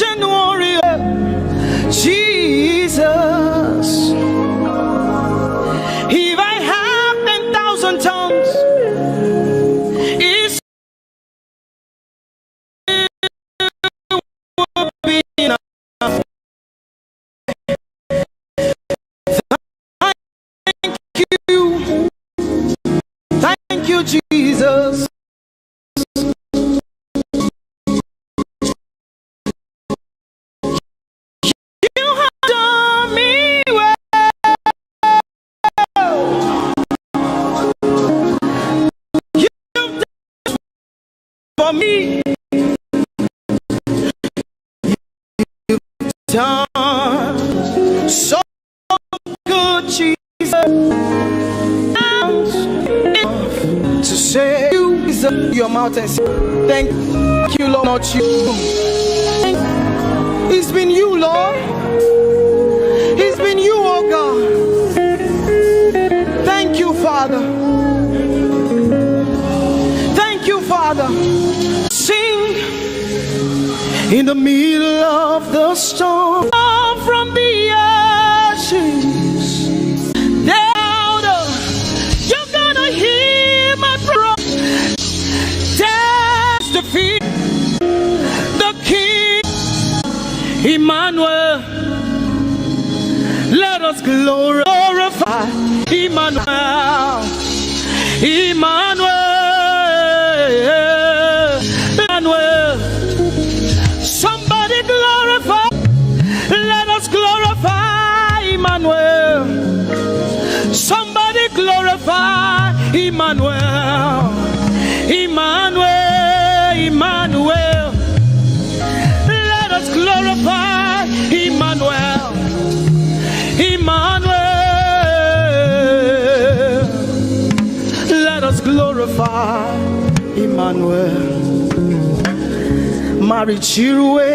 ancient warrior, Jesus. If I have 10,000 tongues, it's will be enough. Thank you, Jesus. For me, you've done so good, Jesus. To say you is your mouth and say thank you, Lord, not you. It's been you, Lord. It's been you, oh God. Thank you, Father. Thank you, Father. Sing in the middle of the storm, from the ashes. Louder, you're gonna hear my prayer. That's the feet, the King, Emmanuel. Let us glorify Emmanuel, Emmanuel. Somebody glorify. Let us glorify Emmanuel. Somebody glorify Emmanuel. Emmanuel, Emmanuel. Let us glorify Emmanuel. Emmanuel. Let us glorify Emmanuel. Mari Chirwe,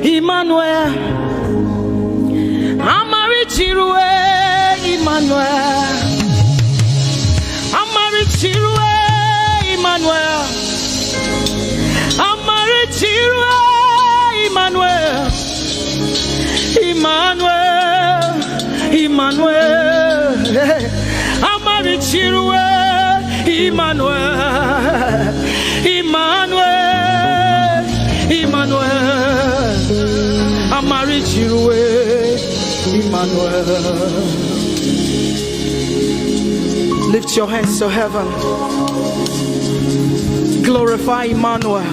Emmanuel. Amari Chirwe, Emmanuel. Amari Chirwe, Emmanuel. Amari Chirwe, Emmanuel. Emmanuel, Emmanuel. Amari Chirwe, Emmanuel. Emmanuel, Emmanuel. Amari Chirwe, Emmanuel. Lift your hands to heaven. Glorify Emmanuel.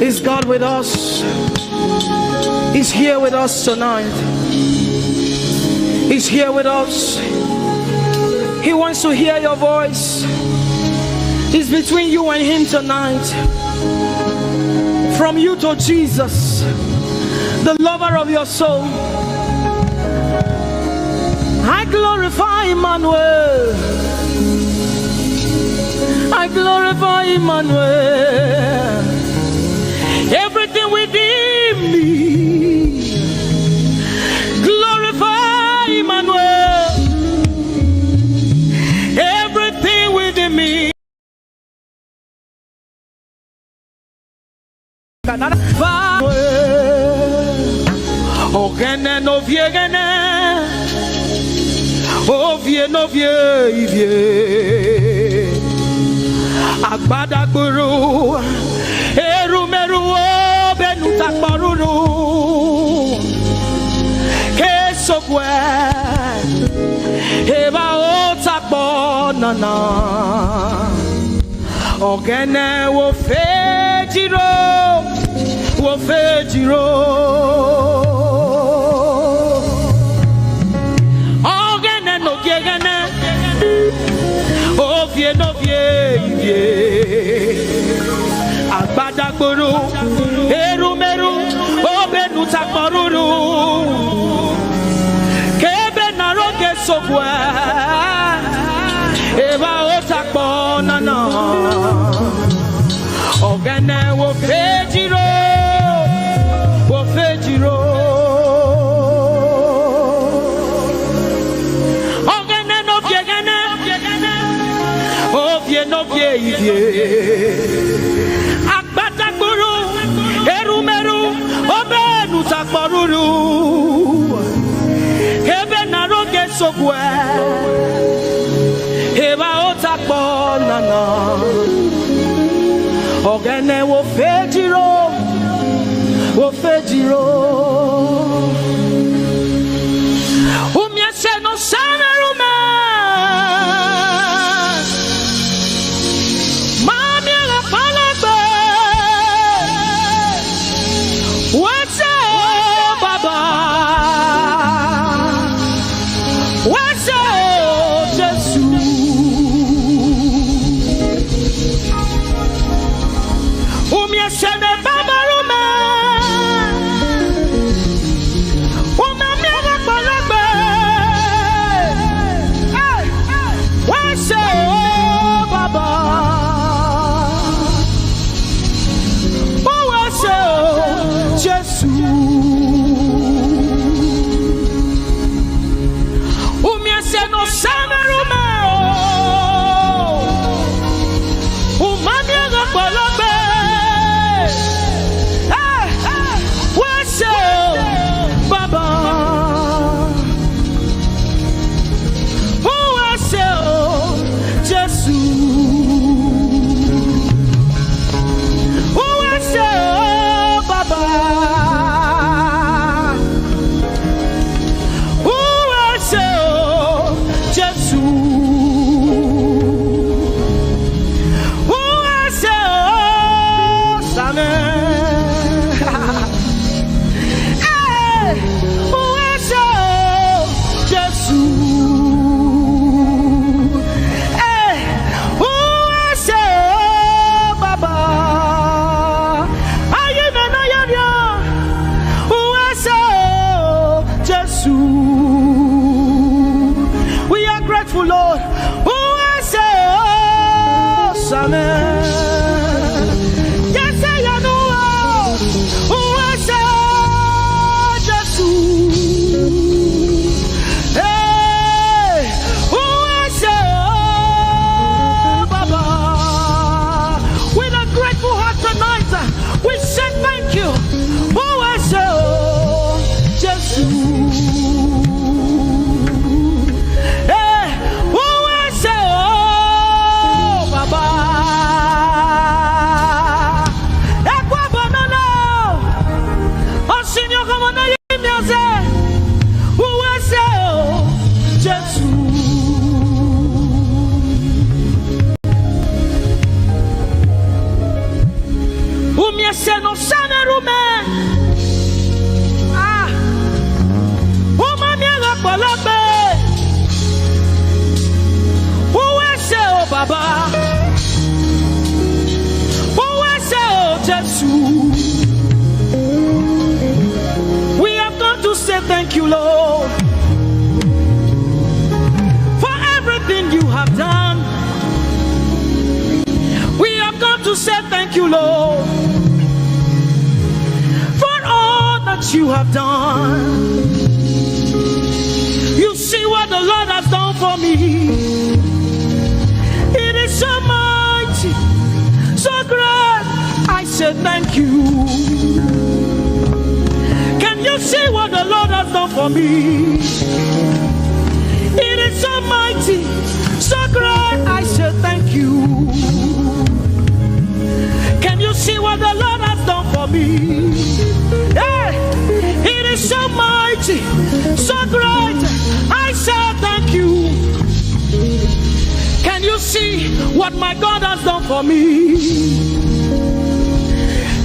Is God with us? He's here with us tonight. He's here with us. He wants to hear your voice. It's between you and him tonight. From you to Jesus, the lover of your soul. I glorify Emmanuel. I glorify Emmanuel. Everything within me, glorify Emmanuel. Everything within me. Ogene no viegene, ovie no vie, agbada guru, erumeru benuta paruru, kesokwe, eba otakbo nana, ogene wo fejiro. Wofejiro Ogene no gegene Ovie no vie Agbadagboro Erumeru Obenu takporuru Kebe naroke sokwe Eba otakpo nana Ogene wofejiro Ogene no viegene Ovie no vie Agbadagboro Erumeru boruru. Eben aroge sogwe. Eba otakbo nana. Ogene wo fejiro. Wo fejiro. Umiese no sana rume. Mami la palagbe. What's up, Baba? What's up, Jesus? Umiese ne Baba rume. Umami la palagbe. What's up, Baba? What's up, Jesus? Umiese no sana rume. Umami la palagbe. What's up, Baba? What's up, Jesus? What's up, Baba? What's up, Jesus? What's up, Sammie? Hey, what's up, Jesus? Hey, what's up, Baba? What's up, Jesus? We are grateful, Lord. What's up, Sammie? Yes, I know. What's up, Jesus? Hey, what's up, Baba? With a grateful heart tonight, we say thank you. What's up, Jesus? Hey, what's up, Baba? Ekwa banana. Oh, Seigneur, comme on a eu miaze. What's up, Jesus? Umiese no sana rume. Umami la palagbe. What's up, Baba? What's up, Jesus? We have come to say thank you, Lord, for everything you have done. We have come to say thank you, Lord, for all that you have done. You see what the Lord has done for me. It is so mighty, so great. I said thank you. Can you see what the Lord has done for me? It is so mighty, so great. I said thank you. Can you see what the Lord has done for me? Hey, it is so mighty, so great. I said thank you. Can you see what my God has done for me?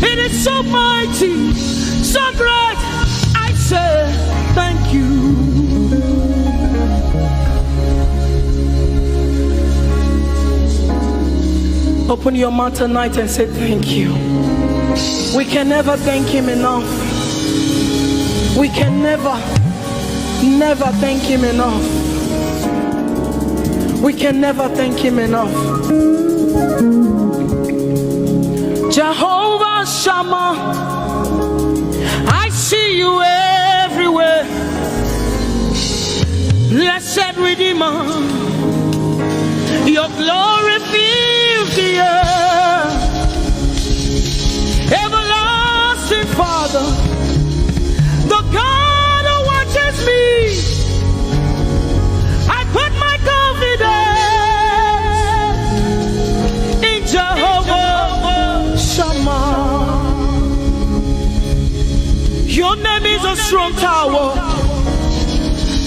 It is so mighty, so great. I say thank you. Open your mouth tonight and say thank you. We can never thank him enough. We can never thank him enough. We can never thank him enough. Jehovah Shammah, I see you everywhere. Blessed Redeemer, your glory fills the air. Everlasting Father, God who watches me. I put my confidence in Jehovah Shammah. Your name is a strong tower,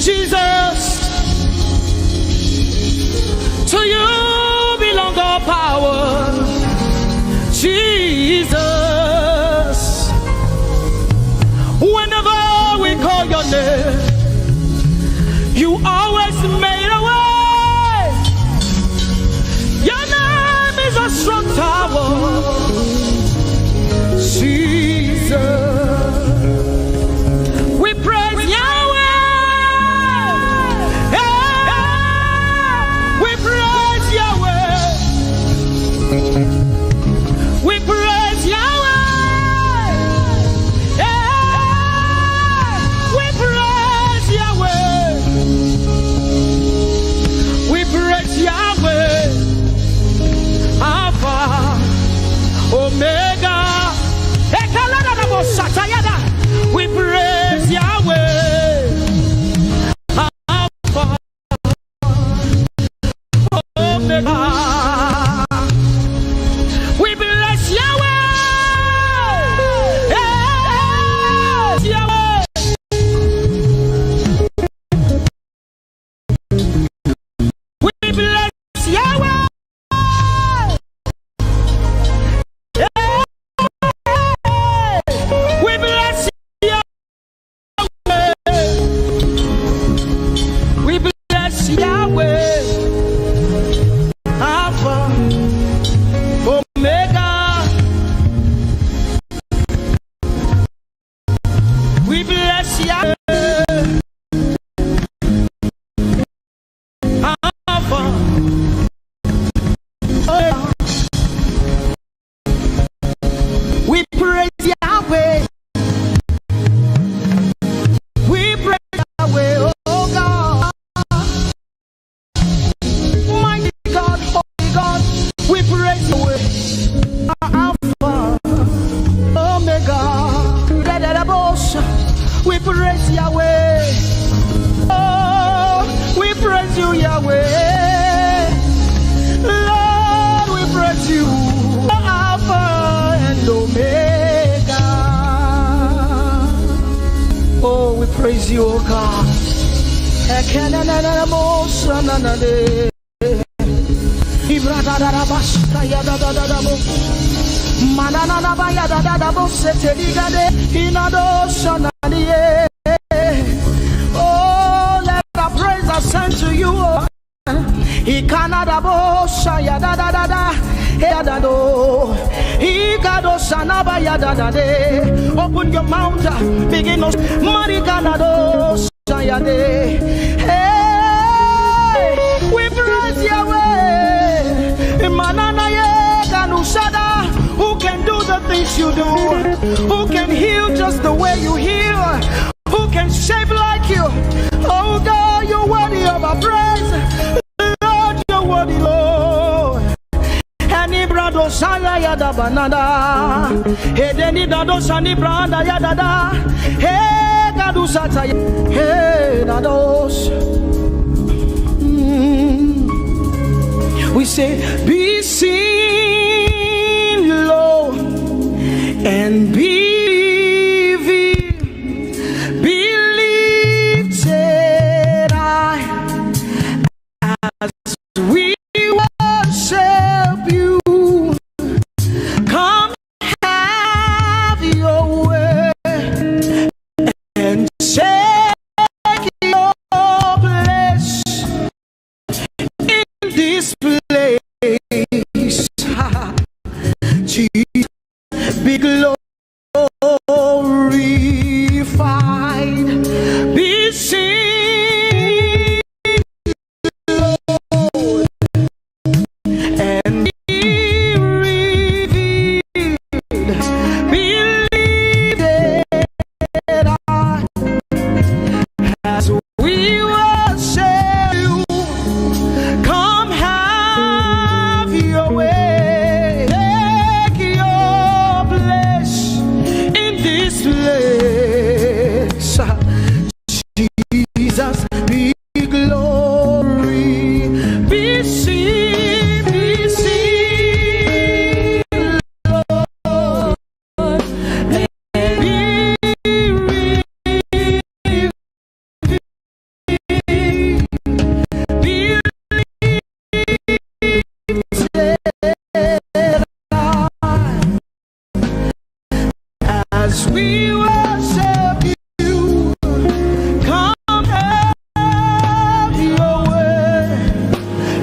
Jesus. To you belong all power, Jesus. Whenever we call your name, you always made a way. Your name is a strong tower, Jesus. We praise Yahweh. We praise Yahweh. We praise Yahweh. We praise Yahweh. We praise Yahweh. Alpha, Omega. We praise Yahweh. Alpha, Omega. We bless Yahweh. Yahweh. We bless Yahweh. We bless Yahweh. We bless Yahweh. Alpha, Omega. We bless Yahweh. Alpha, Omega. We praise Yahweh. We praise Yahweh, oh God. Mighty God, holy God. We praise Yahweh. Alpha, Omega. We praise Yahweh. Oh, we praise you, Yahweh. Lord, we praise you. Alpha and Omega. Oh, we praise you, oh God. Oh, let the praise ascend to you. Open your mouth, begin to we praise Yahweh. Who can do the things you do? Who can heal just the way you heal? Who can shape like you? Oh God, you're worthy of our praise. Lord, you're worthy, Lord. Any brado saya yada banana. Hey, deni dado sani branda yada da. Hey, gadu sata. Hey, dados. We say, be seen low and be lifted high as we worship you. Come have your way and take your place in this place. Jesus, be glorified, be seen, Lord, and be revealed, be lifted high as we worship you. Come have your way. Place. we worship you. Come have your way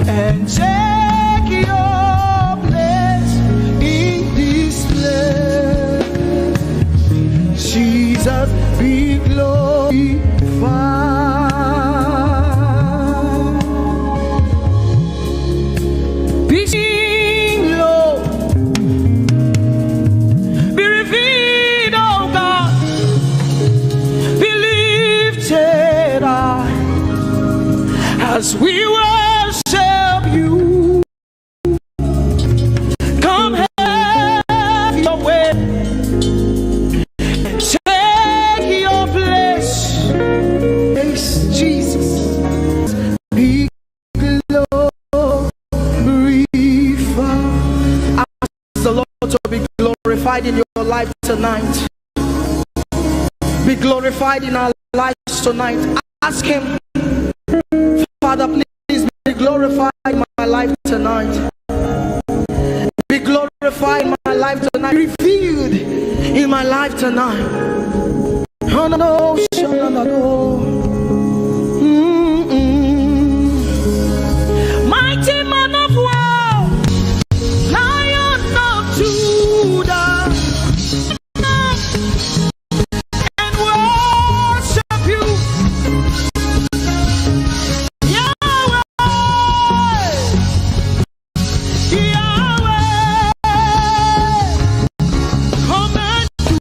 and take your place in this place. Jesus, be glorified. Be seen, Lord. Be revealed, oh God. Be lifted high as we worship you. Come have your way and take your place. Yes, Jesus, be glorified. Ask the Lord to be glorified in your life tonight. Be glorified in our lives tonight. Ask Him, Father, please be glorified in my life tonight. Be glorified in my life tonight. Be revealed in my life tonight. Oh, no, no, no, no, no. Mighty man of war, Lion of Judah, and worship you, Yahweh, Yahweh. Come and do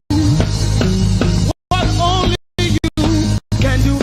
what only you can do.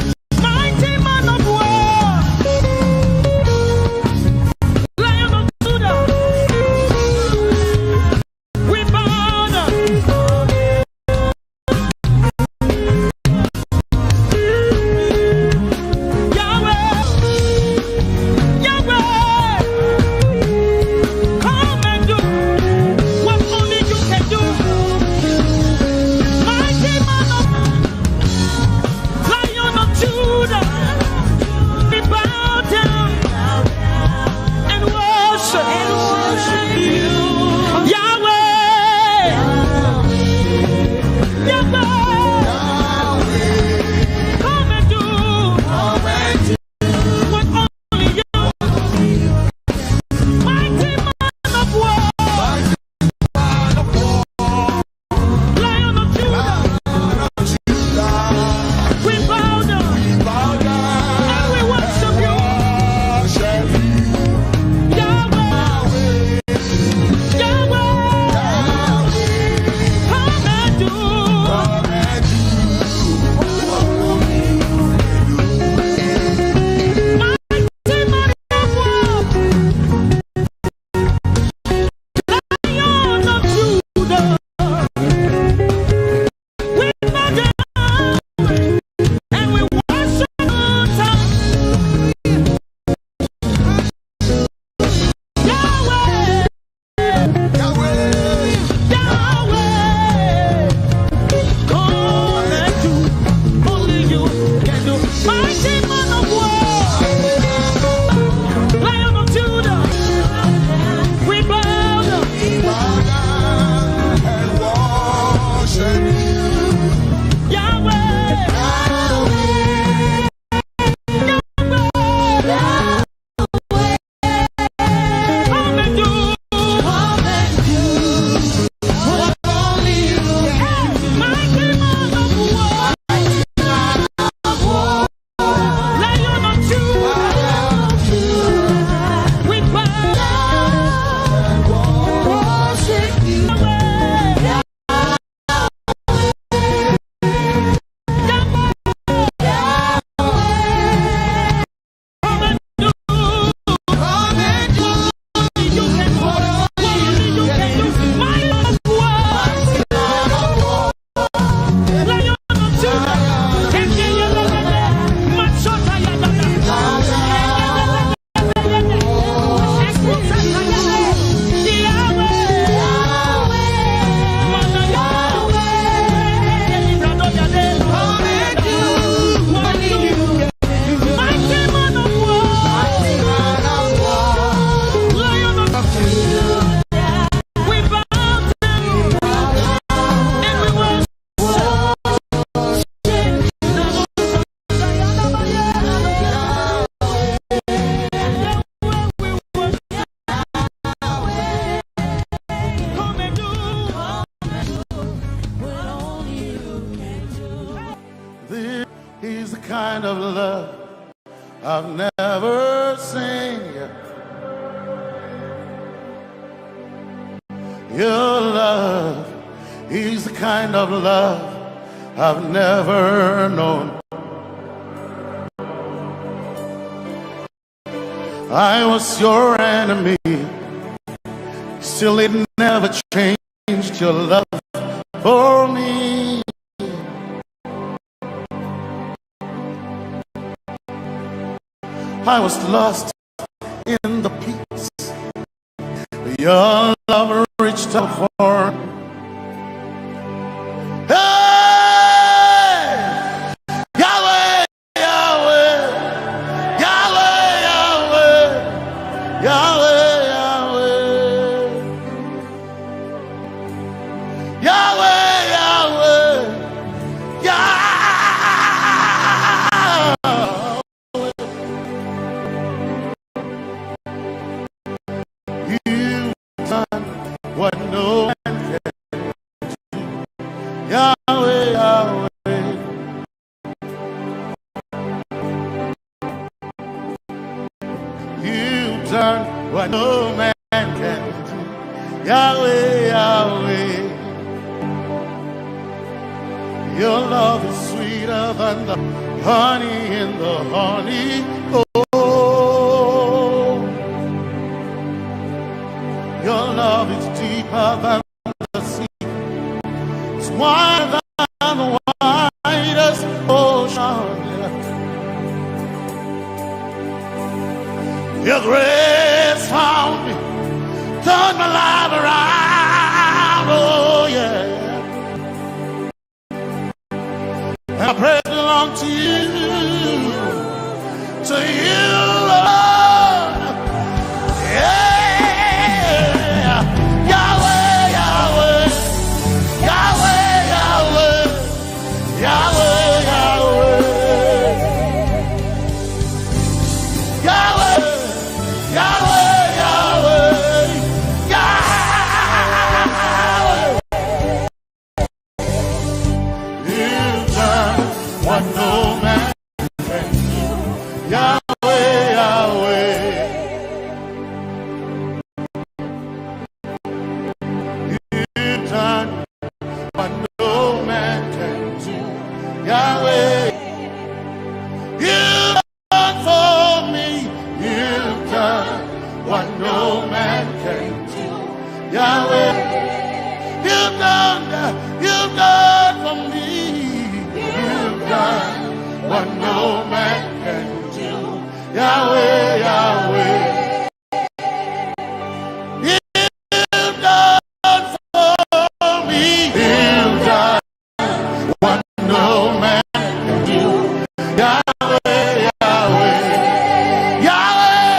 He's the kind of love I've never seen yet. Your love, he's the kind of love I've never known. I was your enemy, still it never changed your love for me. I was lost in the peaks, but your love reached out for me. Hey! Yahweh, Yahweh, Yahweh, Yahweh, Yahweh, Yahweh, Yahweh, Yahweh, Yahweh. You've done what no man can do. Yahweh, Yahweh. You've done what no man can do. Yahweh, Yahweh. Your love is sweeter than the honey in the honey. Oh, your love is deeper than the sea. It's wider than the widest ocean. Your grace found me, turned my life around. Oh yeah. I pray belong to you, Lord. Yeah, Yahweh, Yahweh, Yahweh, Yahweh, Yahweh, Yahweh, Yahweh, Yahweh, Yahweh, Yahweh. You've done what no man can do. Yahweh, Yahweh. You've done what no man can do. Yahweh. You've done for me. You've done what no man can do. Yahweh. You've done for me. You've done what no man can do. Yahweh, Yahweh. You've done for me. You've done what no man can do. Yahweh, Yahweh. Yahweh,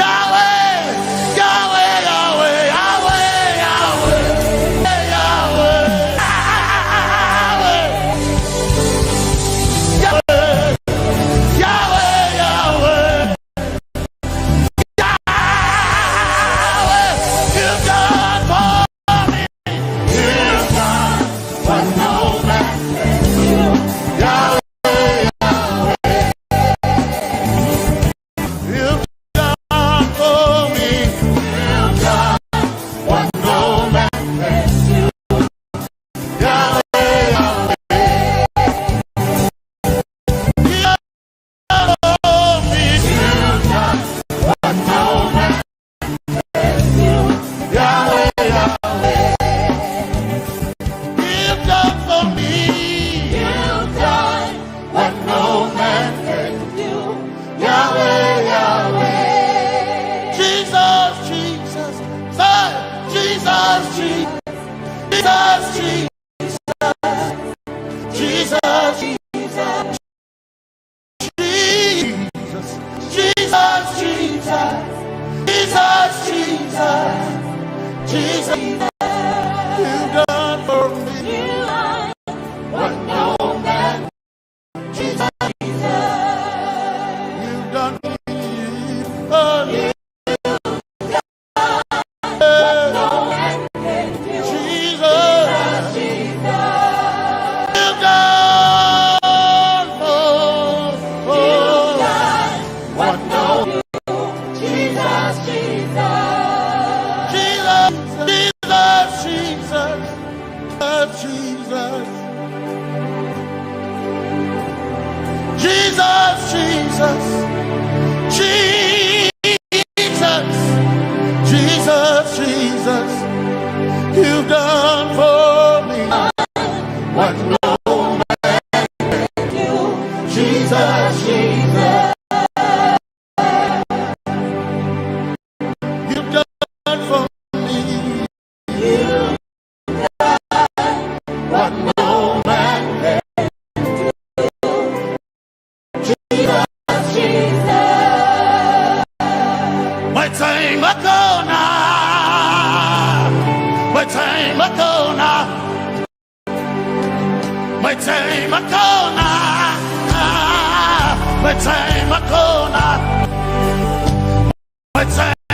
Yahweh, Yahweh, Yahweh, Yahweh, Yahweh, Yahweh, Yahweh, Yahweh, Yahweh. You've done for me. You've done what no man can do. Yahweh, Yahweh. You've done for me. You've done what no man can do. Yahweh, Yahweh. You've done for me. You've done what no man can do. Yahweh, Yahweh. You've done for me. You've done what no man can do. Yahweh, Yahweh. Jesus, Jesus, say, Jesus, Jesus, Jesus, Jesus, Jesus, Jesus, Jesus, Jesus, Jesus, Jesus, Jesus. You've done for me what no man. Jesus, you've done for me. Oh, yeah. Jesus, you've done for Jesus, Jesus, Jesus, Jesus, you've done for me what no man can do. Jesus, Jesus, you've done for me what no man can do. Jesus, Jesus, my time ago now, my time ago now, my time ago now, my time ago now, my time.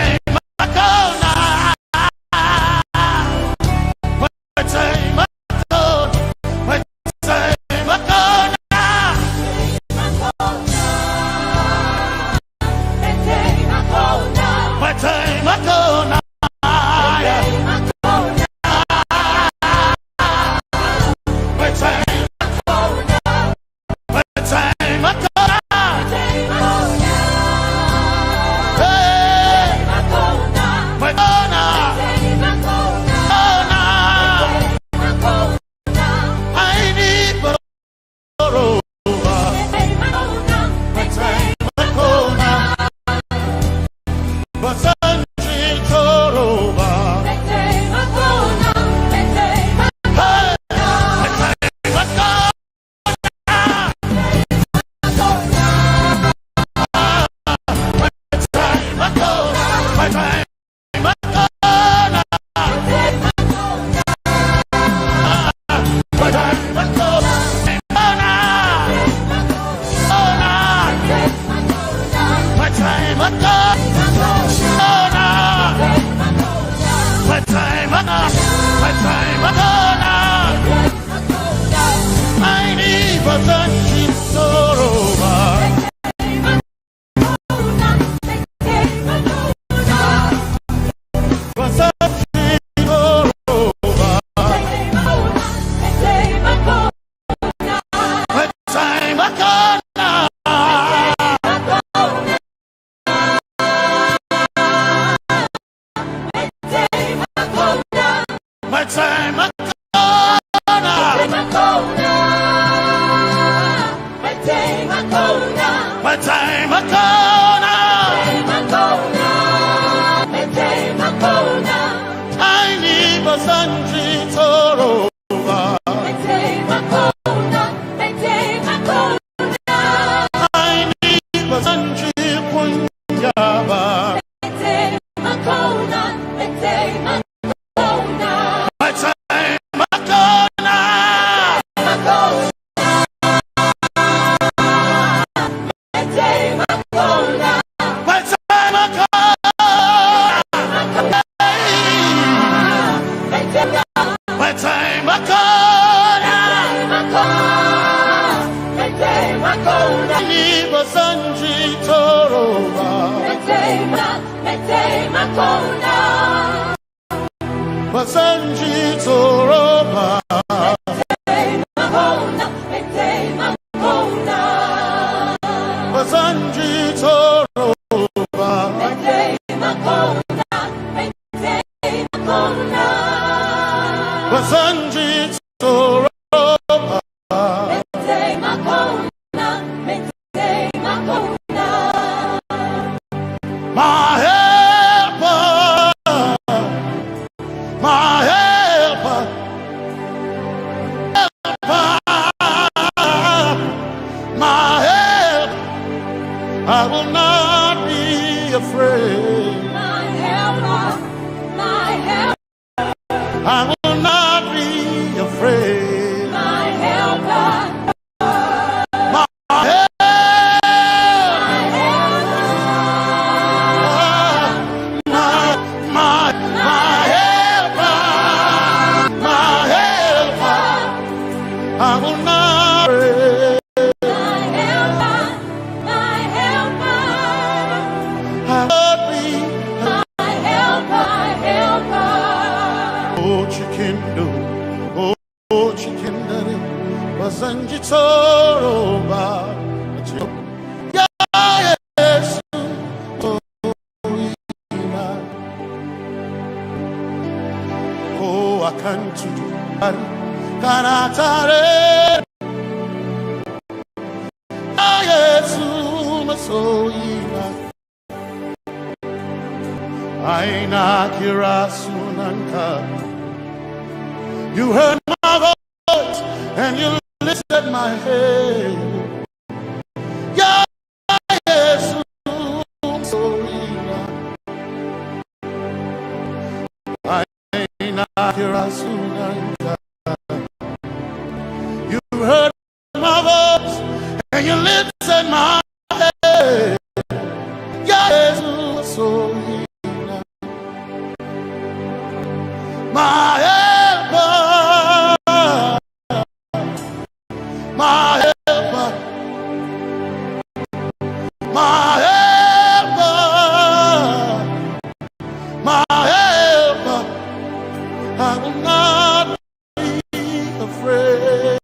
Omatade Yesu masoyina Aina kirasunanka. You heard my voice and you lifted my head. Yeah, Yesu masoyina Aina kirasunanka. You heard my voice and you lifted my head. Yes, so my helper, my helper, my helper, my helper. I will not be afraid.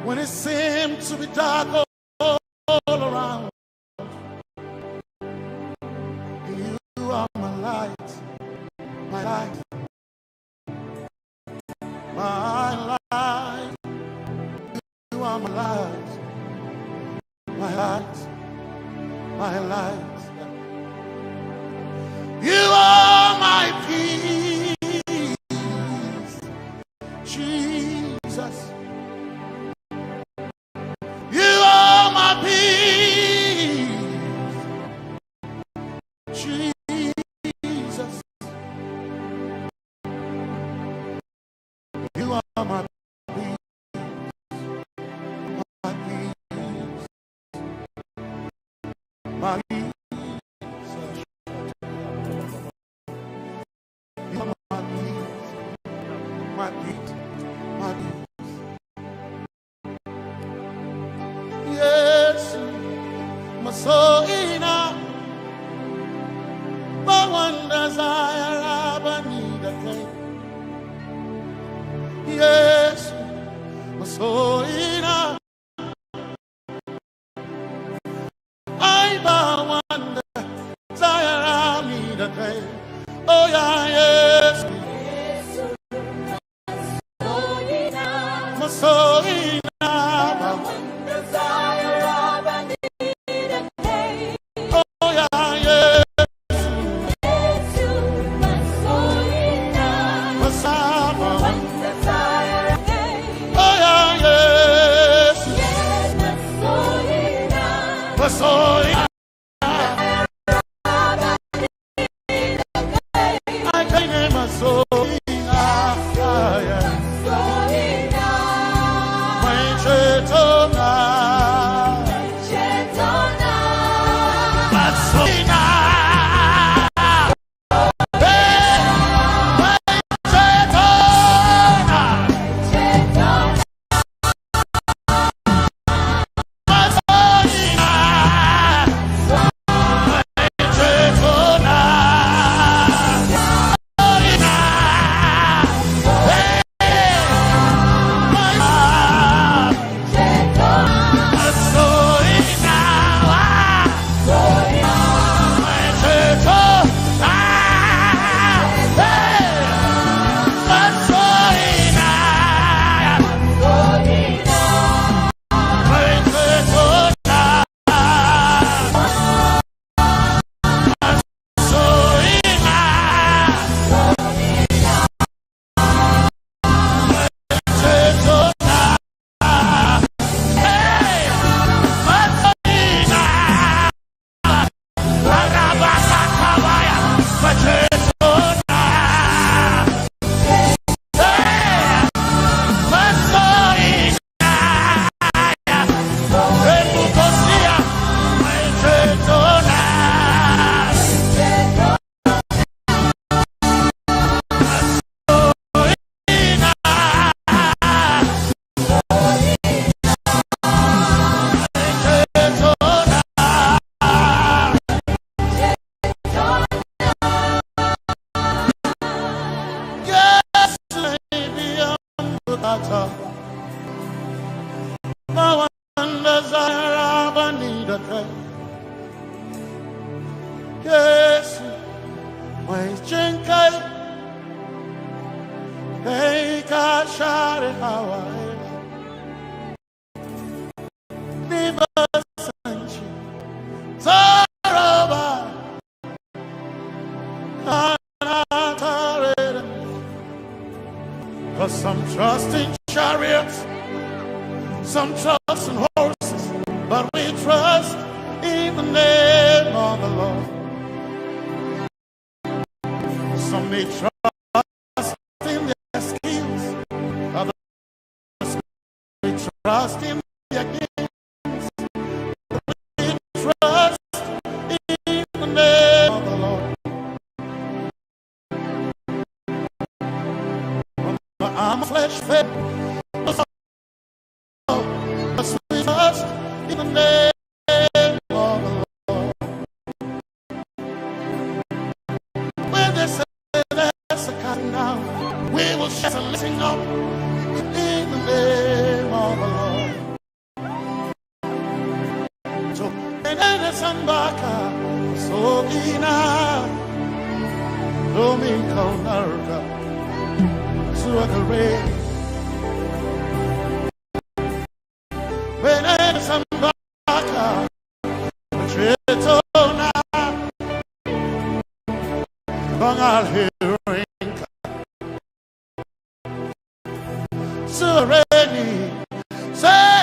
When it seemed to be dark all around, are my light, my light, my light. You are my peace, Jesus. You are my peace, Jesus. You are my peace, my peace, my peace. You are my peace, my peace, my peace. Yes, my soul in a but one desire I need a thing. Yes, my soul in a I but one desire I need a thing. Oh yeah, yes, my soul in a some trust in chariots, some trust in horses, but we trust in the name of the Lord. Some may trust in their skills, others may trust in their gifts. We trust in the name of the Lord. I'm flesh fed, we trust in the name of the Lord. When they say there's a cut now, we will shut a listen up in the name of the Lord. So, and then it's Ambaka, so Ina, Domingo Narga. Kongal hearing Sereni say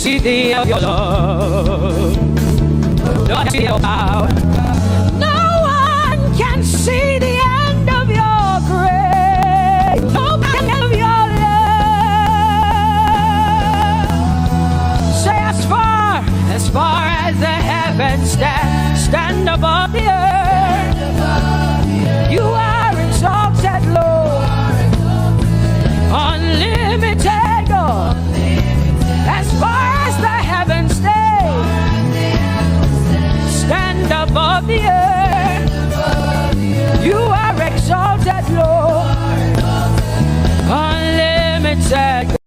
see the end of your love. No one can see your power. No one can see the end of your grace. No one can of your love. Say as far as the heavens stand above the earth. You are exalted, Lord. Unlimited, God. As far as the heavens stand above the earth, you are exalted, Lord. Unlimited.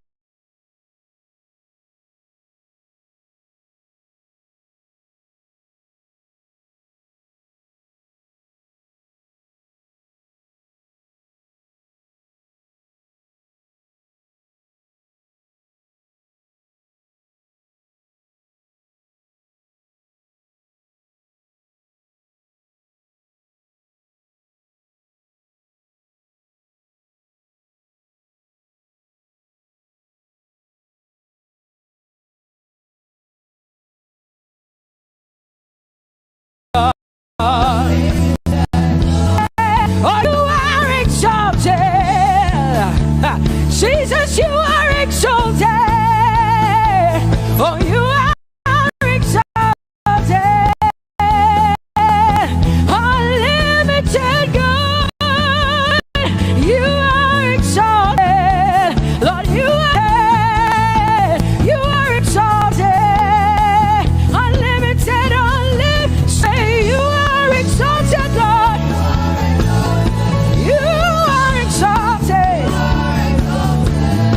Oh, you are exalted. Jesus, you are exalted. Oh, you are exalted. Unlimited God. You are exalted. Lord, you are exalted. Unlimited, say you are exalted, Lord. You are exalted.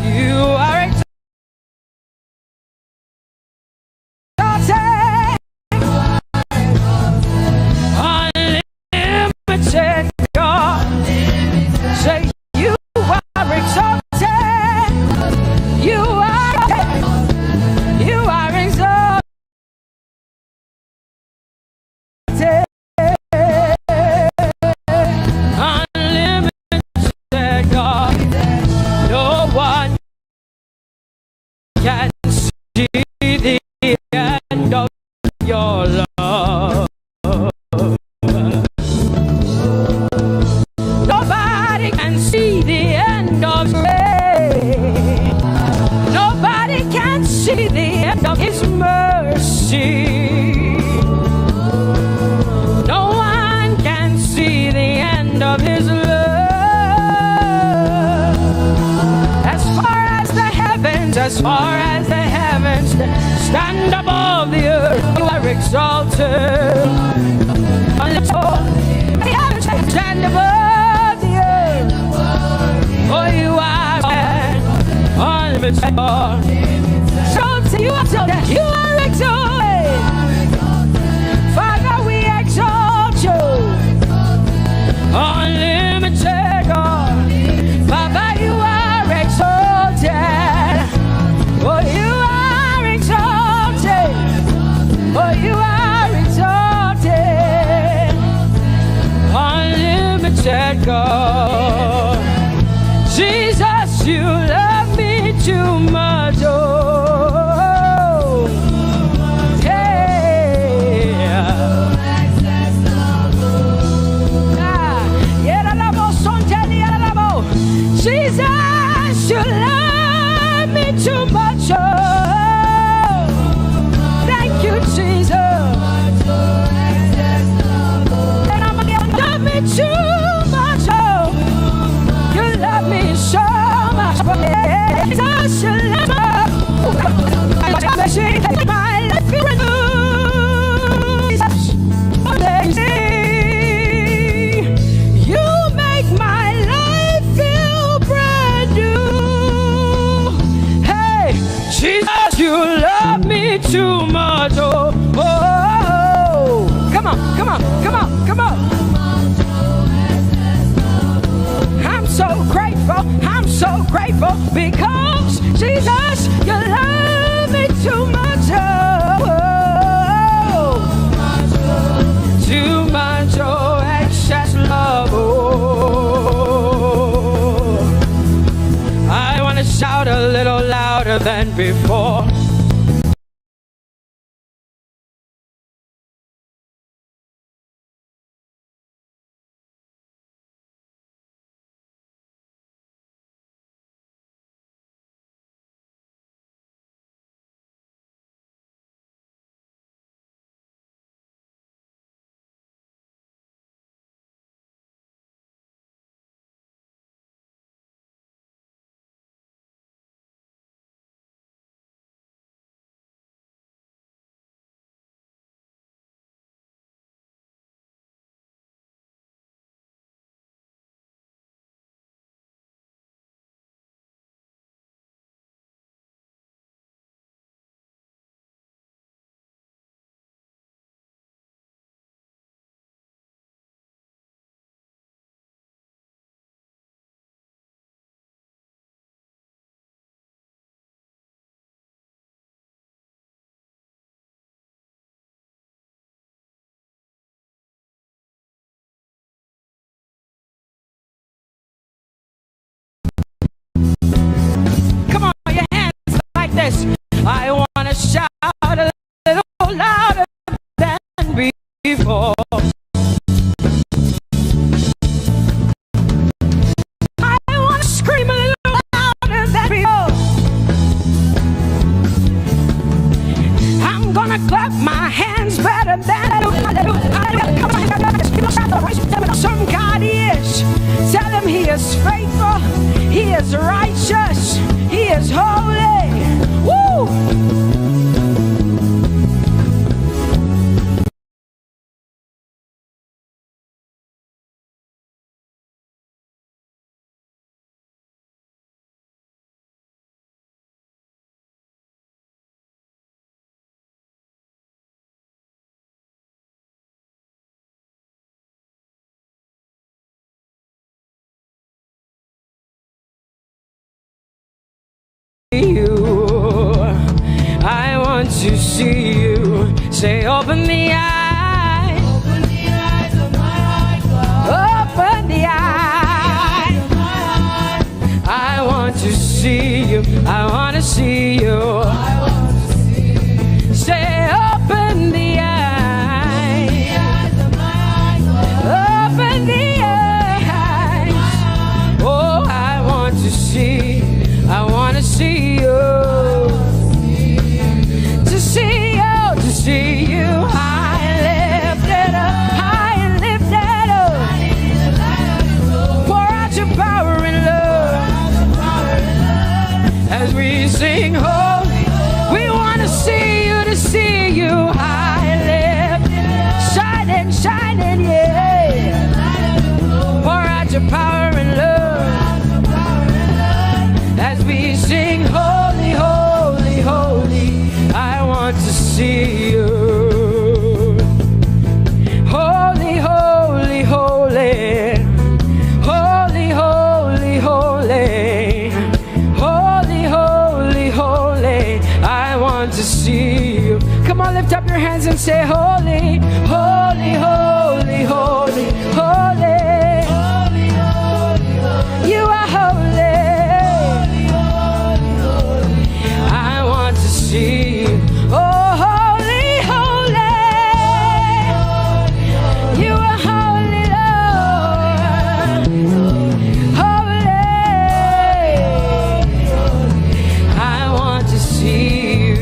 You are exalted. Unlimited God. Say you are exalted. You are exalted. Unlimited God. No one can see the end of your love. Nobody can see the end of grace. Nobody can see the end of his mercy. No one can see the end of his love. As far as the heavens stand above the earth, you are exalted. The heavens stand above the earth. Oh, you are unlimited. So you are exalted. You are exalted. Father, we exalt you. Unlimited God. Father, you are exalted. Oh, you are exalted. Oh, you are exalted. Unlimited God. Jesus, you love me too much. Oh, Jesus, you love me too much. Oh, thank you, Jesus. And I'm gonna love me too much. Oh, you love me so much. Jesus, you love me. My life is renewed. You make my life feel brand new. Hey, Jesus, you love me too much. Oh, oh, oh. Come on, come on, come on, come on. I'm so grateful. I'm so grateful because Jesus, you love me too much. Oh, too much. Oh, excess love. Oh, I want to shout a little louder than before. is faithful. He is righteous. He is holy. Woo! I want to see you. Say, open the eyes. Open the eyes of my heart, God. Open the eyes of my heart. I want to see you. I want to see you. I want to see you. Say, open the eyes. Open the eyes of my heart, God. Open the eyes. Oh, I want to see. I want to see you. To see you, to see you. High lifted up, high lifted up. Pour out your power and love. As we sing holy, we want to see you, to see you. High lifted, shining, shining, yeah. Pour out your power and love. As we sing holy, holy, holy, I want to see you. Holy, holy, holy. Holy, holy, holy. Holy, holy, holy, I want to see you. Come on, lift up your hands and say holy, holy, holy, holy, holy. You are holy. See you. Oh, holy, holy. You are holy, Lord. Holy. I want to see you.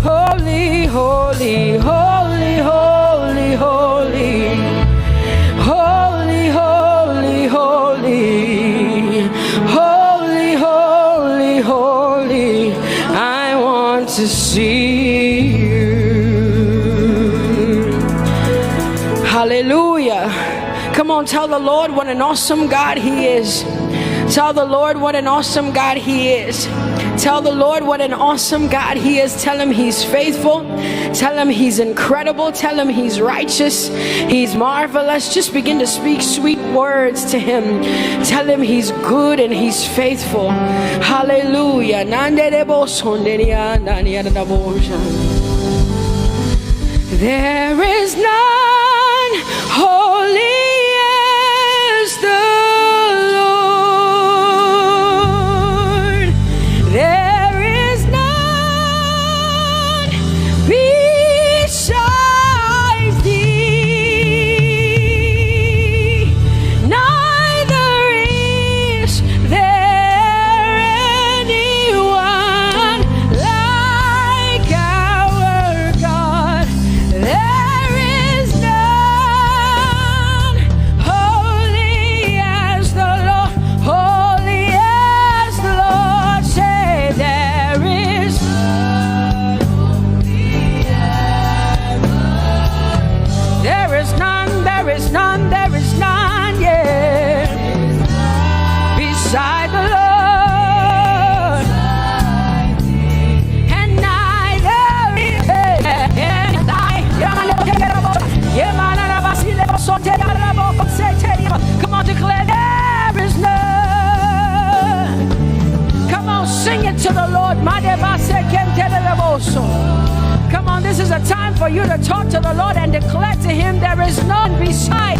Holy, holy, holy, holy, holy. Holy, holy, holy. Holy, holy, holy. I want to see you. Hallelujah. Come on, tell the Lord what an awesome God He is. Tell the Lord what an awesome God He is. Tell the Lord what an awesome God He is. Tell Him He's faithful. Tell Him He's incredible. Tell Him He's righteous. He's marvelous. Just begin to speak sweet words to Him. Tell Him He's good and He's faithful. Hallelujah. There is none holy as the Lord. There is none besides thee. Neither is there anyone like our God. There is none holy as the Lord, holy as the Lord. Say there is none holy as the Lord. There is none, there is none, there is none, yeah, beside the Lord. And neither is come on, declare there is none. Come on, sing it to the Lord. Come on, this is a time for you to talk to the Lord and declare to Him there is none beside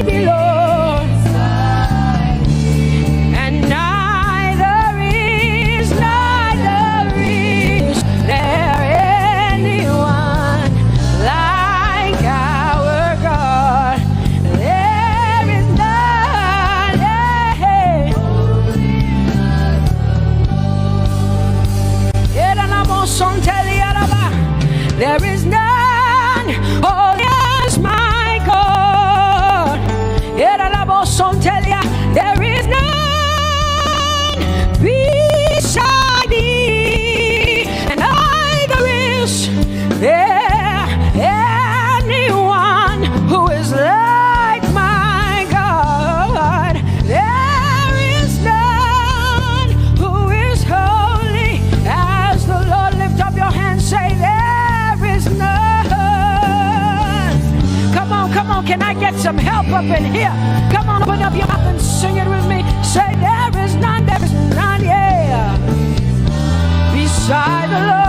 the Lord. And neither is there anyone like our God. There is none, there is none, oh yes, my God. There is some help up in here. Come on, open up your mouth and sing it with me. Say, there is none, yeah, beside the Lord.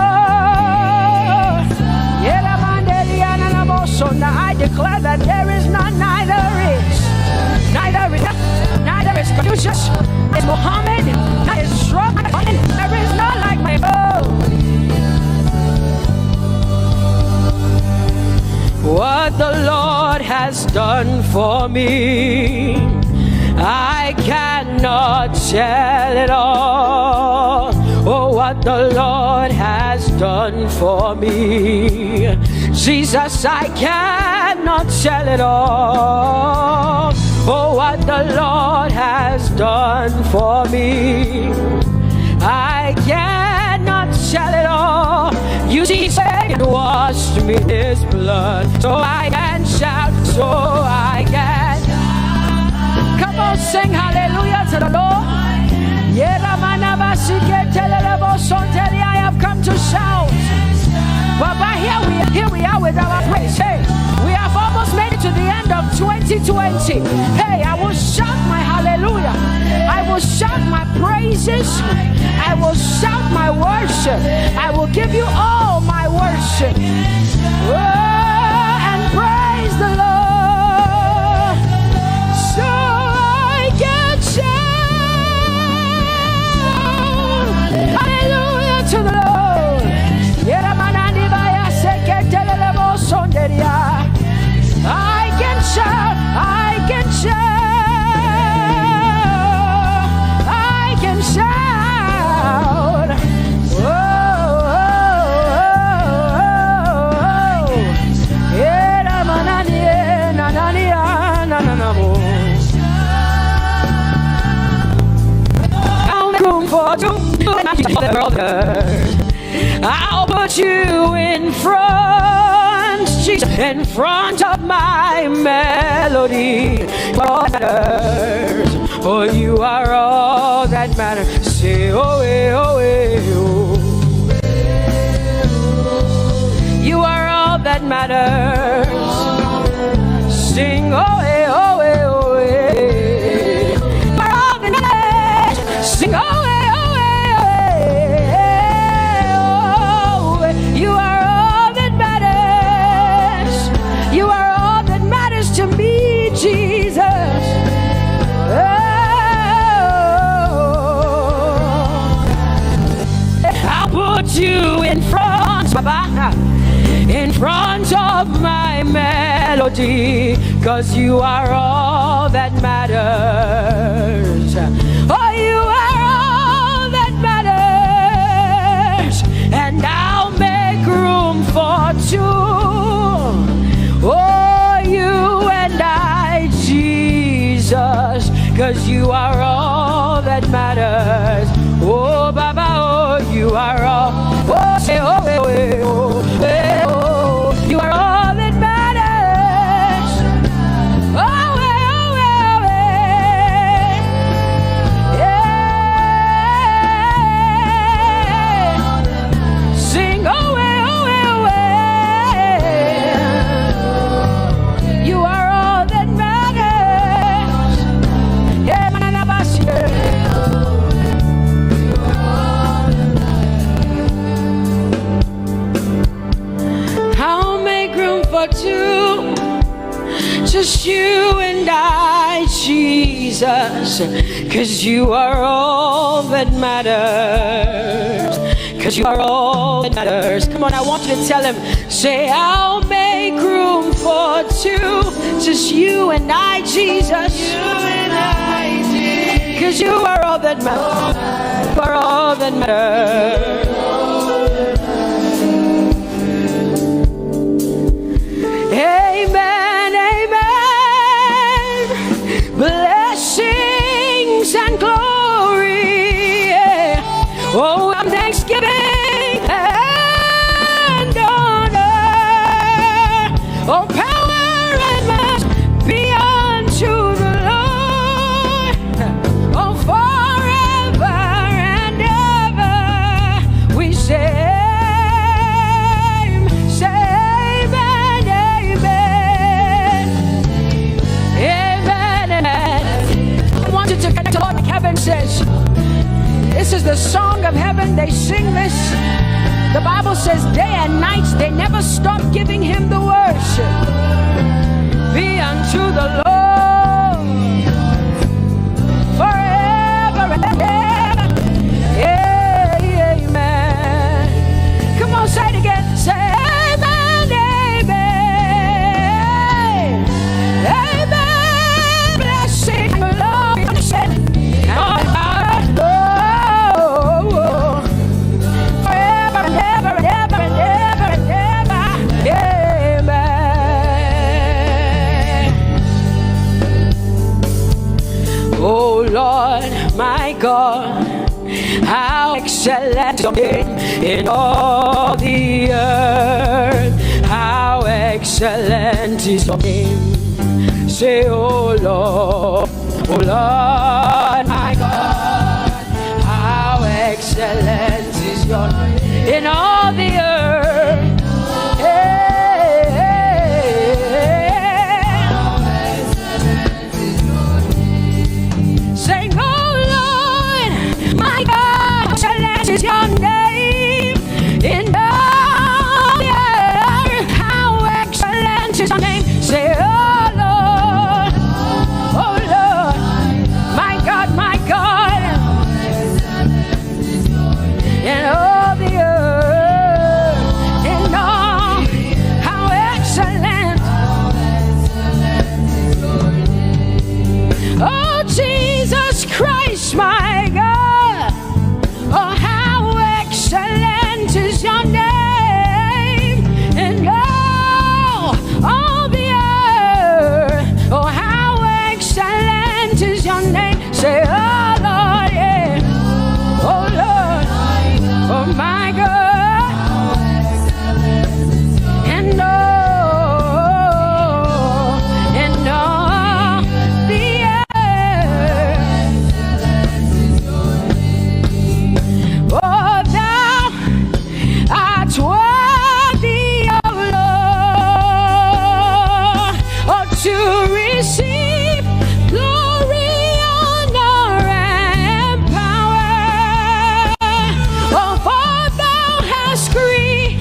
So now I declare that there is none, neither is Confucius, is Muhammad, neither is strong, there is none like my own. What the Lord has done for me, I cannot tell it all. Oh, what the Lord has done for me, Jesus, I cannot tell it all. Oh, what the Lord has done for me, I cannot tell it all. You see, he said it washed me in his blood, so I can shout, so I can. Come on, sing hallelujah to the Lord. I have come to shout. But here we are with our praise. Hey, we have almost made it to the end of 2020. Hey, I will shout my hallelujah. I will shout my praises. I will shout my worship. I will give you all my worship. Oh, and praise the Lord. So I can shout hallelujah to the Lord. I can shout, I can shout, I can shout. Oh, I'll put you in front, Jesus, in front of my melody. All that matters, for you are all that matters. Say, oh, oh, oh. You are all that matters. Sing, oh, oh, oh, oh. You are all that matters. Sing, oh, oh, oh. You are all that matters. You are all that matters to me, Jesus. Oh, I'll put you in front, Baba, in front of my melody, 'cause you are all that matters. Oh, you are all that matters, and I'll make room for two. Oh, you and I, Jesus, 'cause you are all that matters. Oh, Baba, oh, you are all. Oh, say, oh, oh, oh, oh, you are all that matters. Oh, oh, oh, oh, yeah. Sing, oh, oh, oh, oh, you are all that matters. Yeah, I'll make room for two, just you and I, Jesus, 'cause you are all that matters. 'Cause you are all that matters. Come on, I want you to tell him, say, I'll make room for two, just you and I, Jesus. You and I, Jesus. 'Cause you are all that matters. You are all that matters. Amen, amen. Blessings and glory. Oh, I'm thanksgiving and honor. Oh, power and might be unto the Lord. Oh, forever and ever blameless. The Bible says day and night they never stop giving him the worship. Be unto the Lord forever and ever. Amen. Come on, say it again. Say amen, amen. Amen. Blessing, love, and all power. Forever and ever and ever and ever and ever. Amen. Oh Lord, my God, how excellent is your name in all the earth. How excellent is your name. Say, oh Lord, my God, how excellent is your name in all the earth. Sing, oh Lord, my God, excellent is your name in all the earth. How excellent is your name. Say, oh Lord, my God, in all the earth, in all, how excellent. Oh Jesus Christ, my God, oh how excellent is your name in all the earth. Oh how excellent is your name. Say, oh Lord, yeah. Oh Lord, oh my God, and all the earth. Oh, thou art worthy, O Lord, oh, to receive glory, honor, and power. Oh, for thou hast created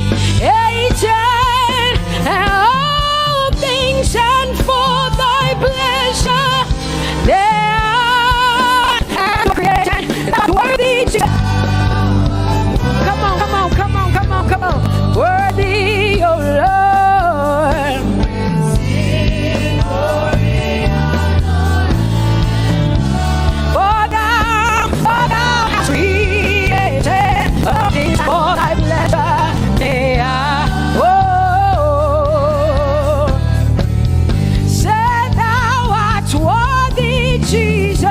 all things, and for thy pleasure they are created. Thou art worthy, Jesus. Come on, come on, come on, come on, come on. Worthy, O Lord. For thou hast created all things for thy pleasure. They are, say thou art worthy, Jesus.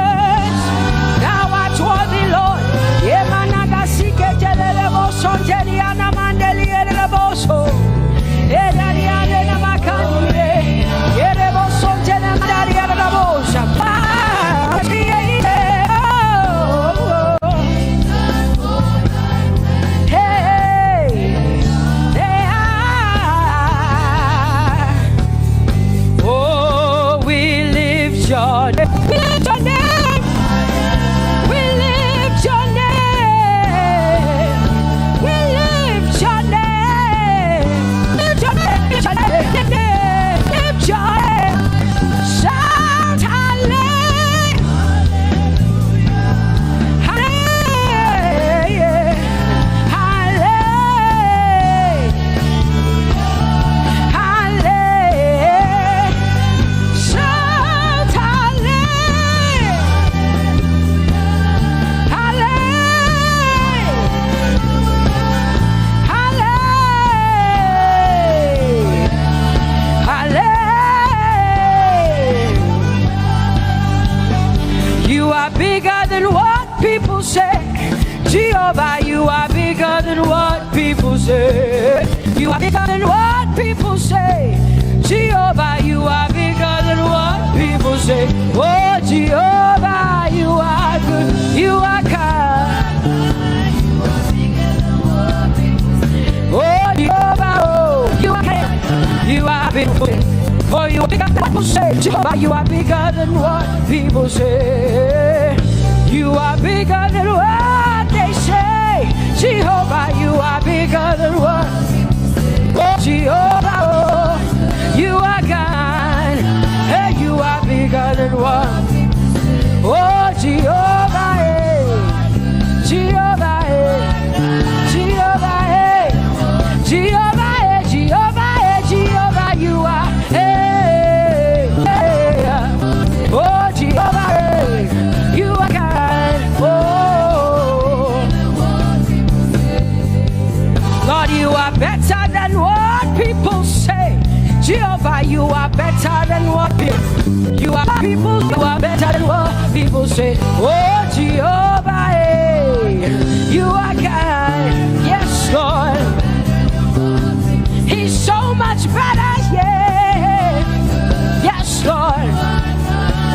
Thou art worthy, Lord. Yemanagasike jelelebo sonjeliana mandelielebo so. Edariane namakandile. Yerebo sonjele mandalielebo shapa. Hey, they are. Oh, we lift your name. We lift your name. We lift your name. We lift your name. Lift your name. Lift your name. Lift your name. Shout hallelujah. Hallelujah. Hallelujah. Hallelujah. Shout hallelujah. Hallelujah. Hallelujah. Hallelujah. You are bigger than what people say. Jehovah, you are bigger than what people say. You are bigger than what people say. Jehovah, you are bigger than what people say. Oh, Jehovah, you are good. You are kind. Oh, Jehovah, oh, you are kind. You are big. Oh, you are bigger than what people say. Jehovah, you are bigger than what people say. You are bigger than what they say. Jehovah. bigger than what? Oh, Jehovah, oh, you are God. Hey, you are bigger than what? Oh, Jehovah, hey, Jehovah, hey, Jehovah, hey, Jehovah, hey, Jehovah, hey, Jehovah, you are, hey, hey, oh, Jehovah, hey, you are God, oh, Lord, you are better than what people say. Jehovah, you are better than what people. You are people. You are better than what people say. Oh, Jehovah, hey, you are God. Yes, Lord. He's so much better. Yeah. Yes, Lord.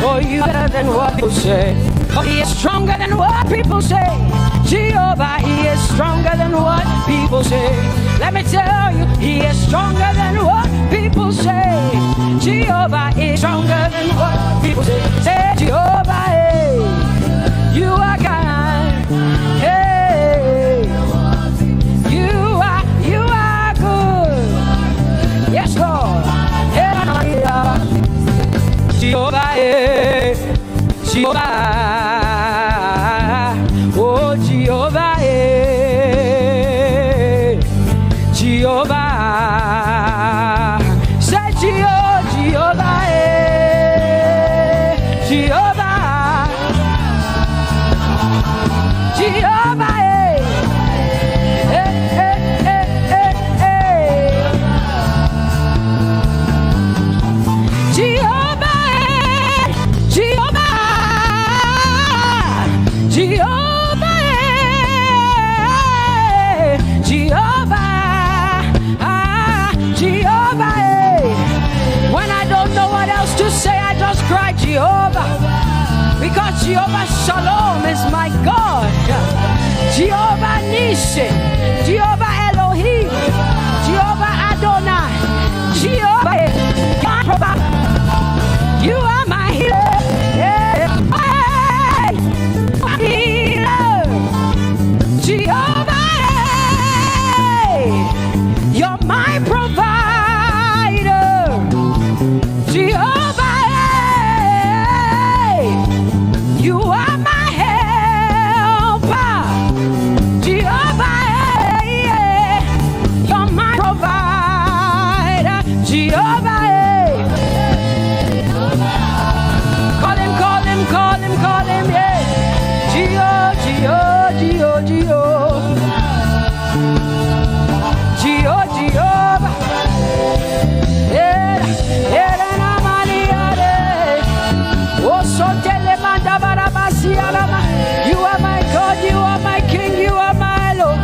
Oh, you are better than what people say. Oh, he is stronger than what people say. Jehovah, he is stronger than what people say. Let me tell you, he is stronger than what people say. Jehovah is stronger than what people say. Say, Jehovah, hey, you are God. Hey, you are good. Yes, Lord. Hey, Jehovah, hey, Jehovah. Oh, Jehovah, eh, Jehovah, say Jehovah, eh, Jehovah, Jehovah, Jehovah, Jehovah, Jehovah. To say I just cry Jehovah, because Jehovah Shalom is my God. Jehovah Nissi, Jehovah Elohim, Jehovah Adonai, Jehovah, you are my healer. Yeah. My healer. Jehovah, you're my provider. Jehovah, you are my helper. Jehovah, you're my provider. Jehovah, call him, call him, call him, call him, yeah. Jehovah, Jehovah, Jehovah, Jehovah, yeah, yeah. You are my God, you are my King, you are my Lord.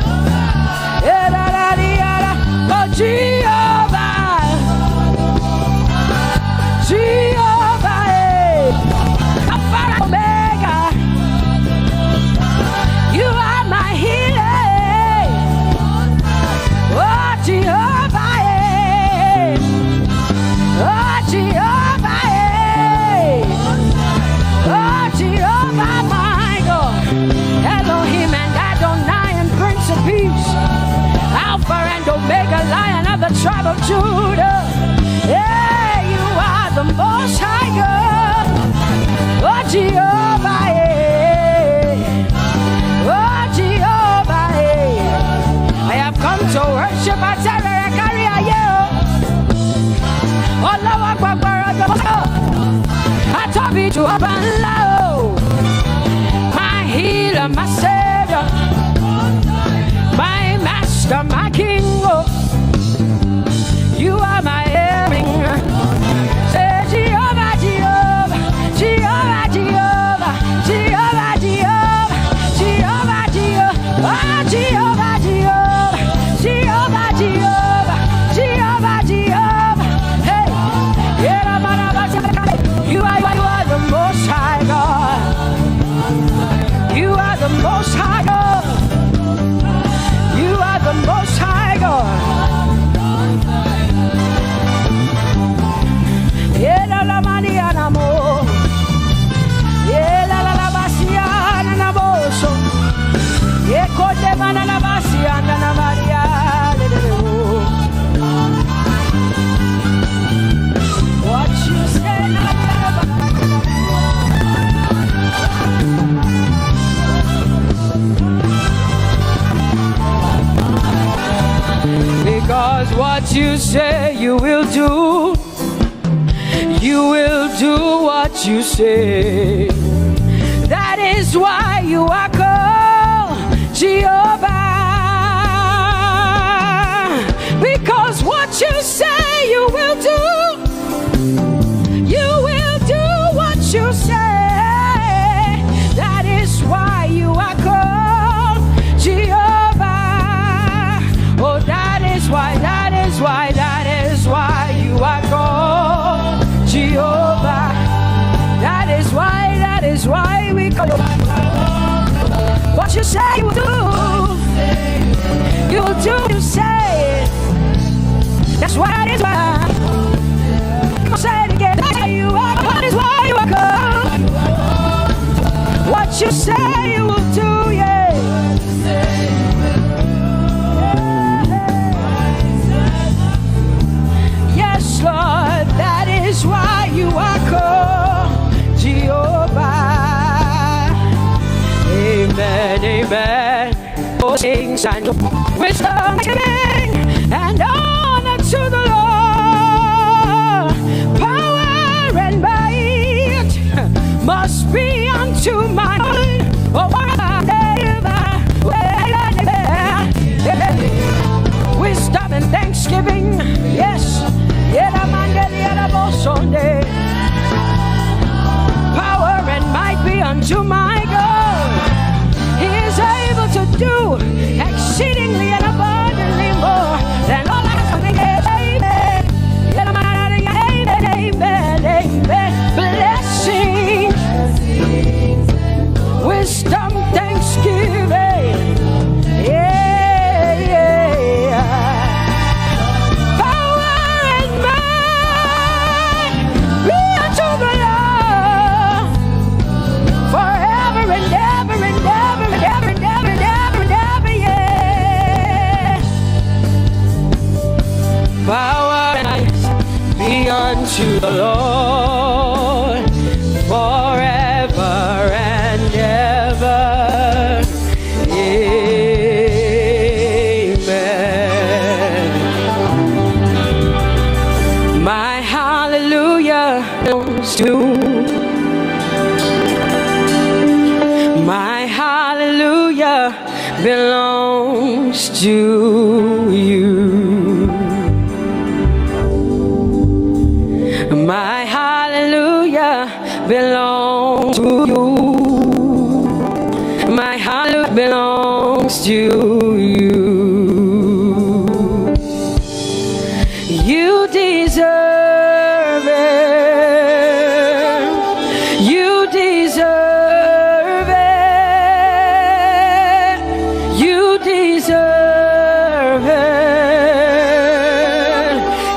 Oh, Jehovah, Jehovah, Alpha and Omega. You are my healer. Oh, Jehovah, oh, Jehovah, oh, Jehovah, my God, Elohim and Adonai and Prince of Peace, Alpha and Omega, Lion of the tribe of Judah. Yeah, you are the Most High God. Oh, Jehovah, oh, Jehovah, I have come to worship at Tope to open low, my healer, my savior, my master, my king. Oh, you are my everything. Say Jehovah, Jehovah, Jehovah, Jehovah, Jehovah, Jehovah, Jehovah, Jehovah, oh, Jehovah, Jehovah, Jehovah, Jehovah, Jehovah, hey, yeah, you are the Most High God. You are the Most High God. You are the Most High. Because what you say you will do, you will do what you say. That is why you are called Jehovah. Because what you say you will do, you will do what you say. That is why you are called Jehovah. Oh, that is why you are called Jehovah. That is why we call you. What you say you will do, you will do what you say. That's why that is why. Come on, say it again. That is why you are called. What you say you will do, yeah. Yes, Lord, that is why you are called Jehovah. Amen, amen. Oh, sing, shine, wisdom, and honor to the Lord. Power and might must be unto my Lord. Oh, wisdom and thanksgiving, yes. Power and might be unto my God. He is able to do exceedingly and abundantly more than all I can think. Amen. Amen. Amen. Amen. Blessing, wisdom, thanksgiving. Yeah, yeah. Power and might be unto the Lord forever and ever and ever and ever and ever and ever and ever, yeah. Power and might be unto the Lord forever and ever. Amen. My hallelujah belongs to. My hallelujah belongs to you. My hallelujah belongs to you. My hallelujah belongs to you. You deserve it. You deserve it. You deserve it.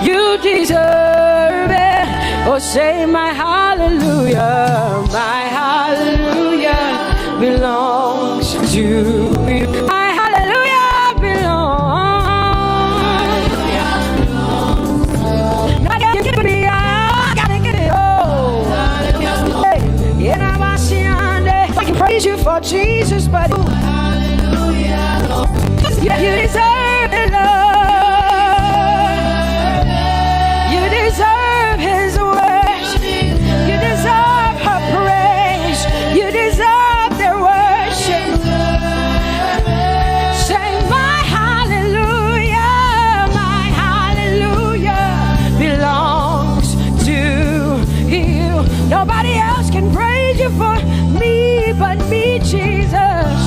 You deserve it. Oh, say my hallelujah. My hallelujah belongs to you. My hallelujah belongs. Gotta give it, gotta get it all. I can praise you for Jesus, but you deserve it, Lord. You deserve His worship. You deserve her praise. You deserve their worship. Say my hallelujah belongs to you. Nobody else can praise you for me but me, Jesus.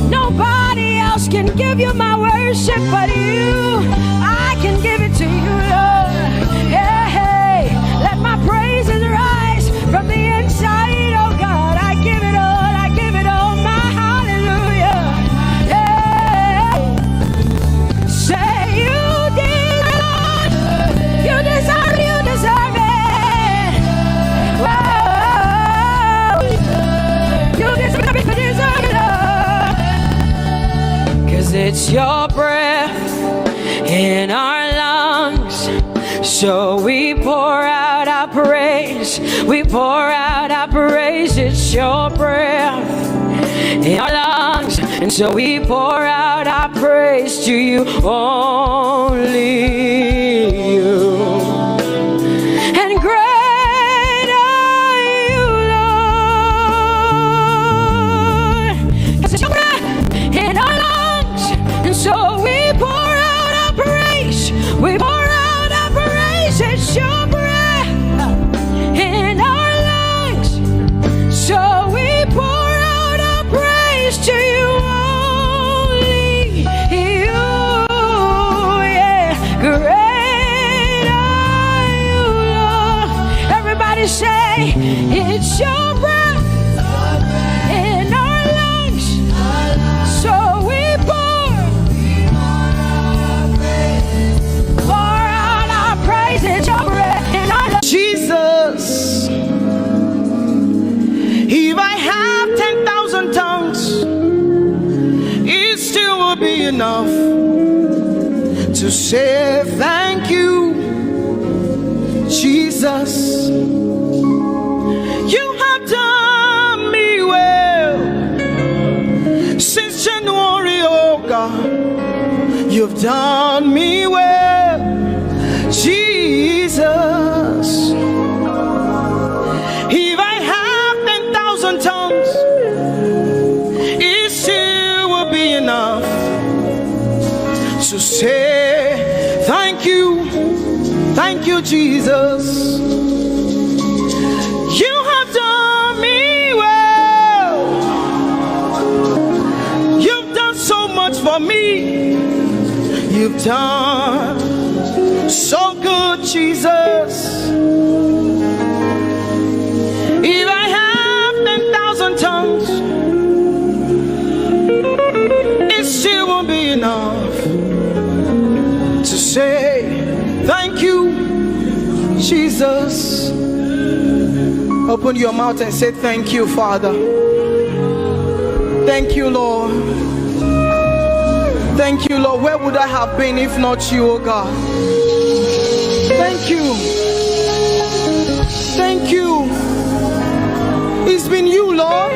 Nobody else can give you my worship but you. I can give it to you, Lord. Hey, hey, let my praises rise from the inside, oh God. I give it all, my hallelujah. Hey, say you deserve it. You deserve it. Whoa. You deserve it, Lord. 'Cause it's your breath in our lungs, so we pour out our praise. We pour out our praise. It's your breath in our lungs, And so we pour out our praise to you, only you. And great are you, Lord. 'Cause it's your breath in our lungs. And so we pour out our praise. We pour out our praise. It's your breath in our lungs. So we pour out our praise to you, only you. Yeah, great are you, Lord. Everybody say, it's your breath in our lungs. So we pour out our praise. It's your breath in our lungs. Jesus, if I have 10,000 tongues, it still will be enough to say thank you, Jesus. You have done me well since January, oh God. You've done me well, Jesus. If I have 10,000 tongues, it still will be enough to say thank you, Jesus. You have done me well. You've done so much for me. You've done so good, Jesus. If I have 10,000 tongues, it still won't be enough to say thank you, Jesus. Open your mouth and say thank you, Father. Thank you, Lord. Thank you, Lord. Where would I have been if not you, oh God? Thank you. Thank you. It's been you, Lord.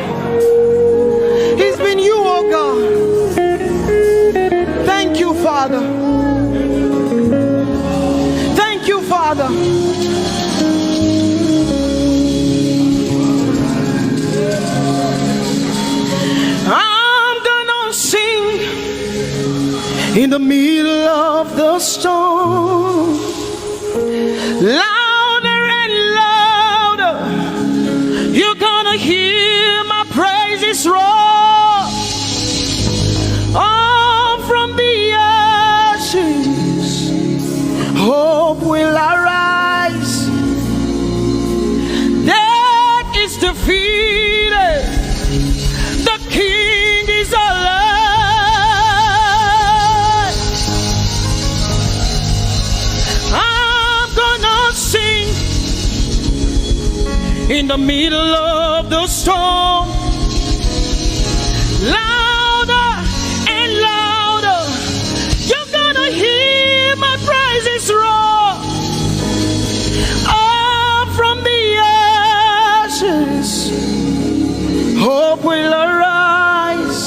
It's been you, oh God. Thank you, Father. Thank you, Father. I'm gonna sing in the middle of the storm, louder and louder. You're gonna hear my praises roar. Oh, from the ashes, hope will arise. Death is defeated. The King is alive. I'm gonna sing in the middle of the storm, louder and louder. You're gonna hear my praises roar. Up from the ashes, hope will arise.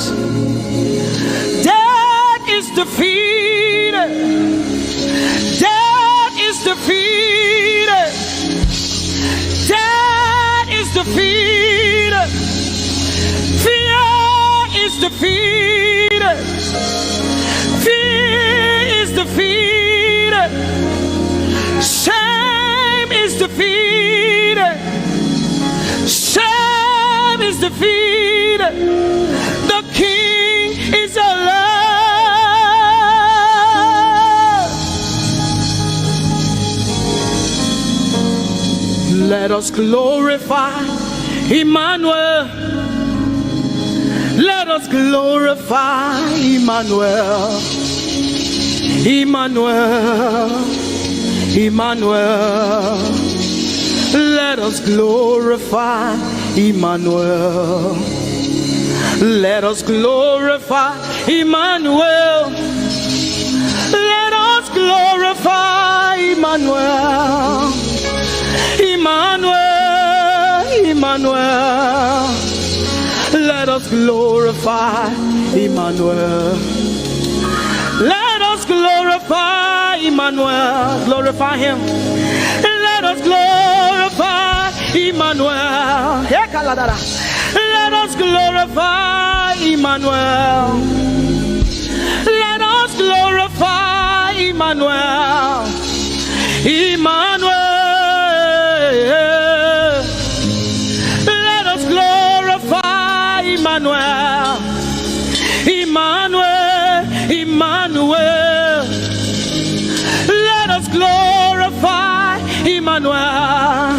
Death is defeated. Death is defeated. Death is defeated. Fear is defeated. Fear is defeated. Shame is defeated. Shame is defeated. The King is alive. Let us glorify Emmanuel. Let us glorify Emmanuel. Emmanuel. Emmanuel. Let us glorify Emmanuel. Let us glorify Emmanuel. Let us glorify Emmanuel. Emmanuel, Emmanuel. Let us glorify Emmanuel. Let us glorify Emmanuel. Glorify him. Let us glorify Emmanuel. Let us glorify Emmanuel. Let us glorify Emmanuel. Emmanuel. Let us glorify Emmanuel. Emmanuel. Emmanuel. Let us glorify Emmanuel.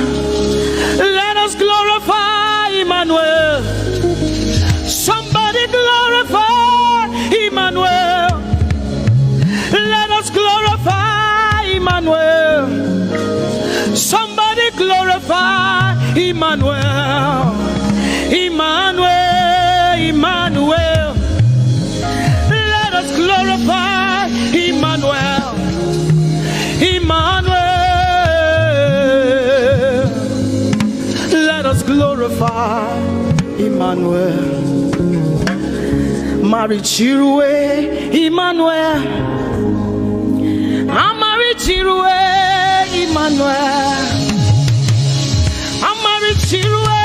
Let us glorify Emmanuel. Somebody glorify Emmanuel. Let us glorify Emmanuel. Somebody glorify Emmanuel. Emmanuel. Emmanuel. Let us glorify Emmanuel. Emmanuel. Let us glorify Emmanuel. Mari Chirwe Emmanuel. Amari Chirwe Emmanuel. Amari Chirwe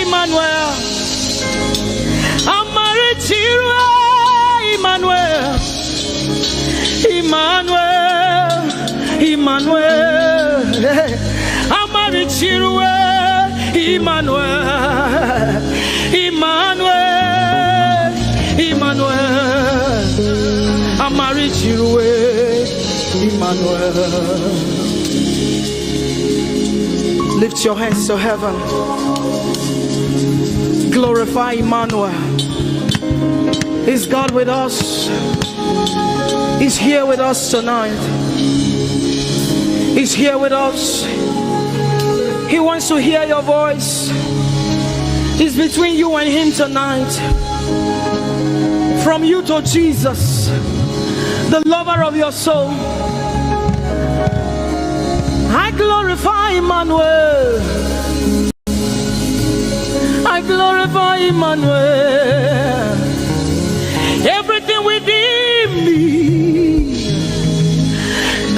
Emmanuel. Amari Chirwe Emmanuel. Emmanuel. Emmanuel. Amari Chirwe Emmanuel. Emmanuel. Emmanuel. Amari Chirwe Emmanuel. Lift your hands to heaven. Glorify Emmanuel. Is God with us? He's here with us tonight. He's here with us. He wants to hear your voice. It's between you and him tonight. From you to Jesus, the lover of your soul. I glorify Emmanuel. I glorify Emmanuel. Everything within me,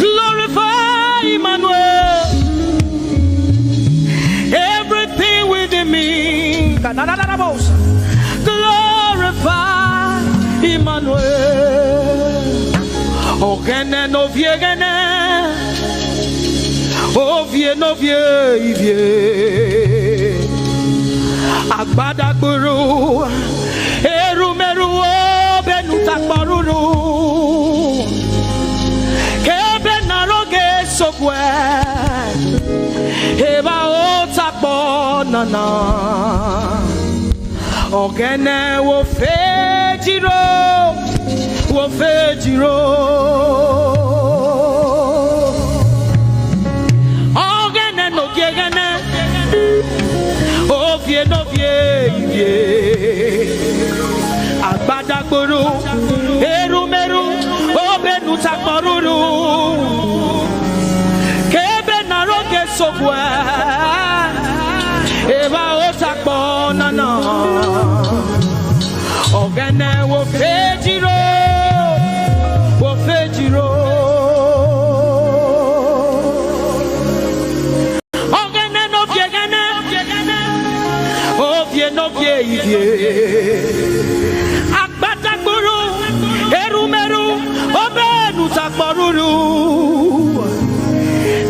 glorify Emmanuel. Everything within me, glorify Emmanuel. Ogene no viegene, ovie no vie. Agbada guru, erumeru benuta paruru. Kebe naroge sokwe, eba otakbo nana. Ogene wo fejiro, wo fejiro. Ogene no gegene. Ovie no vie, agbada gboro, erumeru, obenu takporuru, kebe naroge sokwe, eba otakpo nana, ogene wo fejiro, wo fejiro. Agbada gburu, erumeru, obenu takporuru,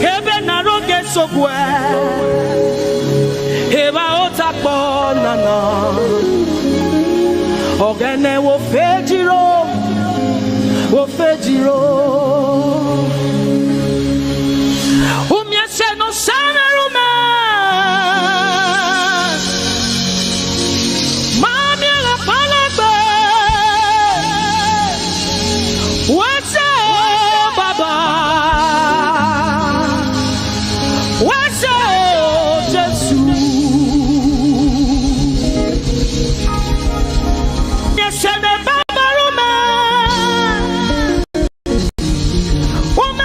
kebe naroge sokwe, eba otakpo nana, ogene wo fejiro, wo fejiro. Umyese no samerume. Woman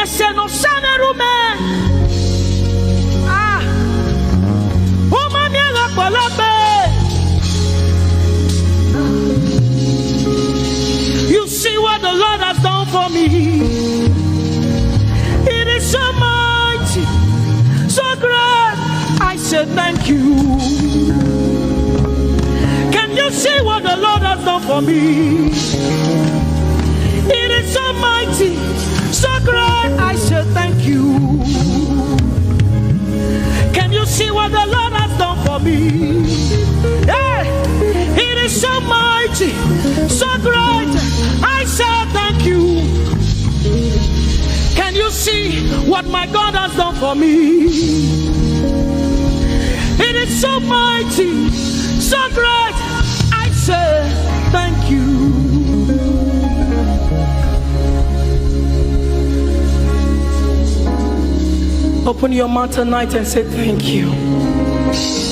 Yes, no son, ah, woman, you see what the Lord has done for me. It is so mighty, so great. I said thank you. Can you see what the Lord has done for me? It is so mighty, so great. I said thank you. Can you see what the Lord has done for me? Hey, it is so mighty, so great. I said thank you. Can you see what my God has done for me? It is so mighty, so great. I say thank you. Open your mouth tonight and say thank you.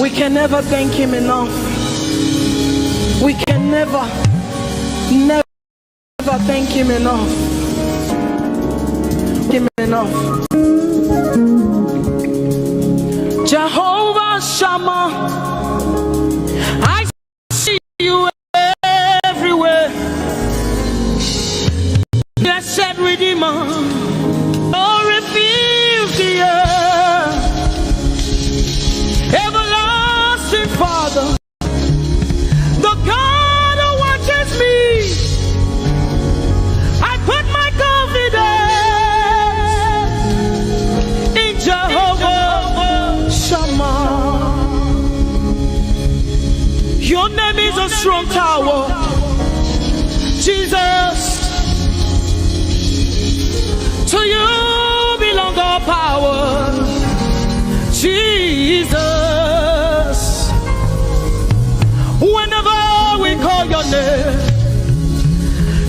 We can never thank him enough. We can never thank him enough. Jehovah Shammah, I see you everywhere. Blessed Redeemer, oh, reveal the earth. Everlasting Father, the God who watches me. I put my confidence in Jehovah Shammah. Your name is a strong tower, Jesus. To you belong all power, Jesus. Whenever we call your name,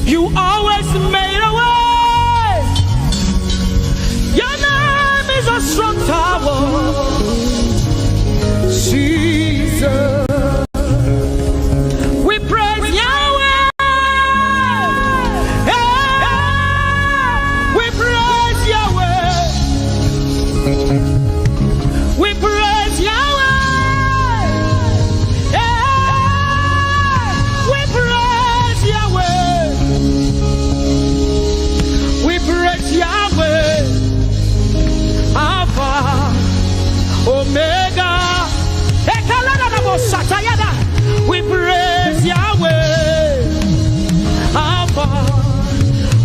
you always made a way. Your name is a strong tower, Jesus. We praise Yahweh. We praise Yahweh. We praise Yahweh. We praise Yahweh. We praise Yahweh. Alpha, Omega. We praise Yahweh. Alpha,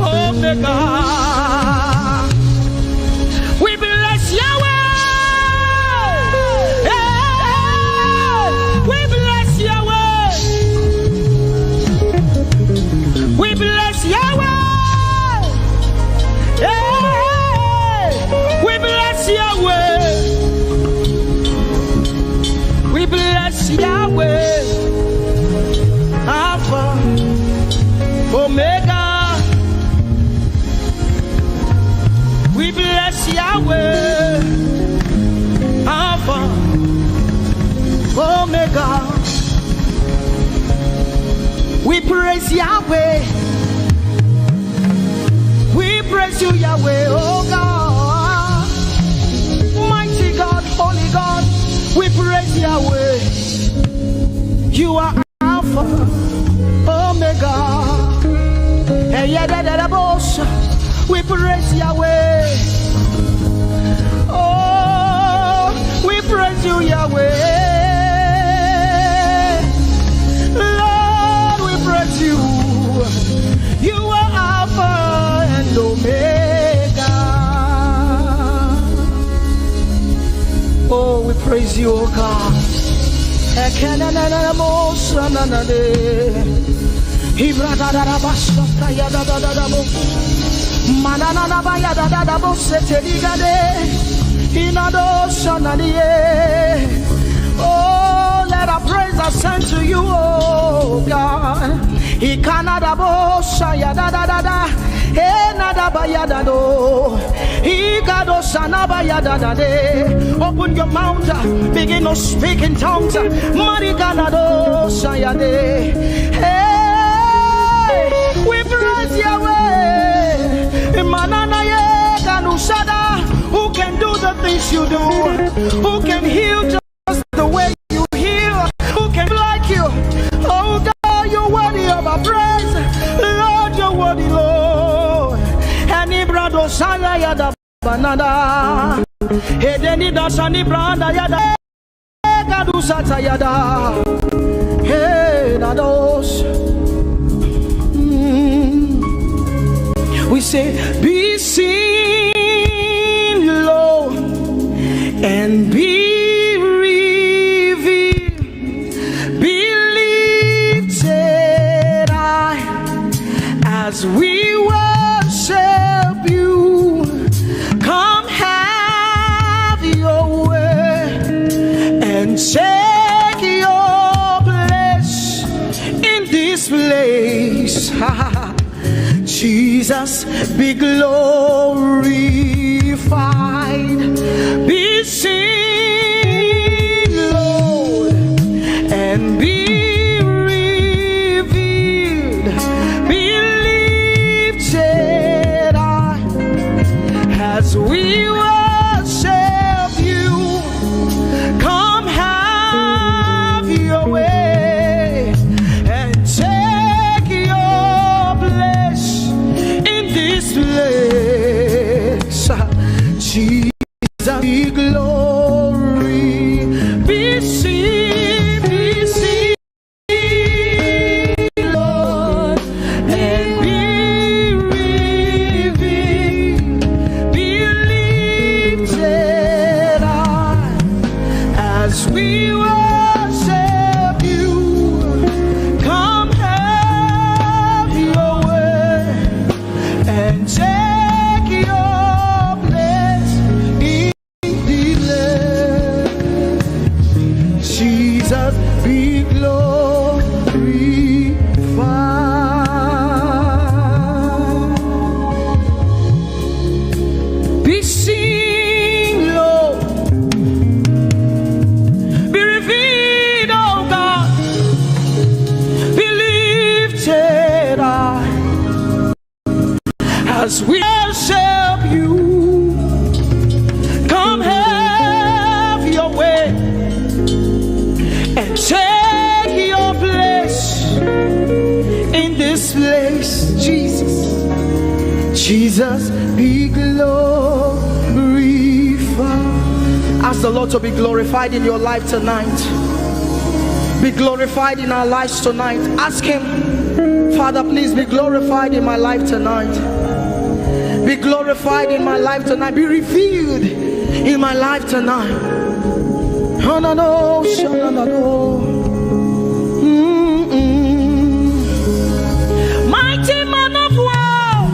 Omega. We bless Yahweh. We bless Yahweh. We bless Yahweh. We bless Yahweh. We bless Yahweh. Alpha, Omega. We bless Yahweh. Alpha, Omega. We praise Yahweh. We praise you, Yahweh, oh God. Mighty God, holy God. We praise Yahweh. You are Alpha, Omega. We praise Yahweh. Oh, we praise you, Yahweh. Lord, we praise you. You are Alpha and Omega. Oh, we praise you, oh God. Oh, let our praise ascend to you, oh God. Open your mouth, begin to speak in tongues. Hey, we praise Yahweh. Who can heal just the way you heal? Who can be like you? Oh God, you're worthy of our praise. Lord, you're worthy, Lord. Any brother, Shaya Yada Banada. Hedeni Dashani Branda Yada. Gadu Sata Yada. Hey, Nados. We say, be seen low and be revealed, be lifted high as we worship you. Come have your way and take your place in this place. Jesus, be glorified, be seen, Lord, and be revealed, be lifted high as we worship you. Come have your way and take your place in this place. Jesus, be glory, be seen, Lord, and be revealed, be lifted high as we worship you. Come have your way and take your place in delay. Jesus, be glorified, be seen, Lord, be revealed, oh God, be lifted high as we worship you. Come have your way and take your place in this place. Jesus, Jesus, be glorified. Ask the Lord to be glorified in your life tonight. Be glorified in our lives tonight. Ask Him, Father, please be glorified in my life tonight. Be glorified in my life tonight. Be revealed in my life tonight. Oh, no, no, no, no, no. Mighty man of war,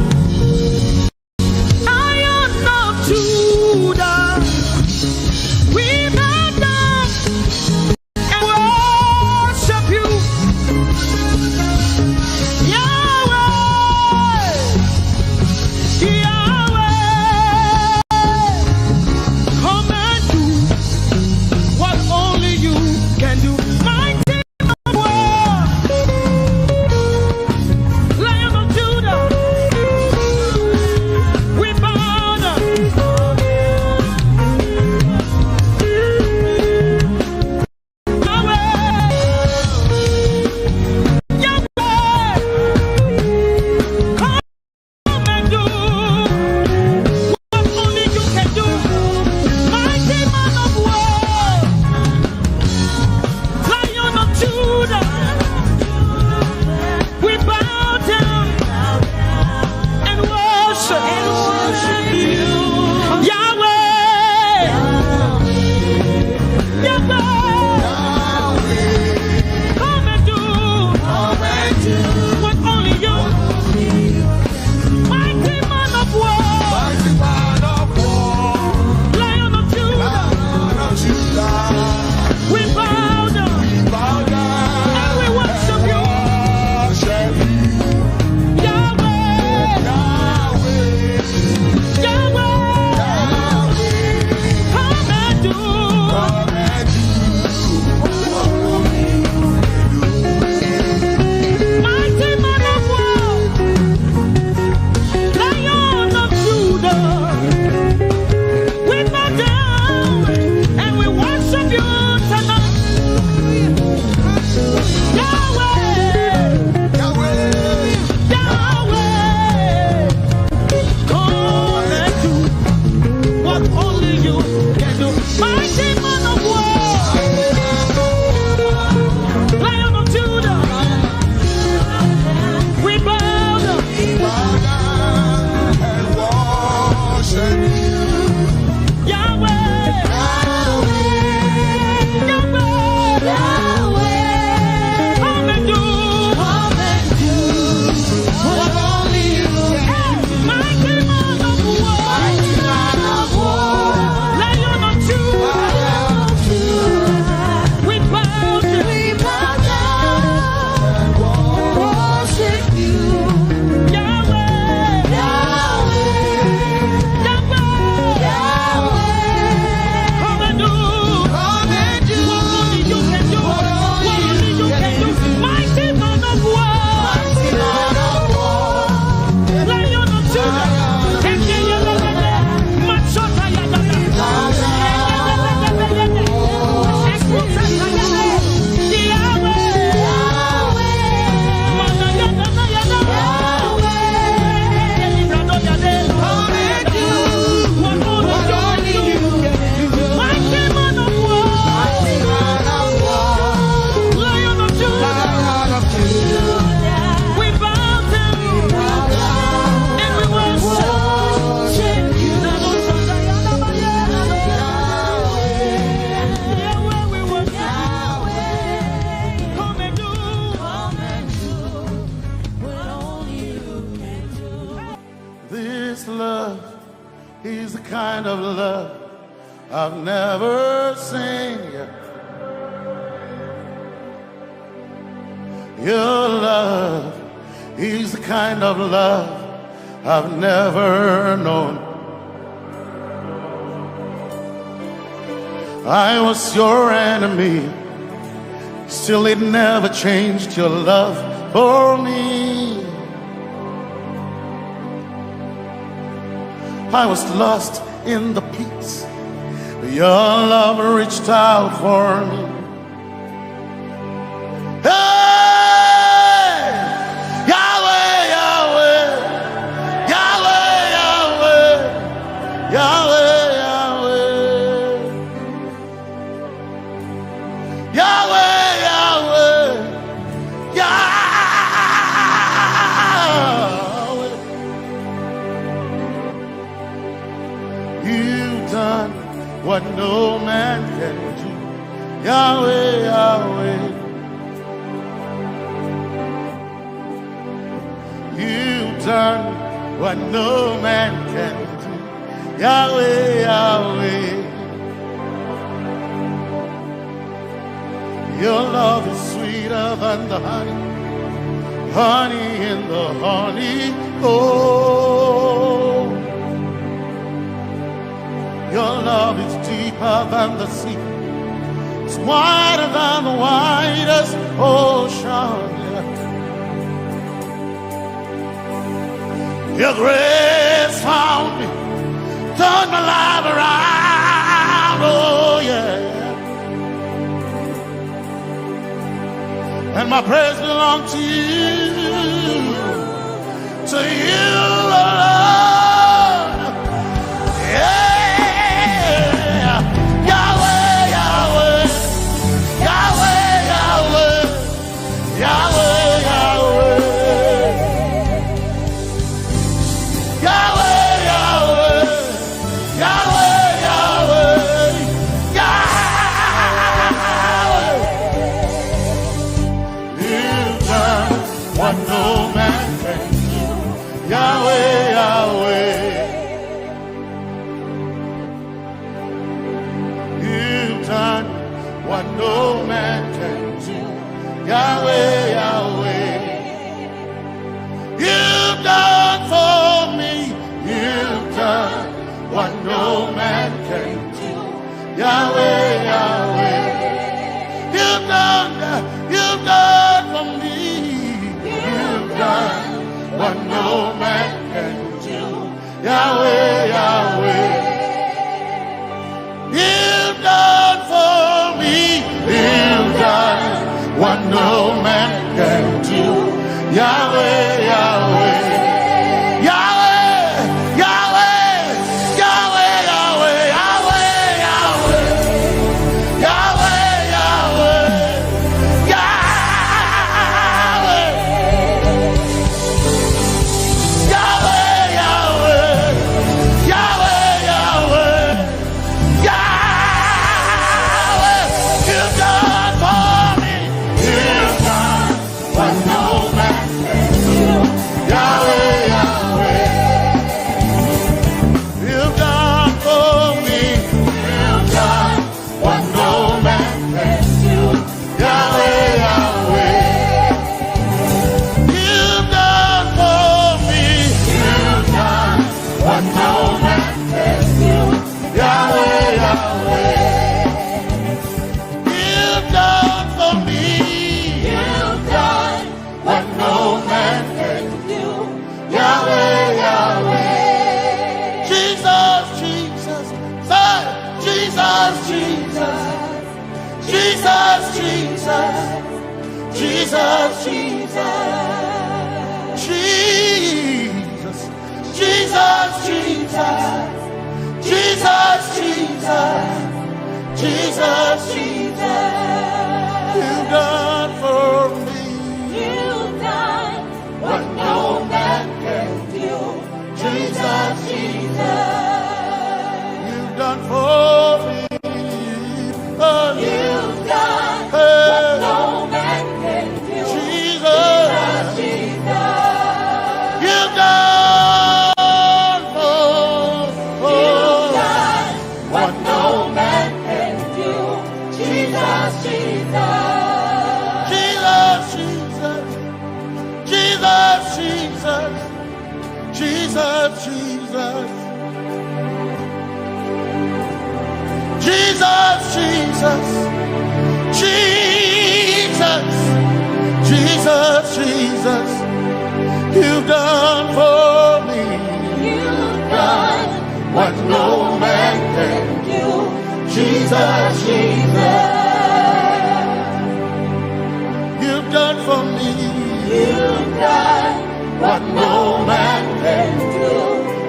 Lion of Judah, we bow down and worship you, Yahweh, Yahweh. Come and do what only you can do. My is the kind of love I've never seen yet. Your love is the kind of love I've never known. I was your enemy, still it never changed your love for me. I was lost in the pits, but your love reached out for me. Hey! Yahweh, Yahweh, Yahweh, Yahweh, Yahweh, Yahweh, Yahweh, Yahweh, Yahweh. You've done what no man can do. Yahweh, Yahweh. You've done what no man can do. Yahweh, Yahweh. Your love is sweeter than the honey, honey in the honey. Oh, your love is deeper than the sea. It's wider than the widest ocean. Your grace found me, turned my life around. Oh yeah. And my praise belongs to you alone. Yeah. Yahweh, Yahweh, Yahweh, Yahweh, Yahweh, Yahweh, Yahweh, Yahweh, Yahweh, what no man can do. Yahweh, Yahweh. You've done what no man can do. Yahweh, Yahweh. You've done for me. You've done what no man can do. Yahweh, Yahweh. You've done for me. You've done what no man can do. Yahweh, Yahweh. You've done for me. You've done what no man can do. Yahweh, Yahweh. Jesus, Jesus, Jesus, Jesus, Jesus, Jesus, Jesus, Jesus. You've done for me. You've done what no man can do. Jesus, Jesus. You've done for me. Oh, you've done what no man can do. Jesus, Jesus. You've done for me. what no man can do. Jesus, Jesus. Jesus, Jesus. Jesus, Jesus. Jesus, Jesus. Jesus. Jesus, Jesus. You've done for me. You've done what no man can do. Jesus, Jesus. You've done for me. You've done what no man can do.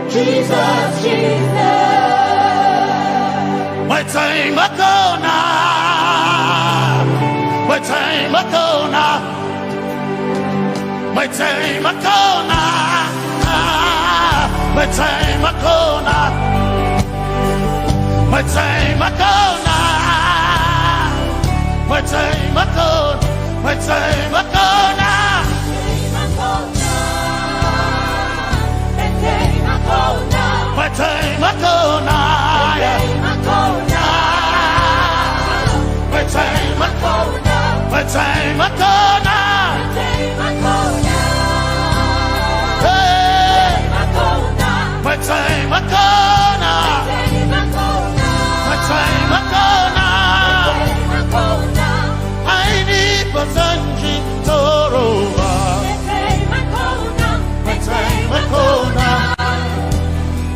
Jesus, Jesus. My time ago now. My time ago now. My time ago now. My time ago now. My time ago now. My time ago. My time ago now. My time ago now. My time ago. My time ago now. My time ago now. My time ago now. I need Basanji Toroba. My time ago now.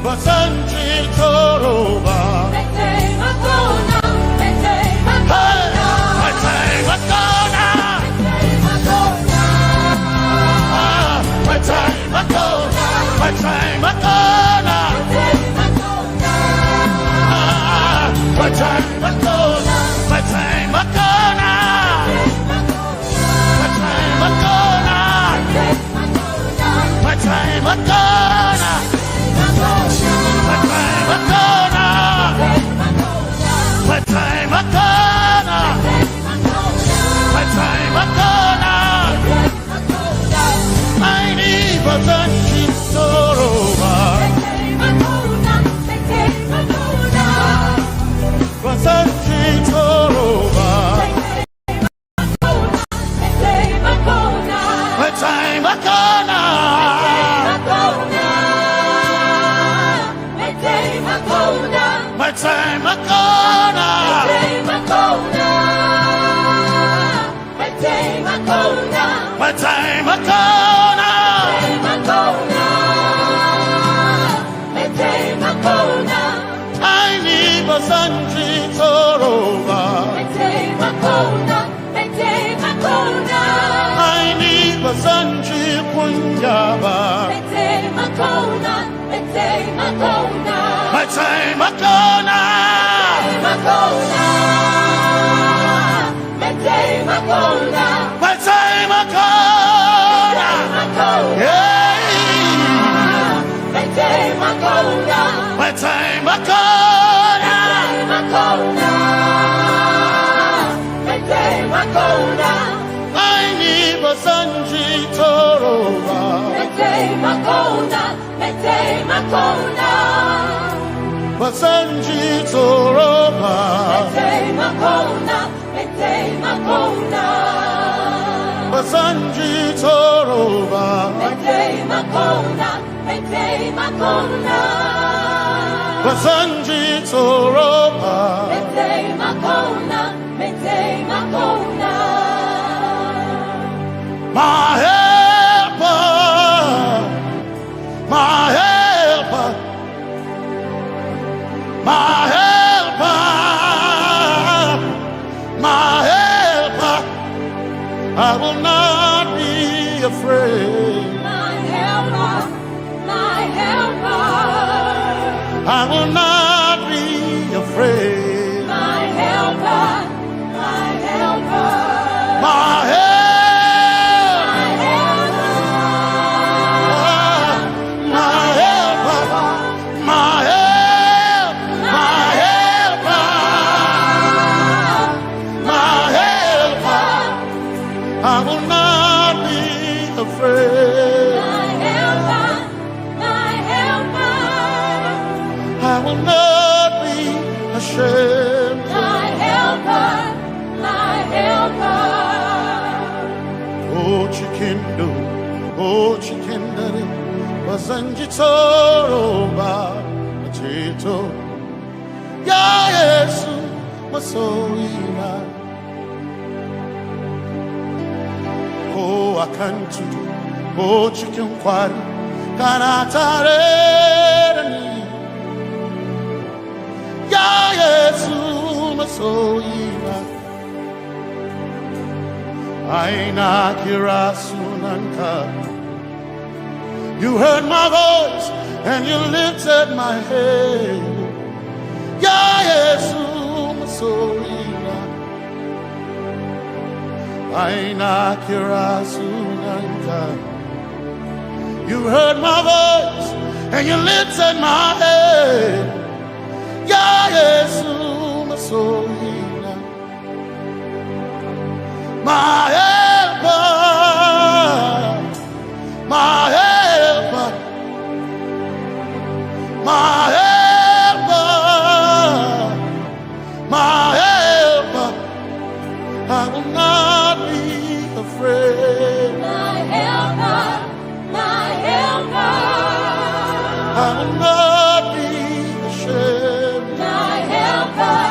Basanji Toroba. My time ago now. My time ago now. My time ago. My time ago now. My time ago. My time ago now. My time ago now. My time ago now. My time ago now. My time ago now. My time ago now. I need a touchy Toroba. Basanji Toroba. My time ago now. My time ago now. My time ago now. I need Basanji Toroba. I need Basanji Punjaba. My time ago now. My time ago now. Yeah. My time ago now. My time ago now. I need Basanji Toroba. Basanji Toroba. Basanji Toroba. Basanji Toroba. My helper, my helper, my helper, my helper. I will not be afraid. My helper, my helper. I will not be afraid. My helper, my helper. My helper. ashamed. My helper, my helper. Oh chikindo, oh chikindare, bazanjitoroba, achito. Ya Yesu masoina. Oh akantu, oh chikinkwari, kanatareni. Ya Yesu masoina. Aina kirasunanka. You heard my voice and you lifted my head. Ya Yesu masoina. Aina kirasunanka. You heard my voice and you lifted my head. Ya Yesu masoina. My helper, my helper, my helper, my helper. I will not be afraid. My helper, my helper. I will not be ashamed. My helper,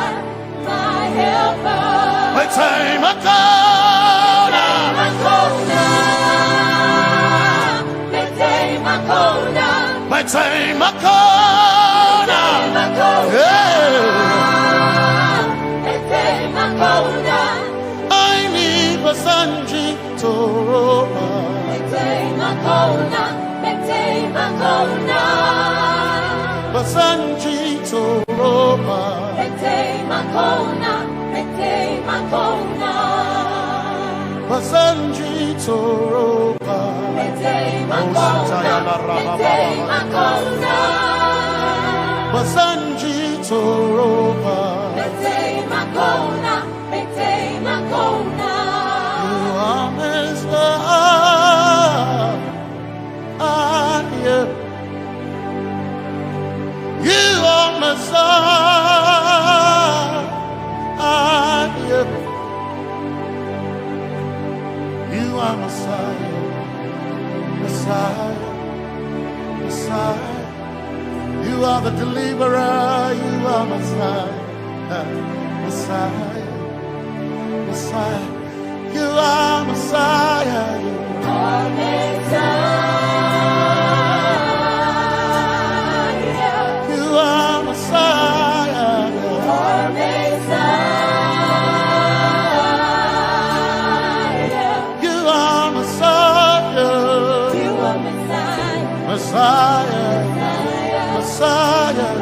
my helper. My time I come. My time I come. I need a Sanji Toroba. Basanji Toroba. Basanji Toroba. Basanji Toroba. You are Messiah. You are Messiah. You are Messiah. Messiah, Messiah, you are the deliverer, you are Messiah, Messiah, Messiah, you are Messiah, you are Messiah, you are Messiah, you are Messiah, you are Messiah. Messiah, Messiah,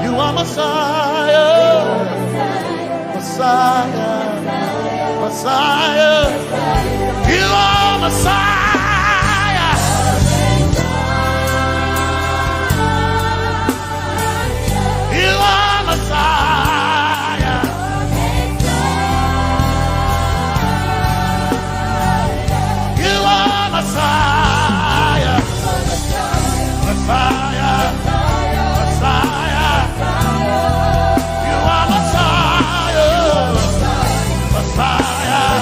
you are Messiah, Messiah, Messiah, you are Messiah, you are Messiah, you are Messiah. Messiah, Messiah, you are Messiah, Messiah,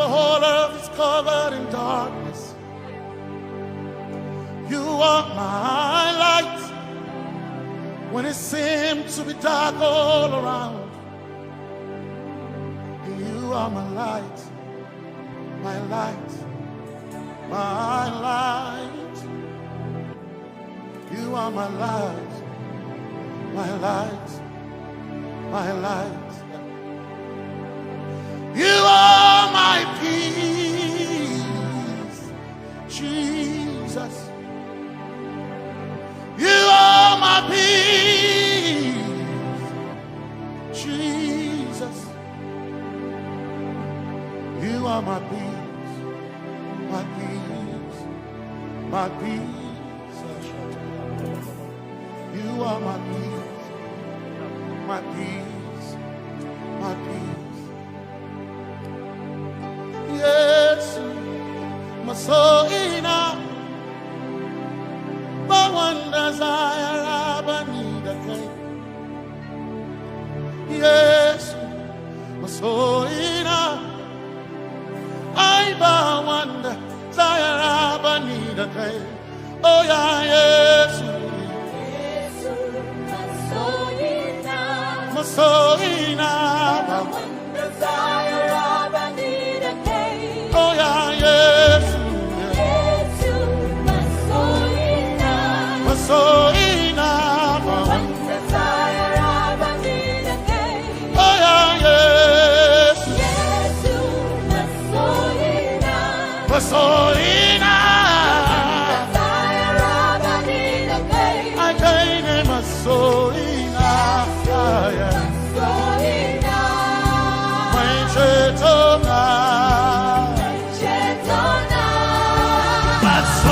the whole earth is covered in darkness, you are my light. When it seems to be dark all around, you are my light, my light, my light. You are my light, my light, my light. You are my peace, Jesus. You are my peace, Jesus. You are my peace, my peace, my peace. You are my peace, my peace, my peace. Yes, my soul in a one desire, I need a king. Yes, my soul in a I one desire, I need a king. Oh yeah, yes, my soul in a one desire, I need a king. Oh yeah, yes. So enough, one desire of a need again. Oh yeah, yes, yes, so enough, desire of a need again. I can't name a so enough, so enough. When Chetona, but so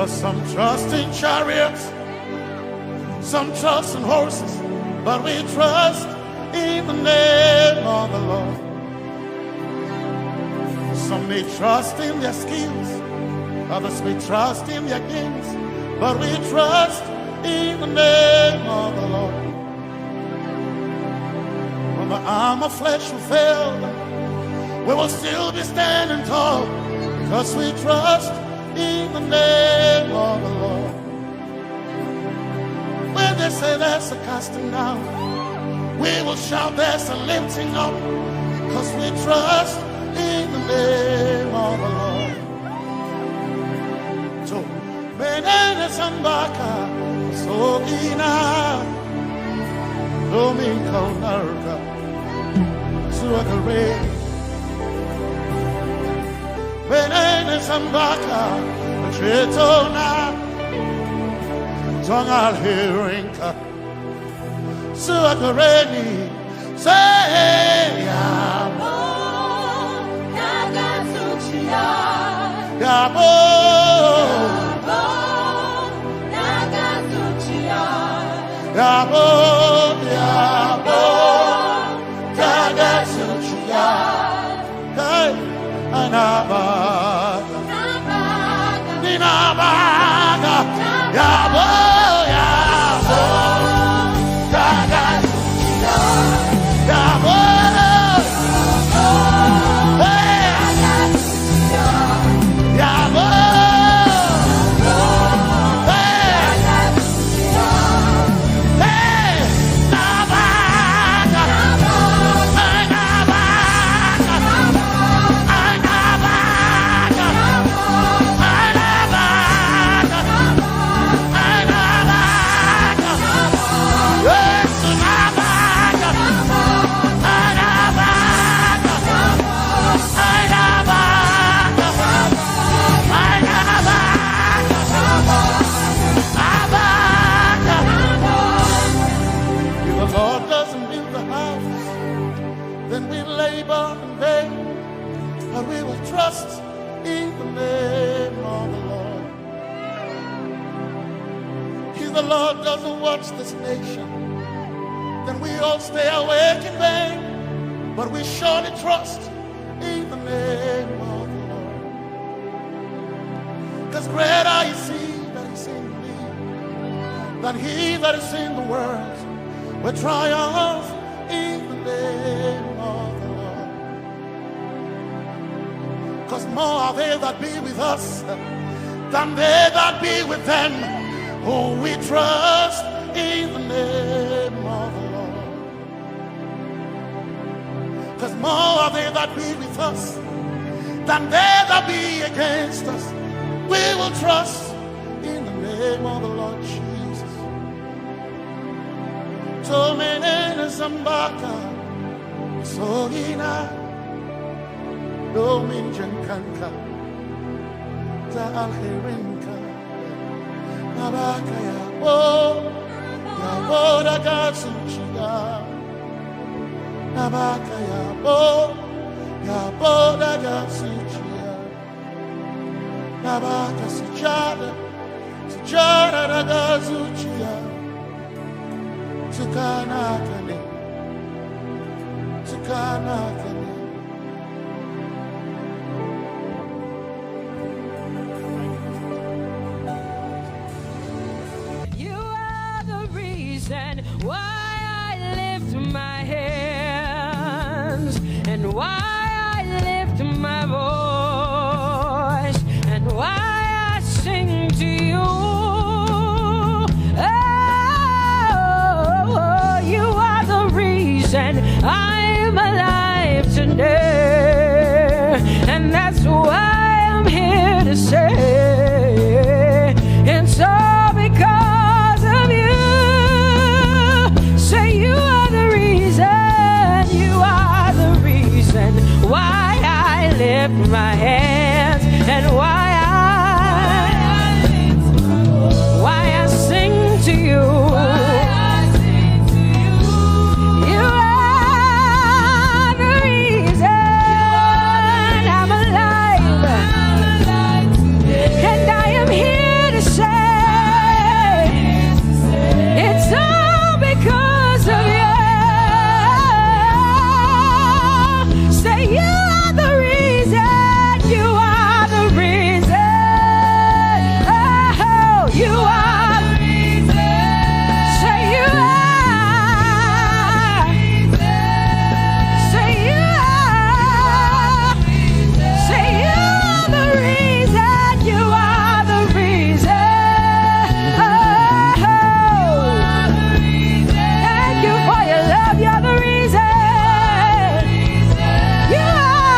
some trust in chariots, some trust in horses, but we trust in the name of the Lord. Some may trust in their skills, others may trust in their gains, but we trust in the name of the Lord. When the arm of flesh will fail, we will still be standing tall, because we trust in the name of the Lord. When they say there's a casting down, we will shout there's a lifting up, because we trust in the name of the Lord. So, Benene Sambaka, so ina, Domingo Narca, Suakare, Benene Sambaka, Chetona, Tongal Hirinka, Suakareni, say, Yabo, Nagasuchia, Yabo, Nagasuchia, Yabo, Yabo, Nagasuchia, hey, Anabaga, Ninabaga, Yabo, Yabo, Nagasuchia, Yabo, hey, Yabo, trust in the name of the Lord. If the Lord doesn't watch this nation, then we all stay awake in vain. But we surely trust in the name of the Lord. Because greater is He that is in me than he that is in the world. We triumph in the name of the Lord. Because more are they that be with us than they that be with them. Who we trust in the name of the Lord. Because more are they that be with us than they that be against us. We will trust in the name of the Lord Jesus. Tomene Zambaka Sogina Dominjankanka Ta Alherinka Nabaka Yabo Yabo Dagatsuchiya Nabaka Yabo Yabo Dagatsuchiya Nabaka Sujada Sujada Dagatsuchiya Tukanakane Tukanakane. Why I lift my hands, and why I lift my voice, and why I sing to you. Oh, you are the reason I'm alive today, and that's why I'm here to say it's all because of you. Why I lift my hands and why I sing to you. You are the reason I'm alive, and I am here to say it's all because of you. You are the reason, you are the reason, oh, you are the reason, say you are, say you are, say you are the reason, you are the reason, oh, thank you for your love, you're the reason. You are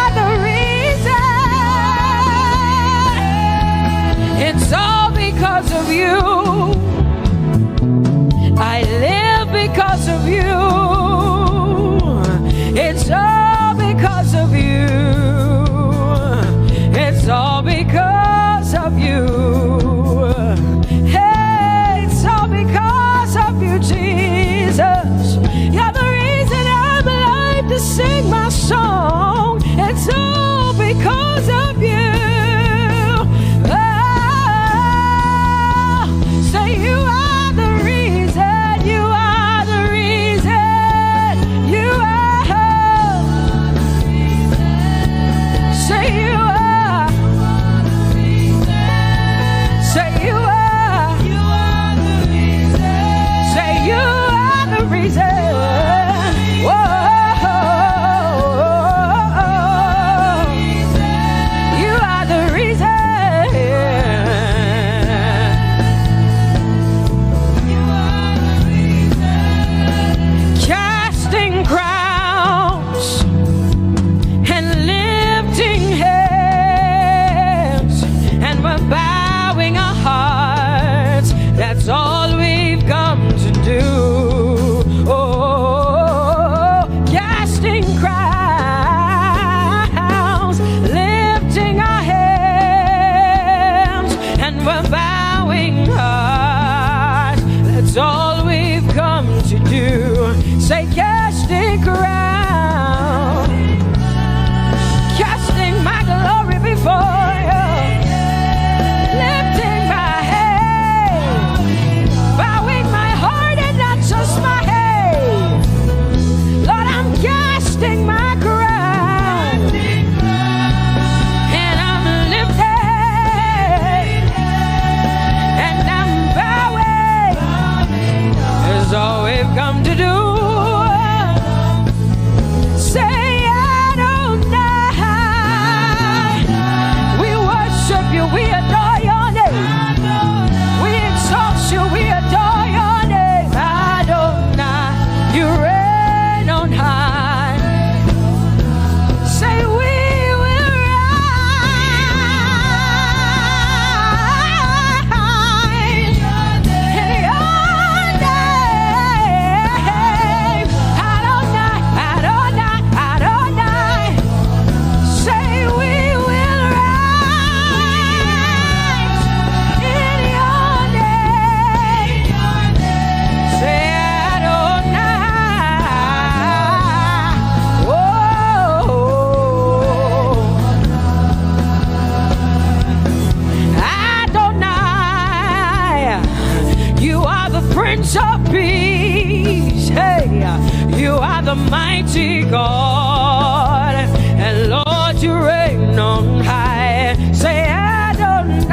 mighty God, and Lord, you reign on high. Say Adonai,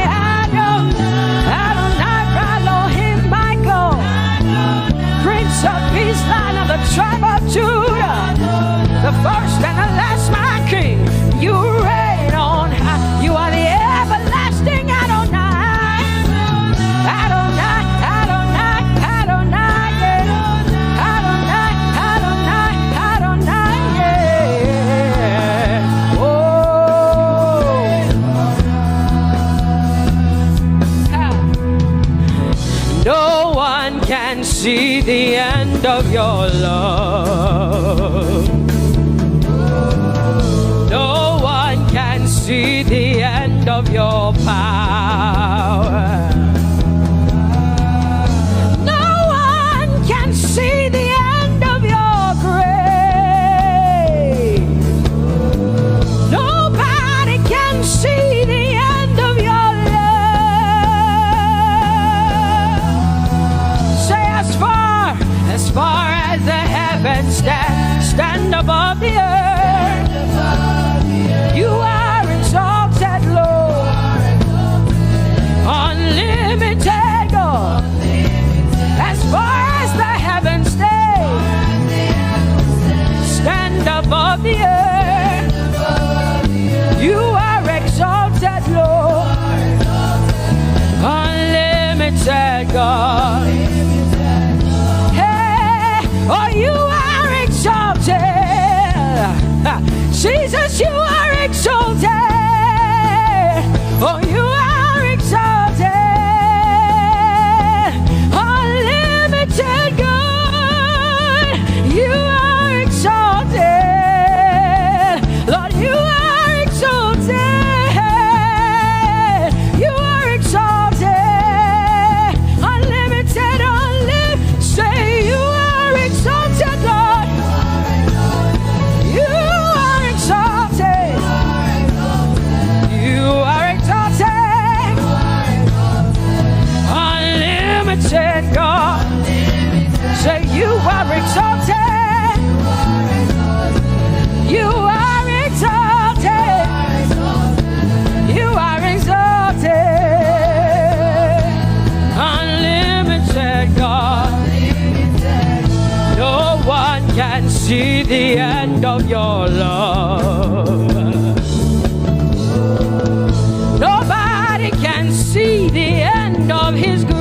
Adonai, Adonai, Elohim, Michael, Prince of Peace, Lion of the tribe of Judah, the first and the last, my King. You reign on high. You are the everlasting Adonai, Adonai, Adonai, Adonai, yeah. Adonai, Adonai, Adonai, yeah. Oh, no one can see the end of your love. No one can see the end of your power. No one can see the end of your grace. Nobody can see the end of your love. Say as far as the heavens stand above the earth, you are exalted, Lord, unlimited God. As far as the heavens stand above the earth, you are exalted, Lord, unlimited God. Hey, oh, you are exalted. Jesus, you are exalted. Oh, you are exalted. Unlimited God. You are exalted. Lord, you are exalted. You are exalted. Unlimited, unlimited. Say you are exalted, Lord. You are exalted. You are exalted. Unlimited God. Say you are exalted. You are exalted. You are exalted. Unlimited God. No one can see the end of your love. Nobody can see the end of his grace.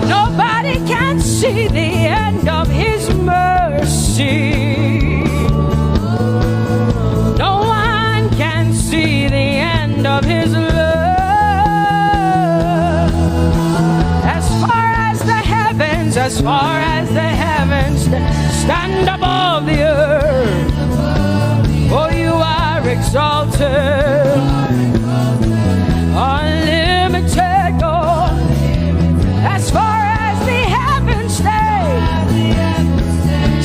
Nobody can see the end of his mercy. No one can see the end of his love. As far as the heavens stand above the earth, oh, you are exalted, unlimited God. As far as the heavens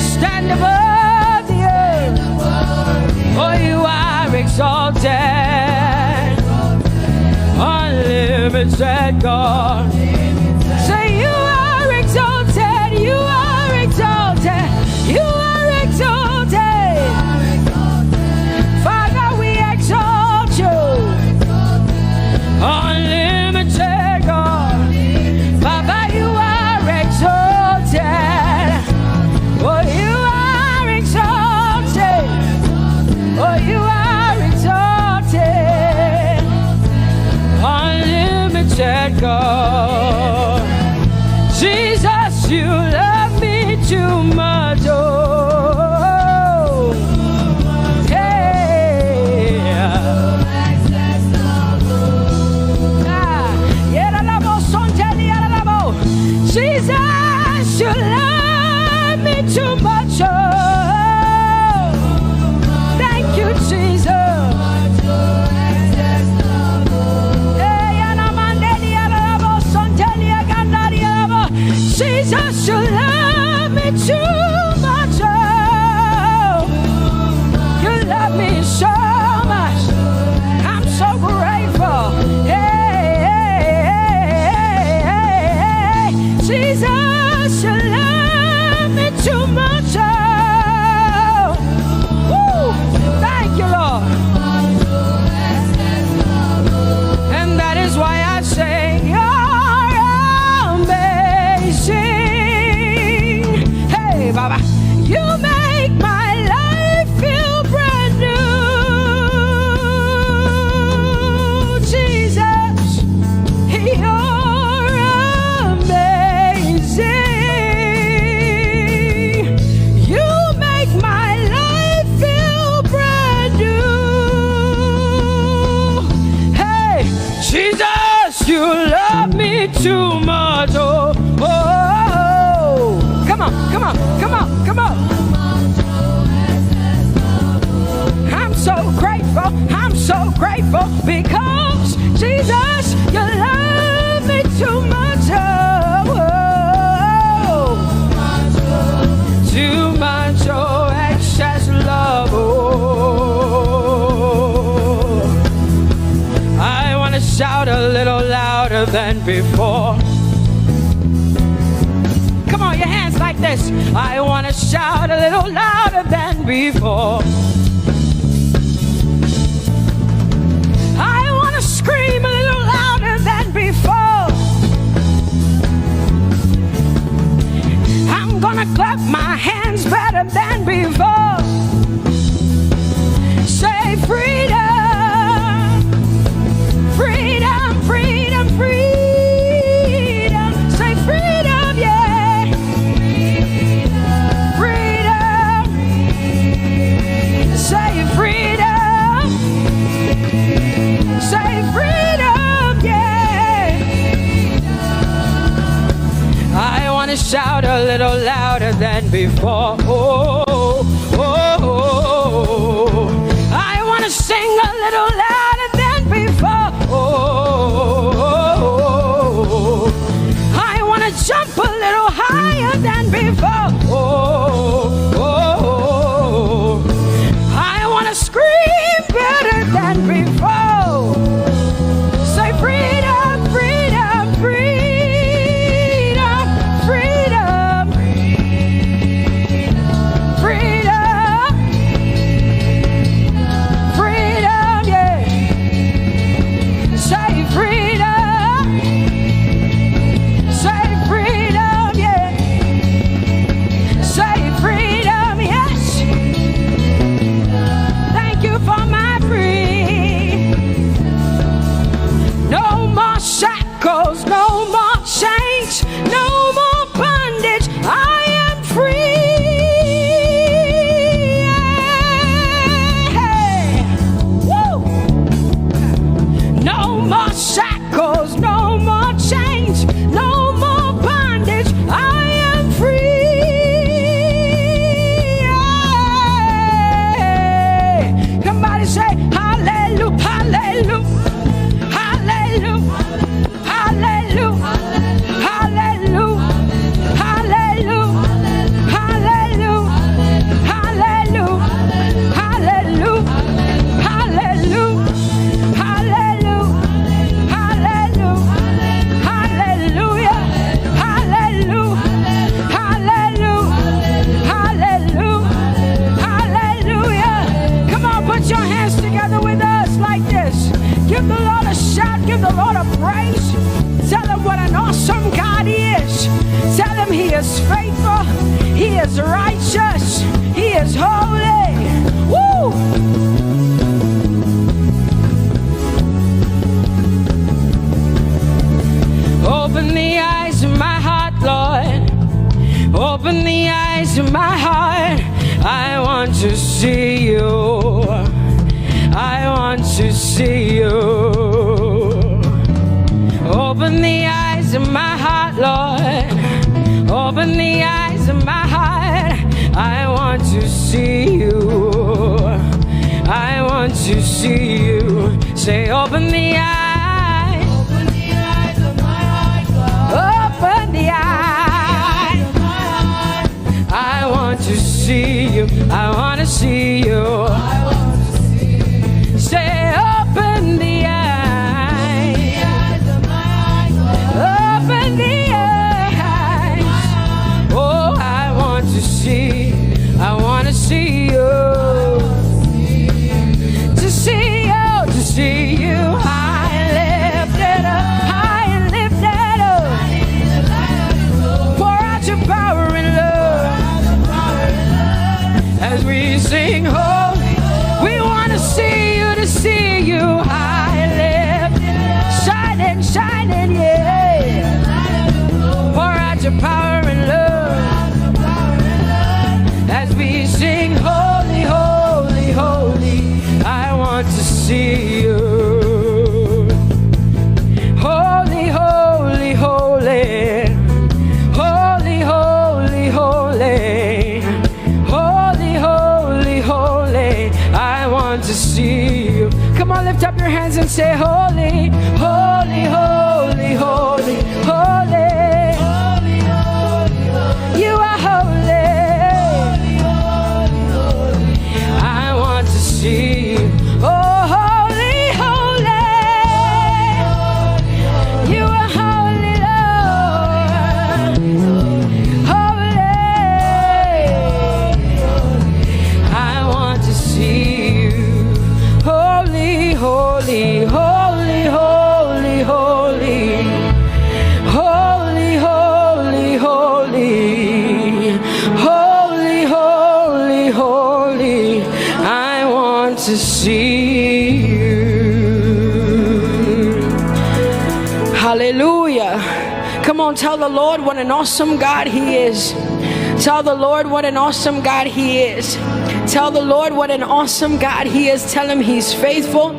stand above the earth, oh, you are exalted, unlimited God. Say you are exalted, you are exalted, you are exalted. Father, we exalt you, unlimited God. Father, you are exalted. Oh, you are exalted. Oh, you are exalted, unlimited God. much. Oh, woo. Thank you, Lord. And that is why I say you're amazing. Hey, Baba, you make my life feel brand new. Jesus, you're amazing. You make my life feel brand new. Hey, Jesus, you love me too much. Oh, oh, oh. Come on, come on, come on, come on. I'm so grateful because Jesus, you love me too much. Oh, oh. Too much, oh, excess love. Oh, I want to shout a little louder than before. Come on, your hands like this. I want to shout a little louder than before. I want to scream a little louder than before. I'm gonna clap my hands better than before. Say freedom, freedom, freedom, freedom. Say freedom, yeah. Freedom. Say freedom. Say freedom, yeah. I want to shout a little louder than before. Oh, oh, oh, oh. I want to sing a little louder than before. Oh, oh, oh. I want to jump a little higher than before. Oh, oh, oh. I want to scream better than before. Say freedom, freedom, freedom, freedom, freedom, freedom, yeah. Say freedom, say freedom, yeah. Say freedom, yes. Thank you for my freedom. No more shackles, no more chains, no more bondage. I am free. Hey. Woo. No more shackles, no more chains, no more bondage. I am free. Somebody say hallelujah, hallelujah. Hallelujah, hallelujah, hallelujah, hallelujah, hallelujah, hallelujah, hallelujah, hallelujah, hallelujah, hallelujah, hallelujah, hallelujah, hallelujah, hallelujah. Come on, put your hands together with us like this. Give the Lord a shout, give the Lord a praise. Tell him what an awesome God he is. Tell him he is faithful, he is righteous, he is holy. Woo! Open the eyes of my heart, Lord. Open the eyes of my heart. I want to see you. I want to see you. Open the eyes of my heart, Lord. Open the eyes of my heart. I want to see you. I want to see you. Say, open the eyes. Open the eyes of my heart, Lord. Open the eyes of my heart. I want to see you. I want to see you. Say, open the eyes of my heart. Open the eyes. Oh, I want to see sing holy. We want to see you high lifted, shining, shining, yeah. Pour out your power and love as we sing holy, holy, holy. I want to see you. Holy, holy, holy. Holy, holy, holy. Holy, holy, holy. I want to see you. Come on, lift up your hands and say holy, holy, holy, holy, holy. Holy, holy, holy. You are holy. Holy, holy, holy. I want to see you. Oh, holy, holy. You are holy, Lord. Holy. I want to see you. Holy, holy, holy, holy, holy. Holy, holy, holy. Holy, holy, holy. I want to see you. Hallelujah. Come on, tell the Lord what an awesome God He is. Tell the Lord what an awesome God He is. Tell the Lord what an awesome God He is. Tell Him He's faithful.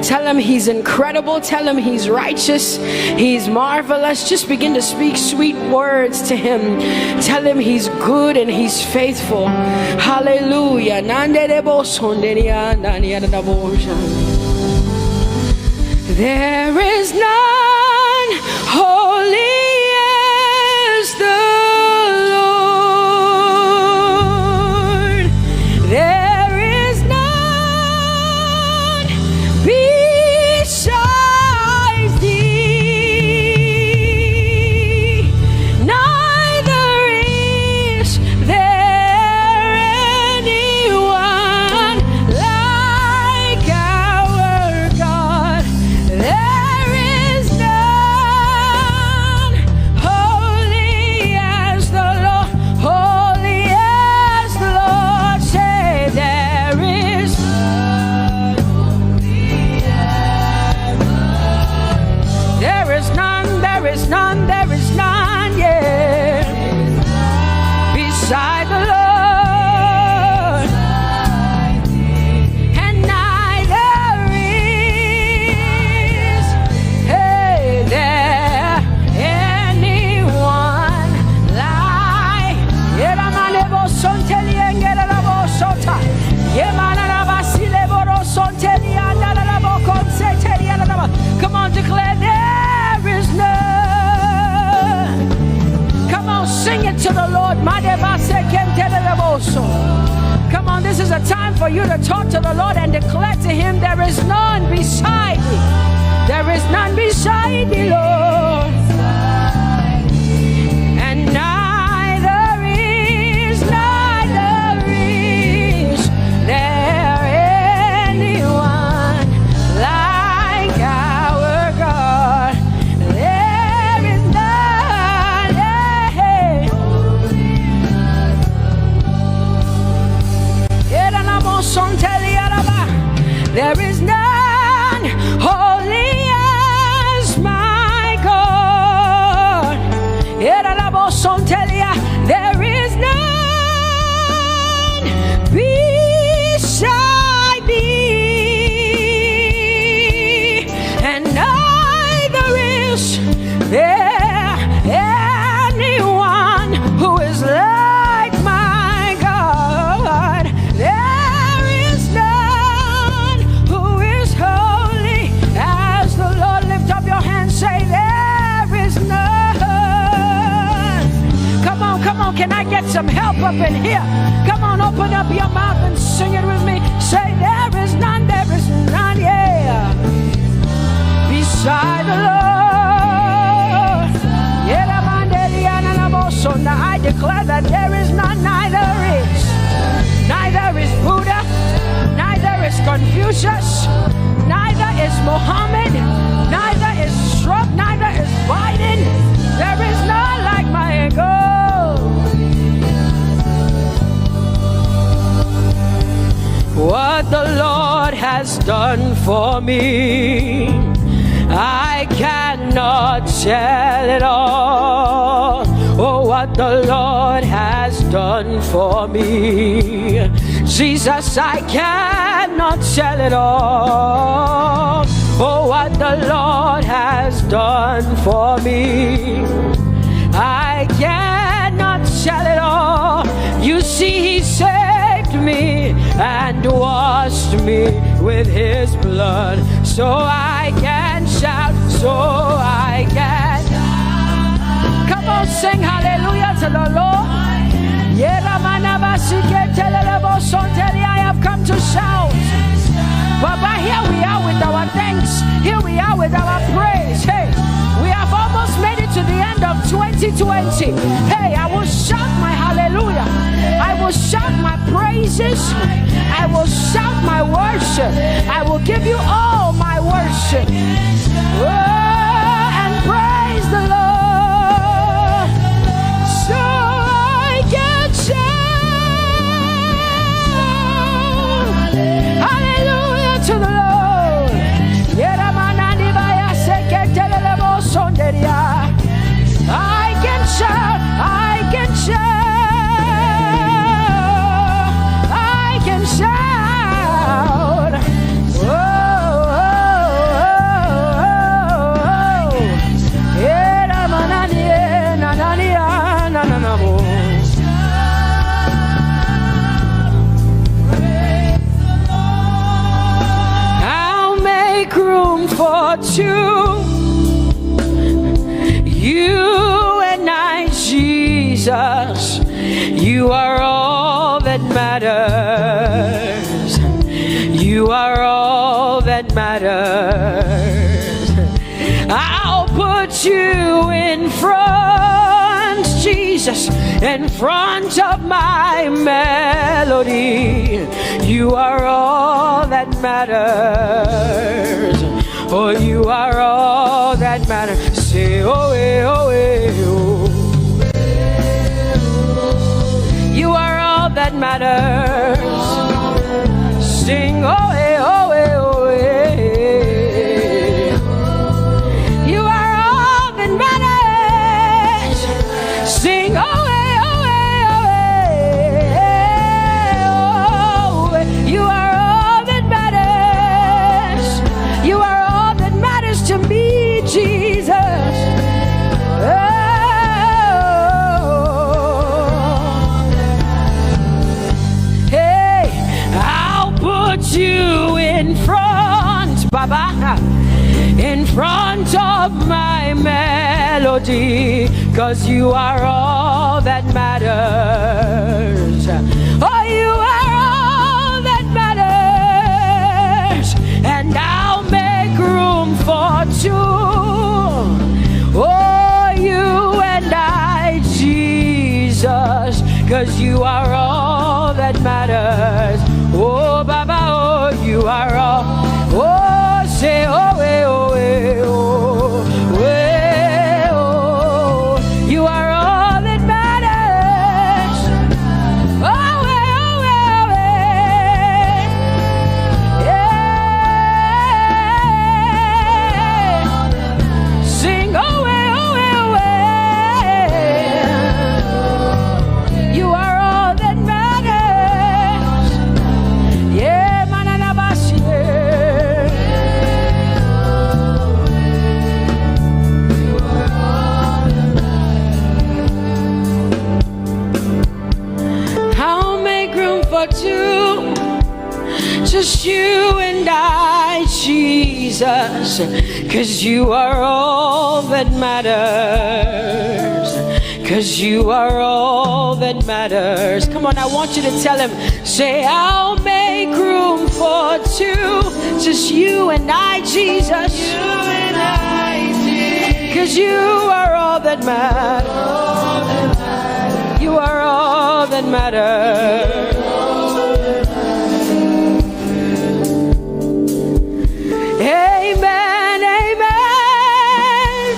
Tell Him He's incredible. Tell Him He's righteous. He's marvelous. Just begin to speak sweet words to Him. Tell Him He's good and He's faithful. Hallelujah. There is none holy as the Lord. There is none besides thee. Neither is there anyone like our God. There is none holy as the Lord, holy as the Lord. Say there is none holy as the Lord. There is none, there is none, there is none, yeah, beside the Lord. And neither is there anyone like Come on, declare there is none. Come on, sing it to the Lord. Come on, this is a time for you to talk to the Lord and declare to Him there is none beside thee. There is none beside thee, Lord. And neither is there anyone like our God. There is none, there is none holy as my God. There is none beside thee, and neither is there anyone who is like my God. There is none who is holy as the Lord. Lift up your hands, say there is none. Come on, can I get some help up in here? Come on, open up your mouth and sing it with me. Say there is none, yeah, beside the Lord. Now I declare that there is none, neither is Buddha, neither is Confucius, neither is Muhammad, neither is Trump, neither is Biden. There is none like my God. has done for me. I cannot tell it all. Oh, what the Lord has done for me. Jesus, I cannot tell it all. Oh, what the Lord has done for me. I cannot tell it all. You see, He saved me and washed me with His blood. So I can shout, so I can. Come on, sing hallelujah to the Lord. I have come to shout. Baba, here we are with our thanks. Here we are with our praise. Hey, we have almost made it to the end of 2020. Hey, I will shout my hallelujah. I will shout my praises. I will shout my worship. I will give you all my worship. Oh, and praise the Lord. So I can shout hallelujah to the Lord. I can shout, I can shout, I can shout. Oh, oh, oh, I'll make room for two. You and I, Jesus, you are all that matters. You are all that matters. I'll put you in front, Jesus, in front of my melody. You are all that matters. Oh, you are all that matters. Say, oh, oh, oh. You are all that matters. Sing, oh, oh, oh, oh. You are all that matters. Sing, oh, oh, oh, oh. You are all that matters. You are all that matters to me, Jesus. You in front, Baba, in front of my melody, 'cause you are all that matters. Oh, you are all that matters, and I'll make room for two. Oh, you and I, Jesus, 'cause you are all that matters. Oh, Baba, oh, you are all. Oh, say, oh, eh, oh, eh, oh, eh, oh. You are all that matters. Oh, eh, oh, eh, oh, eh. Yeah. Sing, oh, eh, oh, eh, oh, eh. You are all that matters. Yeah, manana basi. I'll make room for two, just you and I, Jesus, 'cause you are all that matters. 'Cause you are all that matters. Come on, I want you to tell him, say, I'll make room for two, just you and I, Jesus. You and I, Jesus. 'Cause you are all that matters. You are all that matters. Amen, amen.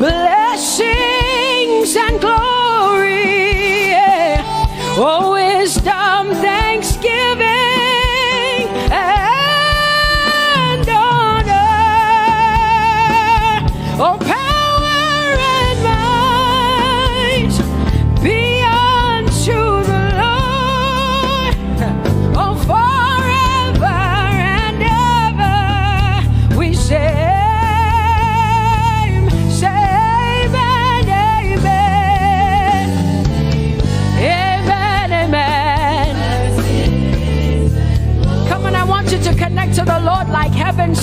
Blessings and glory, yeah. Oh, wisdom, thanksgiving, and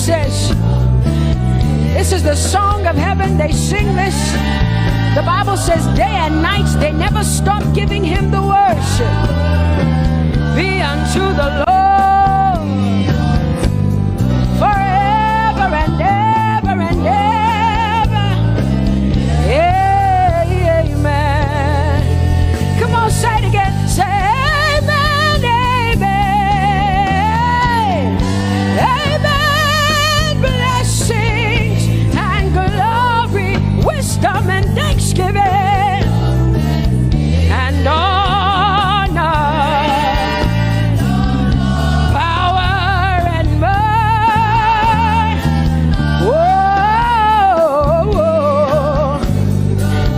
says, this is the song of heaven. They sing this. The Bible says day and night they never stop giving him the worship. Be unto the Lord forever and ever and ever. Amen. Come on, say it again. Say amen, amen. Amen. Blessings and glory, wisdom and thanksgiving and honor, power and might,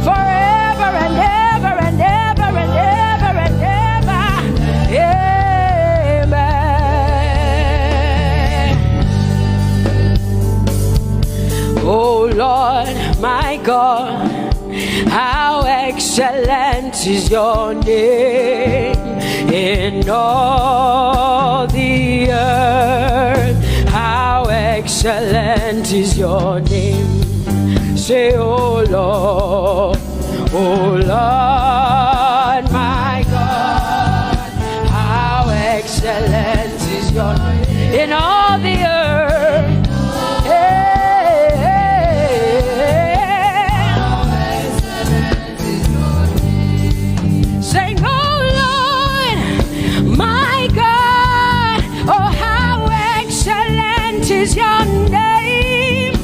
forever and ever and ever and ever and ever. Amen. Oh Lord, my God, how excellent is your name in all the earth. How excellent is your name. Say, oh Lord, my God, how excellent is your name in all the earth. Sing, oh Lord, my God, oh how excellent is your name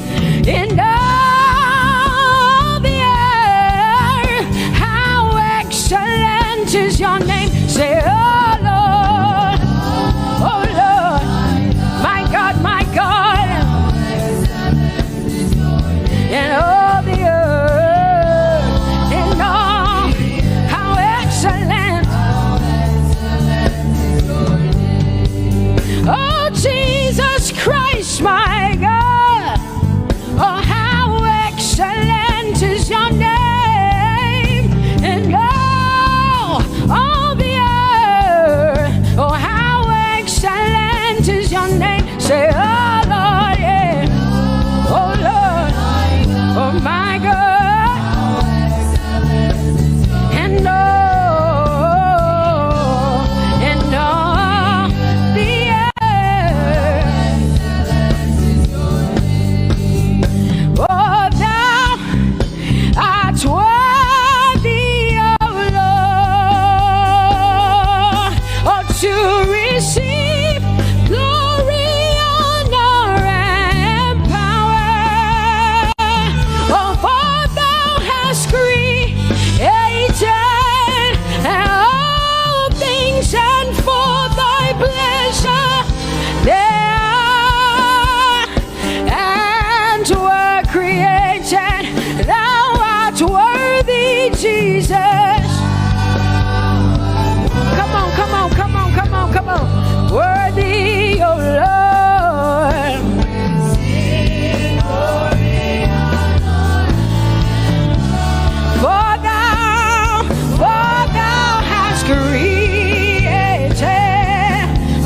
in all the earth. How excellent is your name. Say, oh Lord, my God, in all the earth, in all, how excellent. Oh Jesus Christ, my God, oh how excellent is your name in all the earth. Oh how excellent is your name. Say, oh Lord, yeah. Oh Lord, oh my God, and all the earth. Oh, thou art worthy, O Lord, oh, to receive glory, honor, and power. Oh, for thou hast created all things, and for thy pleasure they are and were created. Thou art worthy, Jesus. Come on, come on, come on, come on, come on. Worthy, O Lord. For thou hast created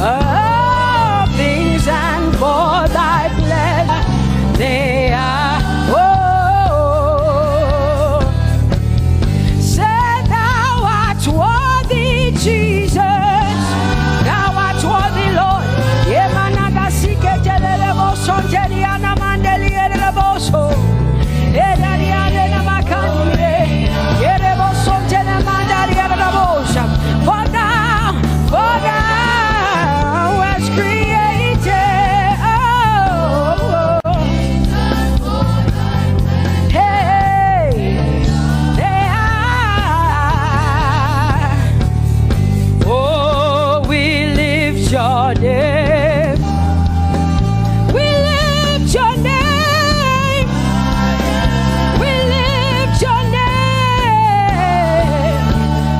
all things, and for thy pleasure they are. Oh, say thou art worthy, Jesus. Thou art worthy, Lord. For thou hast created, hey, they are. Oh, we lift your name. We lift your name. We lift your name.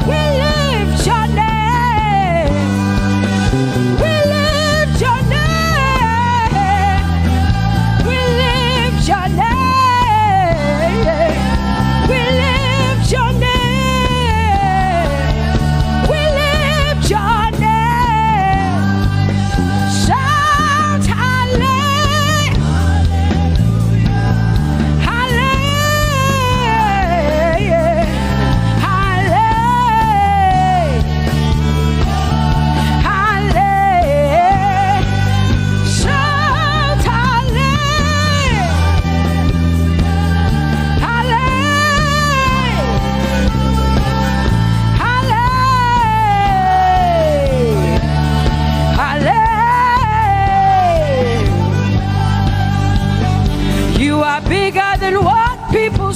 We lift your name. We lift your name. We lift your name. We lift your name. We lift your name.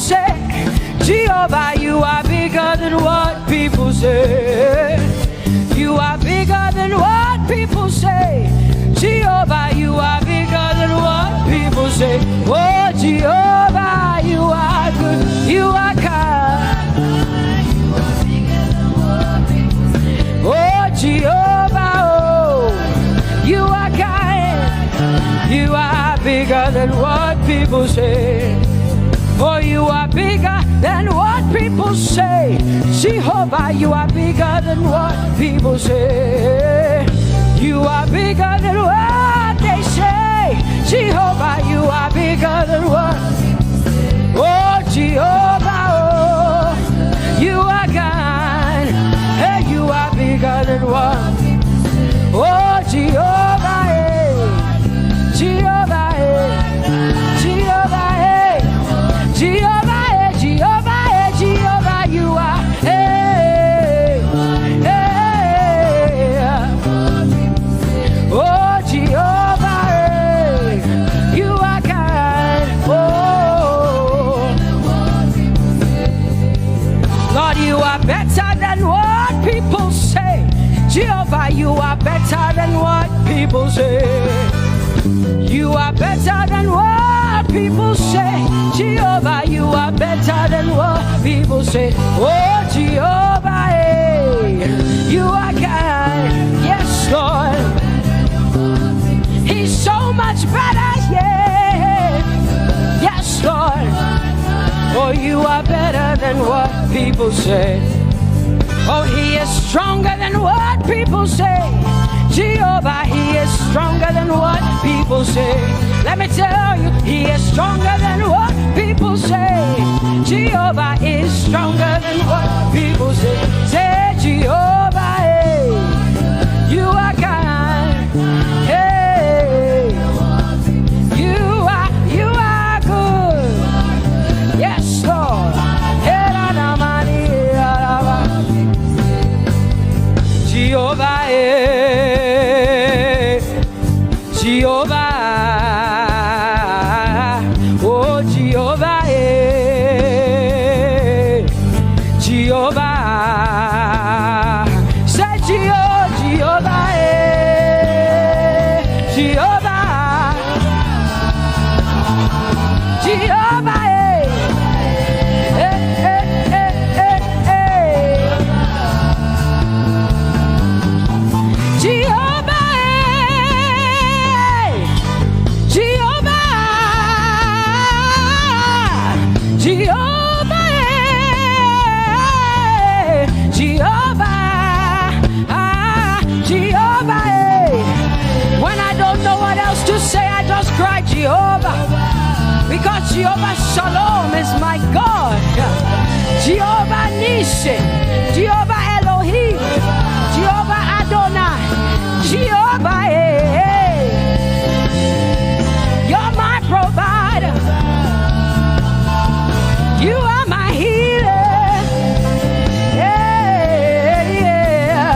say. Jehovah, you are bigger than what people say. You are bigger than what people say. Jehovah, you are bigger than what people say. Oh, Jehovah, you are good. You are kind. Oh, Jehovah, oh, you are kind. You are bigger than what people say. For you are bigger than what people say. Jehovah, you are bigger than what people say. You are bigger than what they say. Jehovah, you are bigger than what. Oh, Jehovah, oh, you are kind. Hey, you are bigger than what. Oh, Jehovah, hey, Jehovah, hey, Jehovah, hey, Jehovah, hey, Jehovah, hey, Jehovah, you are, hey, hey, oh, Jehovah, hey, you are kind, oh, Lord, you are better than what people say. Jehovah, you are better than what people say. You are better than what people say. Jehovah, you are better than what people say. Oh, Jehovah, hey, you are kind. Yes, Lord. He's so much better, yeah. Yes, Lord. Oh, you are better than what people say. Oh, he is stronger than what people say. Jehovah, he is stronger than what people say. Let me tell you, he is stronger than what people say. Jehovah is stronger than what people say. Say, Jehovah, hey, you are kind. Hey, you are good. Yes, Lord. Jehovah, Jehovah, oh Jehovah, Jehovah, say Jehovah, Jehovah, Jehovah, cry Jehovah, because Jehovah Shalom is my God. Jehovah Nissi, Jehovah Elohim, Jehovah Adonai, Jehovah, hey, you're my provider. You are my healer. Yeah, yeah.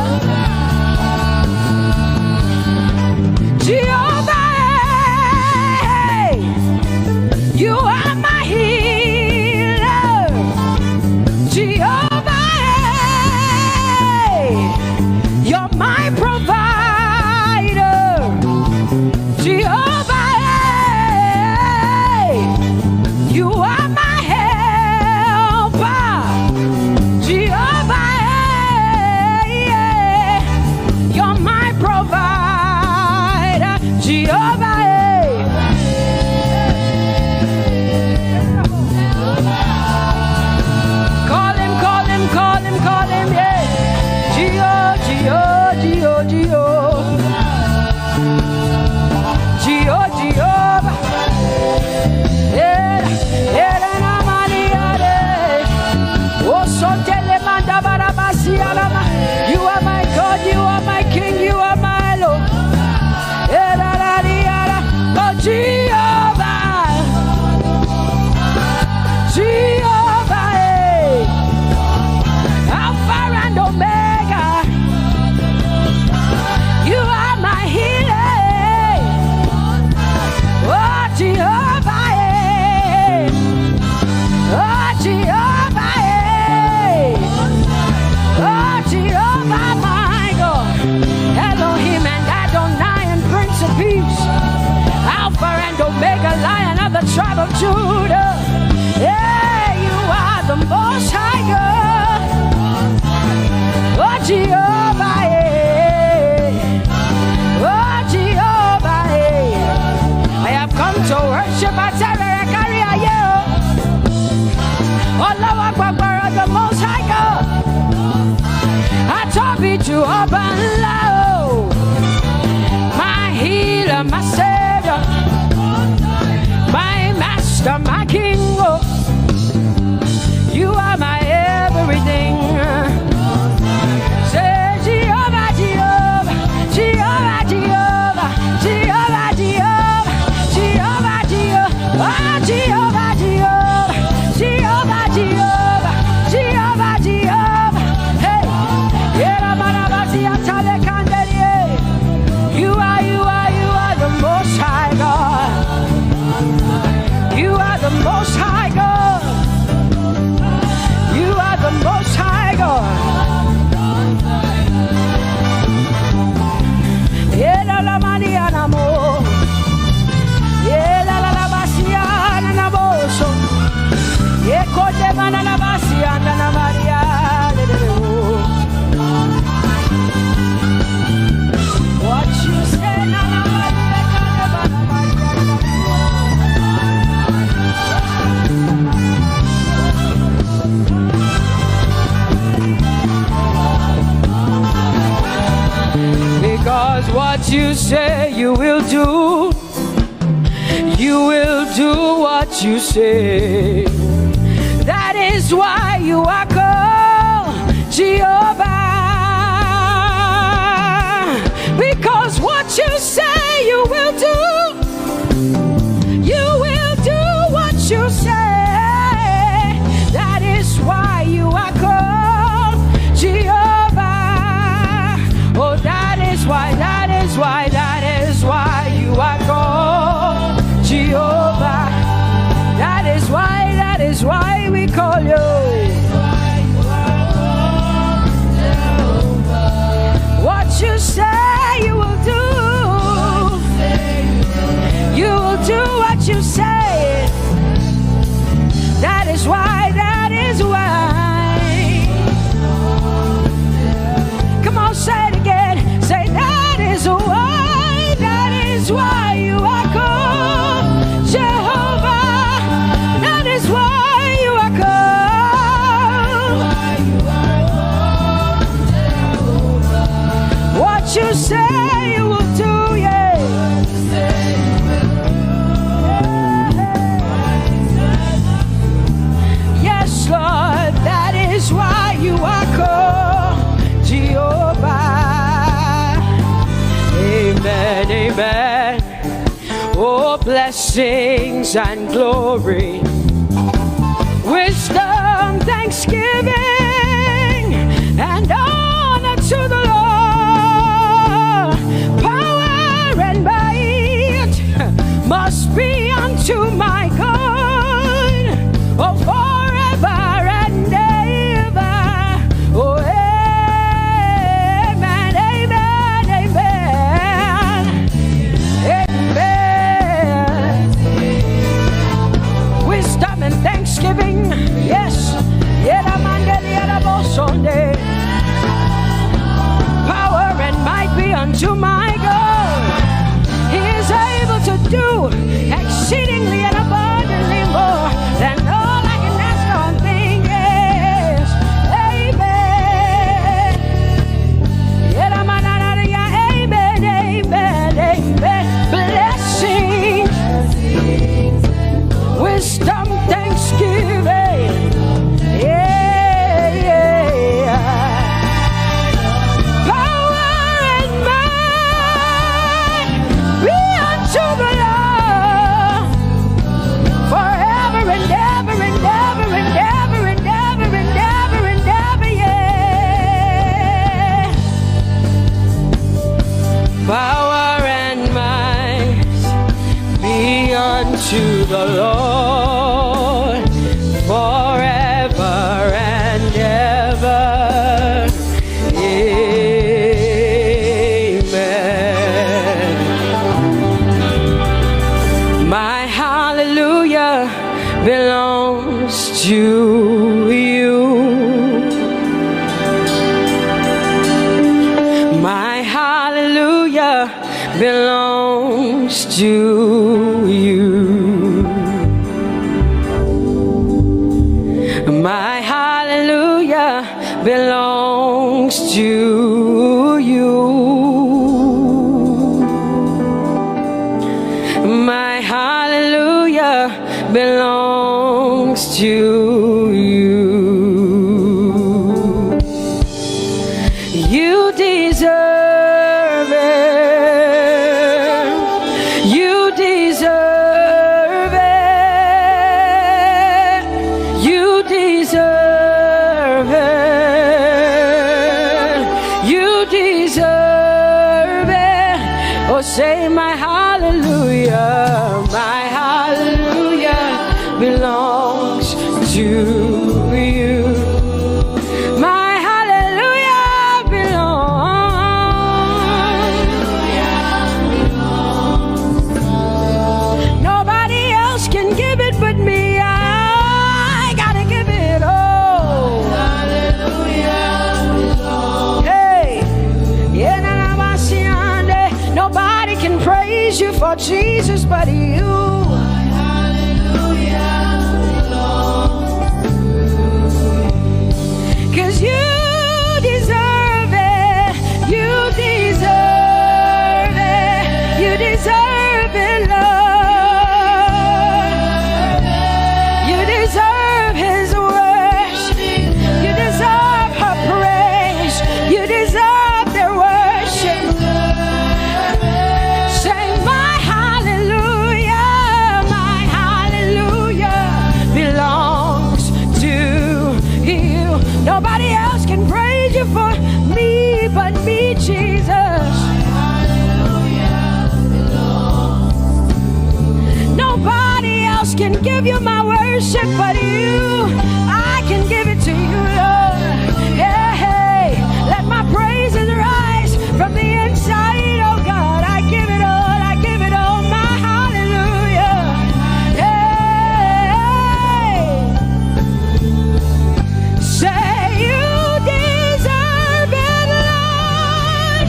Jehovah, you are my healer, Jehovah, you're my provider, Jehovah, you are my helper, Jehovah, you're my provider, Jehovah. Call him, yeah. Jehovah. You are my God, you are my King, you are my Lord. Oh, Jehovah. Jehovah, Alpha and Omega. Judah. Yeah, you are the Most High God. Oh, Jehovah, oh, Jehovah, I have come to worship at Terekaria. Oh, Lord, the Most High God. I Tope to open low. My healer, my savior, my master, my king. Oh, you are my everything. Say Jehovah, Jehovah, Jehovah, Jehovah, Jehovah, Jehovah, Jehovah, Jehovah, oh, Jehovah, Jehovah, Jehovah, Jehovah, Jehovah, Jehovah. Hey, you are the Most High God. You are the Most High God. You are the Most High God. Yela la Mariana mo. Yela la Bassiana na boso. Yeko de Manana Bassiana na Maria. What you say na because what you say you will do. You will do what you say. That is why you are called Jehovah. Because what you say you will do. You will do what you say. That is why you are called Jehovah. Oh, that is why you are called Jehovah. That is why we call you. What you say you will do. You will do what you say. That is why. Come on, say it again. Say that is why you are called Jehovah. That is why you are called. What you say you will do, yeah. Yes, Lord, that is why you are called Jehovah. Amen, amen. Oh, blessings and glory, wisdom, thanksgiving, and honor to the Lord. Power and might must be unto my God. Oh, forever and ever. Oh, amen, amen, amen, amen. Wisdom and thanksgiving, yes. Power and might be unto my God. He is able to do exceedingly and abundantly more than all I can ask or think. Yes, amen. Amen, amen, amen. Blessings, wisdom, thanksgiving. Yeah, yeah. Power and might be unto the Lord forever and ever and ever and ever and ever and ever and ever, yeah. Power and might be unto the Lord forever and ever. Amen. My hallelujah belongs to you. My hallelujah belongs to you. My hallelujah belongs to you. You deserve it. You deserve it. You deserve it. You deserve it. Oh, say my hallelujah. My hallelujah belongs to you. My hallelujah belongs. Nobody else can give it but me. I gotta give it all. Hallelujah. Hey, nobody can praise you for Jesus but you. Cause you deserve it. You deserve it. You deserve it, Lord. You deserve His worship. You deserve her praise. You deserve their worship. Say my hallelujah. My hallelujah belongs to you. Nobody else can praise you for me but me, Jesus. Nobody else can give you my worship but you. I can give it to you, Lord. Yeah, hey, let my praises rise from the inside, oh God. I give it all, I give it all, my hallelujah. Hey, say you deserve it, Lord.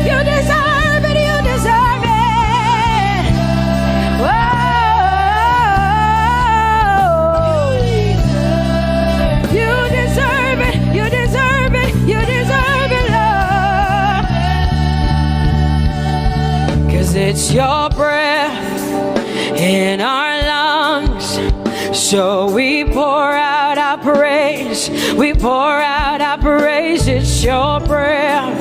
You deserve it, you deserve it. Whoa. You deserve it, you deserve it, you deserve it, Lord. Cause it's your breath in our lungs. So we pour out our praise. We pour out our praise. It's your breath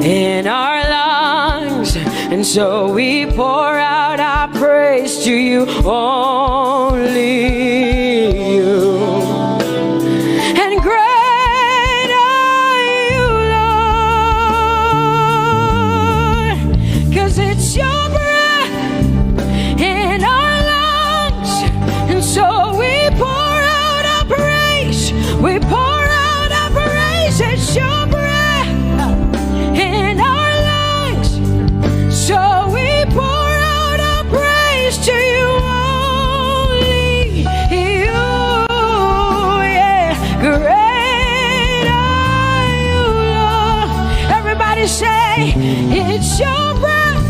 in our lungs. And so we pour out our praise to you, only you. And great are you, Lord. Cause it's your breath in our lungs. And so we pour out our praise. We pour out our praise. It's your breath in our lungs. So we pour out our praise to you, only you. Yeah, great are you, Lord. Everybody say, it's your breath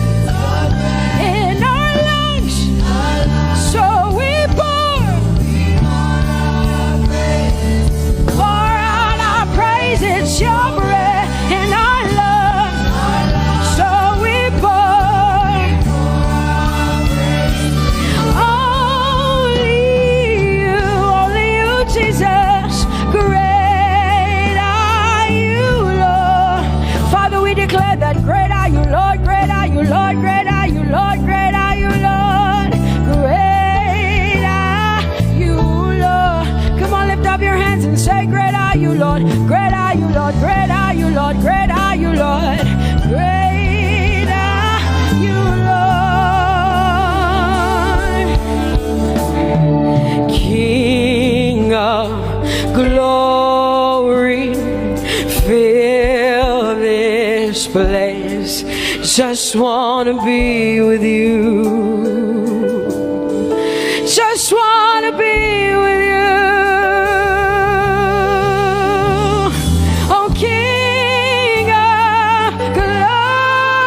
in our lungs. So we pour out our praise. It's your breath in our lungs. So we pour only you, Jesus. Great are you, Lord. Father, we declare that great are you, Lord. Great are you, Lord. Great are you, Lord. Great are you, Lord. Great are you, Lord. Come on, lift up your hands and say, great are you, Lord. Great are you, Lord. Great are you, Lord. Great are you, Lord. Great are you, Lord. King of glory, fill this place. Just wanna be with you. Just wanna be with you. Oh, King of glory.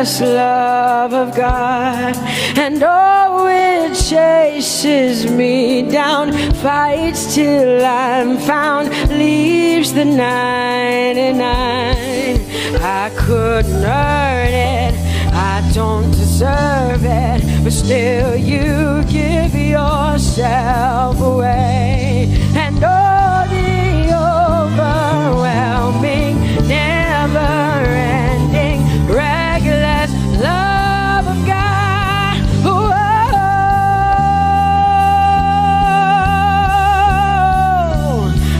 reckless love of God. And oh, it chases me down, fights till I'm found, leaves the 99. I couldn't earn it, I don't deserve it, but still you give yourself away. And oh, the overwhelming, never-ending, reckless love of God. Whoa.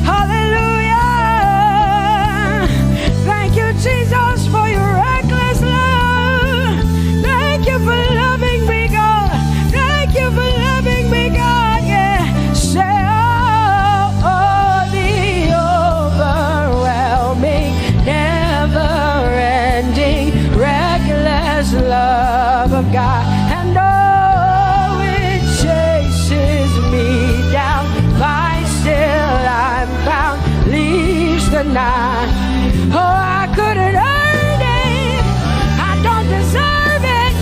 Hallelujah. Thank you, Jesus, for your reckless love. Thank you for loving me, God. Thank you for loving me, God. Yeah. Say, oh, the overwhelming, never-ending, reckless love of God. And oh, it chases me down, finds till I'm found, leaves the 9. Oh, I couldn't earn it, I don't deserve it,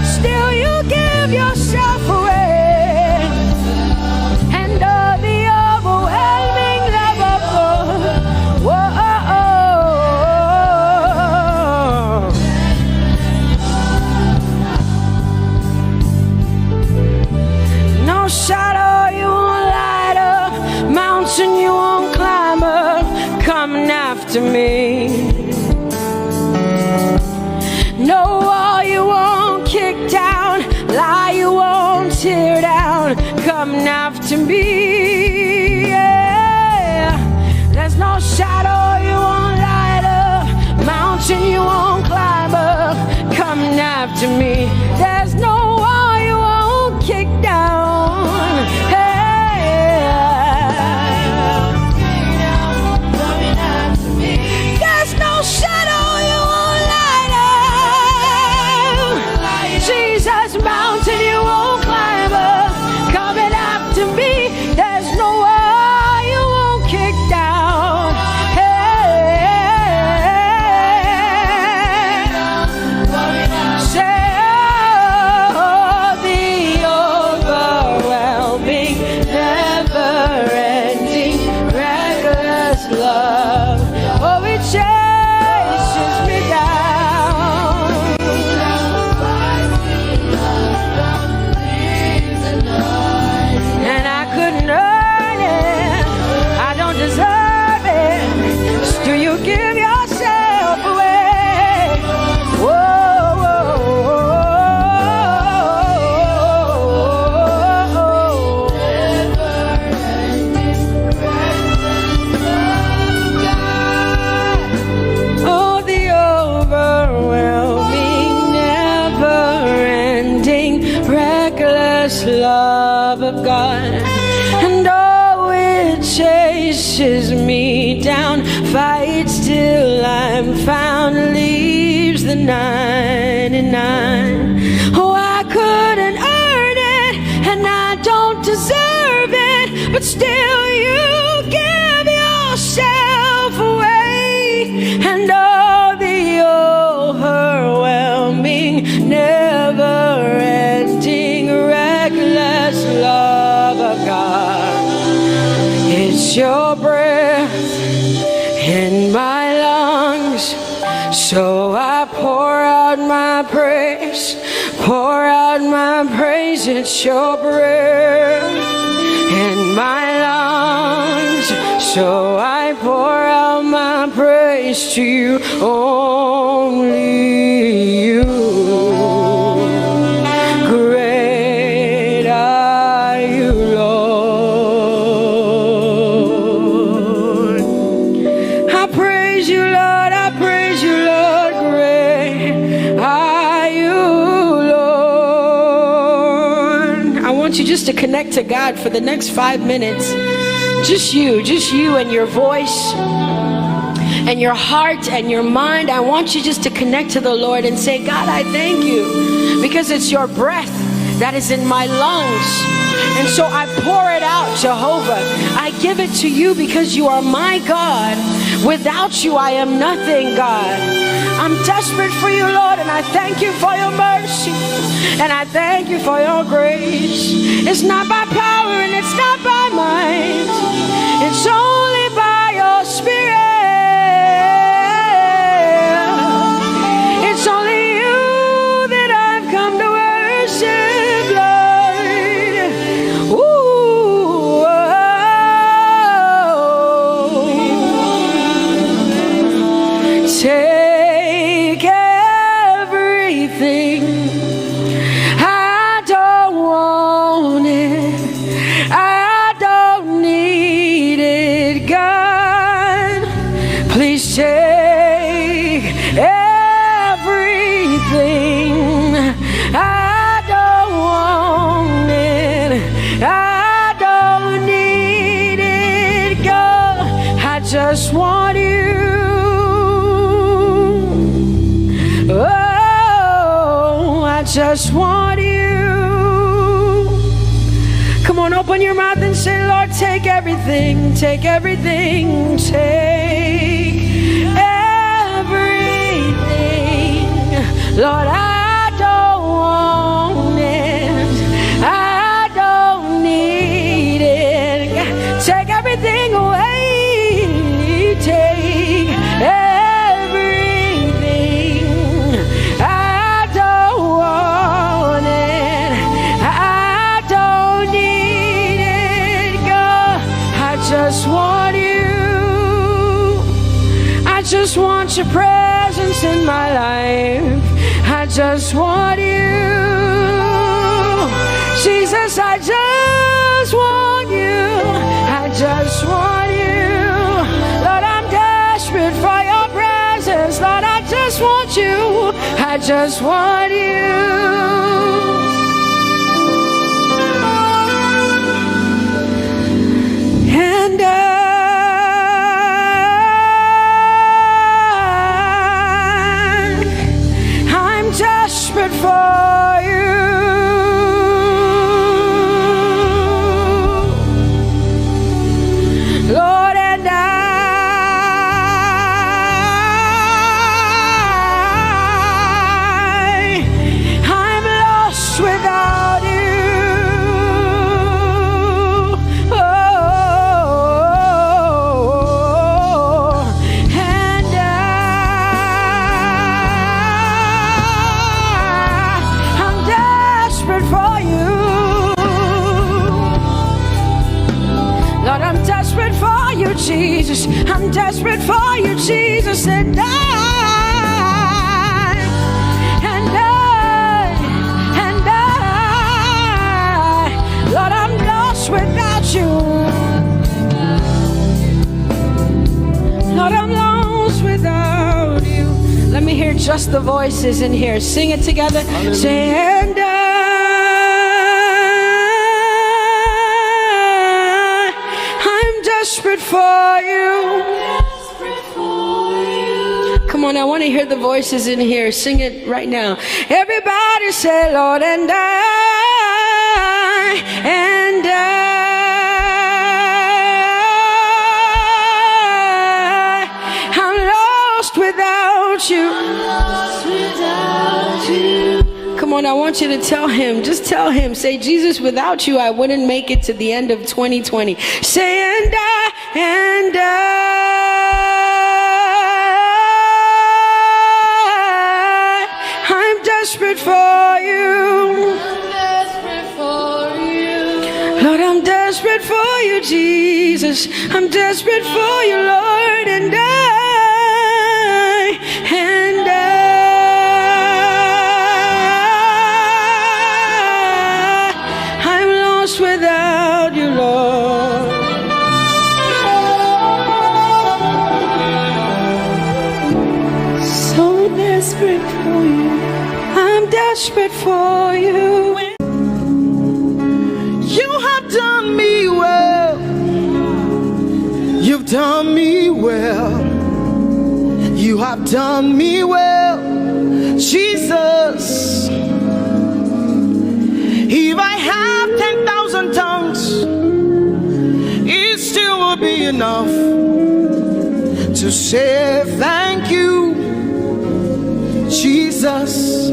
still you give yourself away. And oh, the overwhelming love of God. Whoa. No shadow you won't light up, mountain you won't climb up, coming after me. No wall you won't kick down, lie you won't tear down, coming after me. Yeah. There's no shadow you won't light up, mountain you won't climb up, coming after me. There's no wall you won't kick down. Hey. There's no shadow you won't light up. Jesus, mountain you won't climb up, coming after me. There's no wall you won't kick down. Hey. Say, oh, the overwhelming, never-ending, reckless love. Oh, it chases me down. And I couldn't earn it, I don't deserve it, still you give yourself away. Whoa, whoa, oh, the overwhelming, never-ending, reckless love of God. And oh, it chases me down, fights till I'm found, leaves the 99. Oh, I couldn't earn it, and I don't deserve it, but still you give yourself away. And oh, the overwhelming, never-ending, reckless love of God. It's your breath in my lungs, so I pour out my praise, pour out my praise. It's your breath in my lungs, so I pour out my praise to you, only you. Great are you, Lord. I praise you, Lord, I praise you, Lord. Great are you, Lord. I want you just to connect to God for the next 5 minutes. Just you and your voice and your heart and your mind. I want you just to connect to the Lord and say, God, I thank you because it's your breath that is in my lungs. And so I pour it out, Jehovah. I give it to you because you are my God. Without you, I am nothing, God. I'm desperate for you, Lord, and I thank you for your mercy, and I thank you for your grace. It's not by power and it's not by might. It's only by your Spirit. It's only you that I've come to worship, Lord. Ooh, take everything. I don't want it. I don't need it, God. Please take everything. I don't want it. I don't need it, God. I just want you. Oh, I just want you. Come on, open your mouth and say, Lord, take everything, take everything, take everything. Lord, I don't want it. I don't need it. Take everything away. Take everything. I don't want it. I don't need it, God. I just want you. I just want your presence in my life. I just want you. Jesus, I just want you. I just want you. Lord, I'm desperate for your presence. Lord, I just want you. I just want you. And I'm desperate for you. Lord, and I'm lost without you. Oh, and I'm desperate for you. Lord, I'm desperate for you, Jesus. I'm desperate for you, Jesus. And Lord, I'm lost without you. Lord, I'm lost without you. Let me hear just the voices in here. Sing it together. Say, and I'm desperate for you. Come on, I want to hear the voices in here. Sing it right now. Everybody say, Lord, and I'm lost without you. Come on, I want you to tell him. Just tell him. Say, Jesus, without you, I wouldn't make it to the end of 2020. Say, and I'm desperate for you. Lord, I'm desperate for you, Jesus. I'm desperate for you, Lord, and I'm lost without you, Lord. So desperate for you. I'm desperate for you. You have done me well. You've done me well. You have done me well, Jesus. If I have 10,000 tongues, it still will be enough to say thank you, Jesus.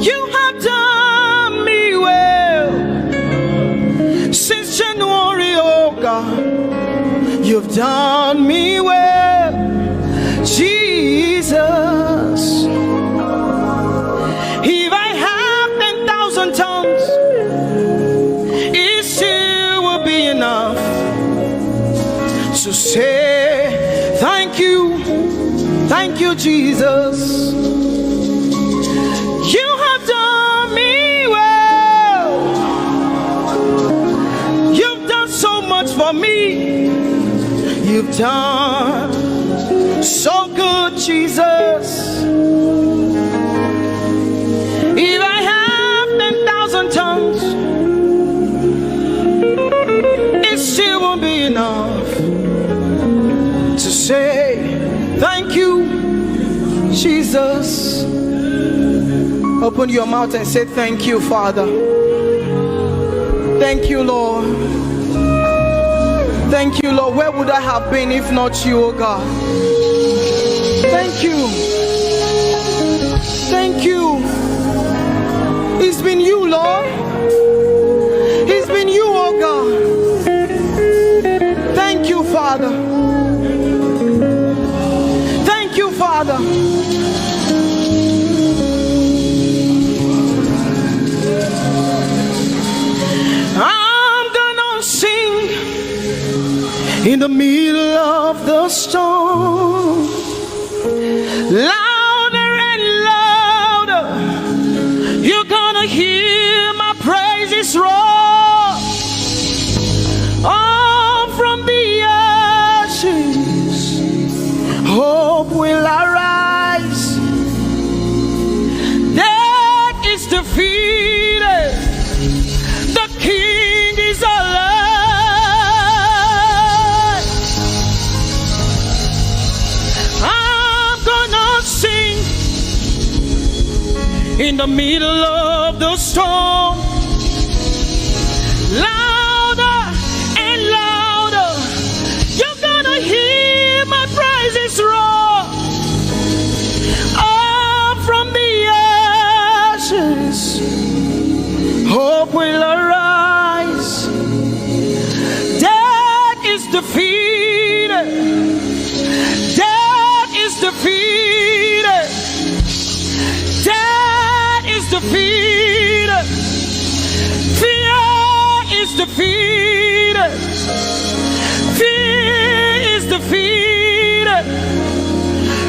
You have done me well since January, oh God. You've done me well, Jesus. If I have 10,000 tongues, it still will be enough to say thank you, Jesus. You have done me well. You've done so much for me. You've done so good, Jesus. If I have 10,000 tongues, it still won't be enough to say thank you, Jesus. Open your mouth and say thank you, Father. Thank you, Lord. Thank you, Lord. Where would I have been if not you, oh God? Thank you. Thank you. It's been you, Lord. It's been you, oh God. Thank you, Father. Thank you, Father. I'm gonna sing in the middle of the storm, louder and louder. You're gonna hear my praises roar. Oh, from the ashes, hope will arise. Death is defeated. The King is alive. I'm gonna sing in the middle of the storm, louder and louder. You're gonna hear my praises roar. Up from the ashes, hope will arise. Death is defeated. Death is defeated. Death is defeated. Fear is defeated. Fear is defeated.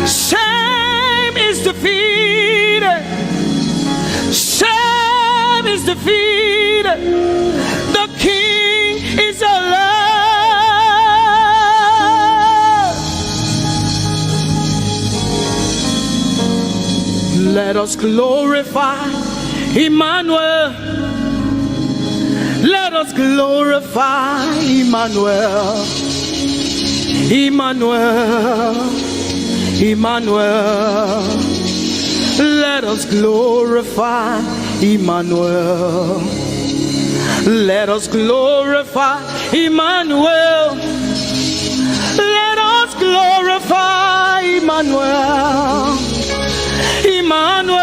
Shame is defeated. Shame is defeated. The King is alive. Let us glorify Emmanuel. Let us glorify Emmanuel. Emmanuel. Emmanuel. Let us glorify Emmanuel. Let us glorify Emmanuel. Let us glorify Emmanuel. Emmanuel,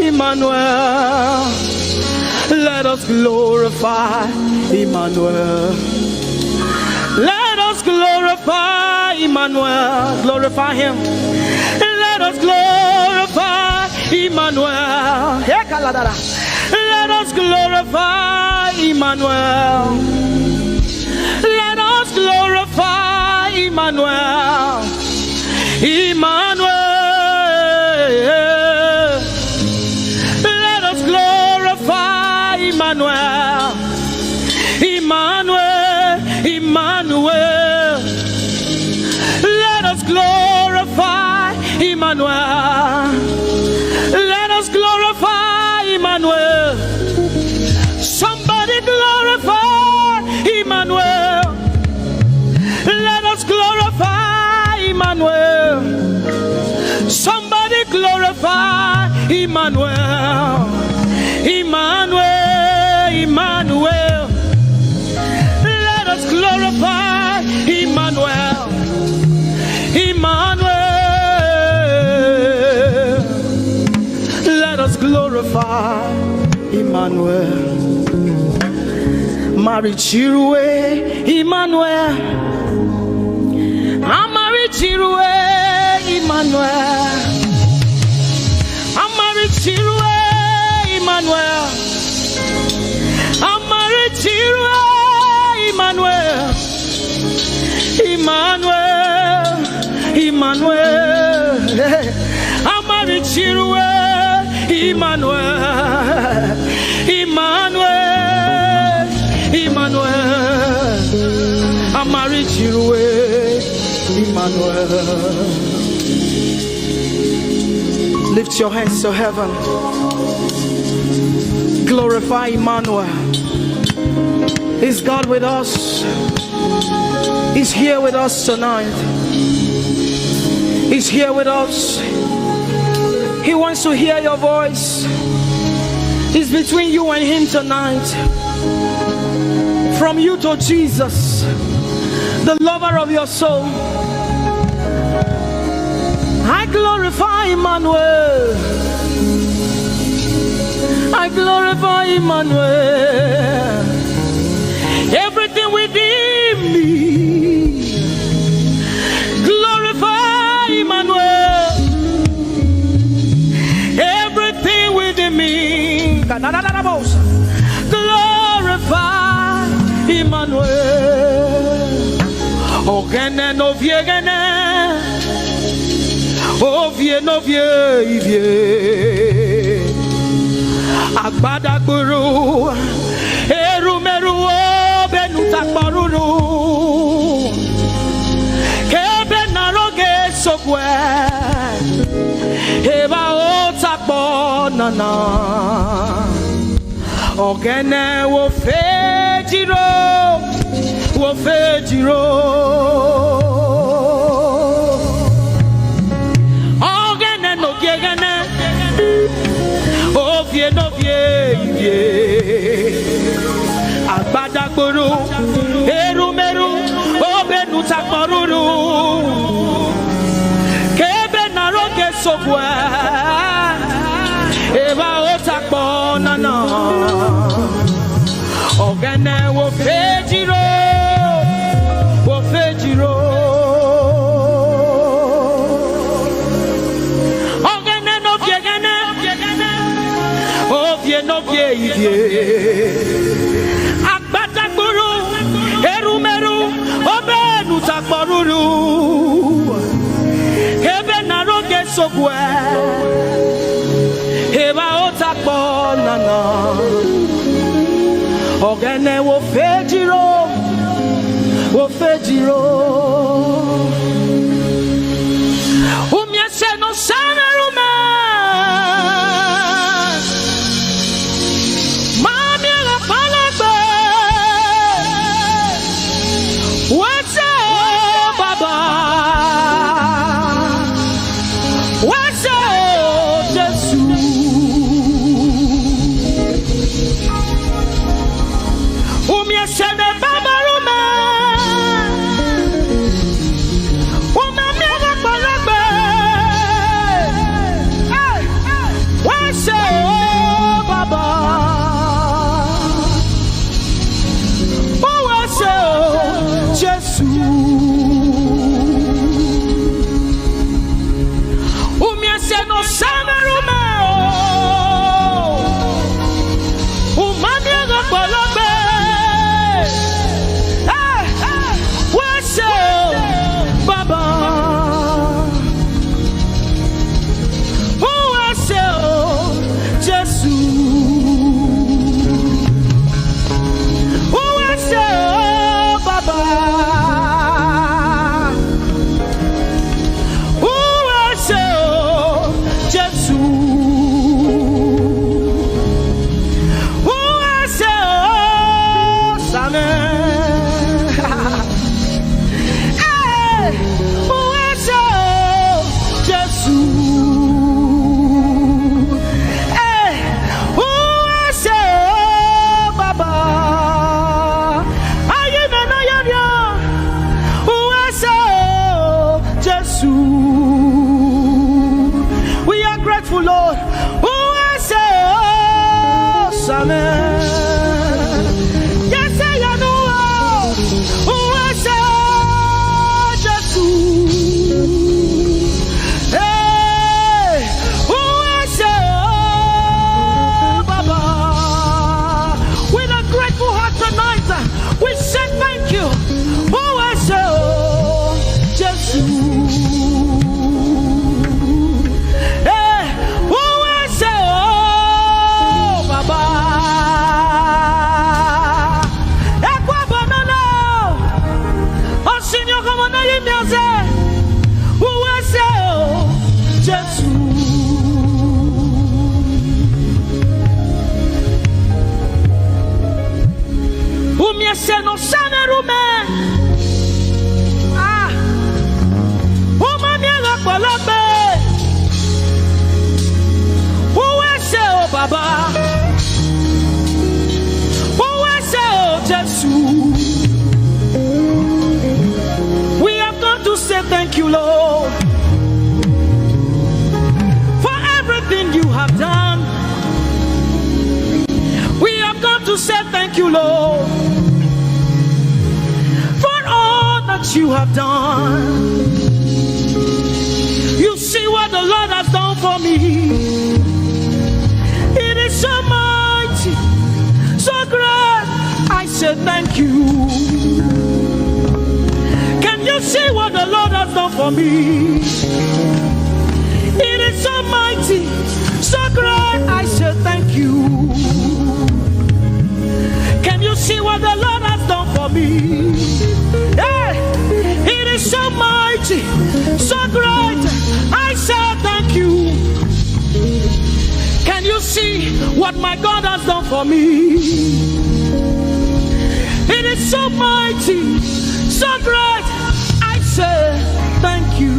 Emmanuel. Let us glorify Emmanuel. Let us glorify Emmanuel. Glorify him. Let us glorify Emmanuel. Let us glorify Emmanuel. Let us glorify Emmanuel. Emmanuel. Let us glorify Emmanuel. Emmanuel. Emmanuel. Let us glorify Emmanuel. Let us glorify Emmanuel. Somebody glorify Emmanuel. Let us glorify Emmanuel. Somebody glorify Emmanuel. Emmanuel, Emmanuel. Let us glorify Emmanuel. Emmanuel. Marichirwe Emmanuel. Amarichirwe Emmanuel. Amarichirwe Emmanuel. Amarichirwe Emmanuel. Emmanuel. Emmanuel. Amarichirwe Emmanuel. Emmanuel. Emmanuel. Amarichirwe Emmanuel. Lift your hands to heaven. Glorify Emmanuel. Is God with us? He's here with us tonight. He's here with us. He wants to hear your voice. It's between you and him tonight. From you to Jesus, the lover of your soul. I glorify Emmanuel. I glorify Emmanuel. Everything within me, glorify Emmanuel. Everything within me, glorify Emmanuel. Ogene no viegene, ovie no vie. Agbada guru, erumeru benuta paruru. Kebe naroge sokwe, eba otakbo nana. Ogene wo fejiro, wo fejiro. Ogene no gegene. Ovie no vie. Agbadagboro erumeru obenu takporuru. Kebe naroge sokwe eba otakpo nana. Ogene wo fejiro. Agbadagboro erumeru obenu takporuru. Ebe naroge sokwe eba otakpo nana. Ogene wo fejiro. Umyese no samerume. We are grateful, Lord. We have come to say thank you, Lord, for everything you have done. We have come to say thank you, Lord, for all that you have done. You see what the Lord has done for me. It is so mighty, so great. I said thank you. Can you see what the Lord has done for me? It is so mighty, so great. I said thank you. Can you see what the Lord has done for me? Hey, it is so mighty, so great. I said thank you. Can you see what my God has done for me? It is so mighty, so great. I say thank you.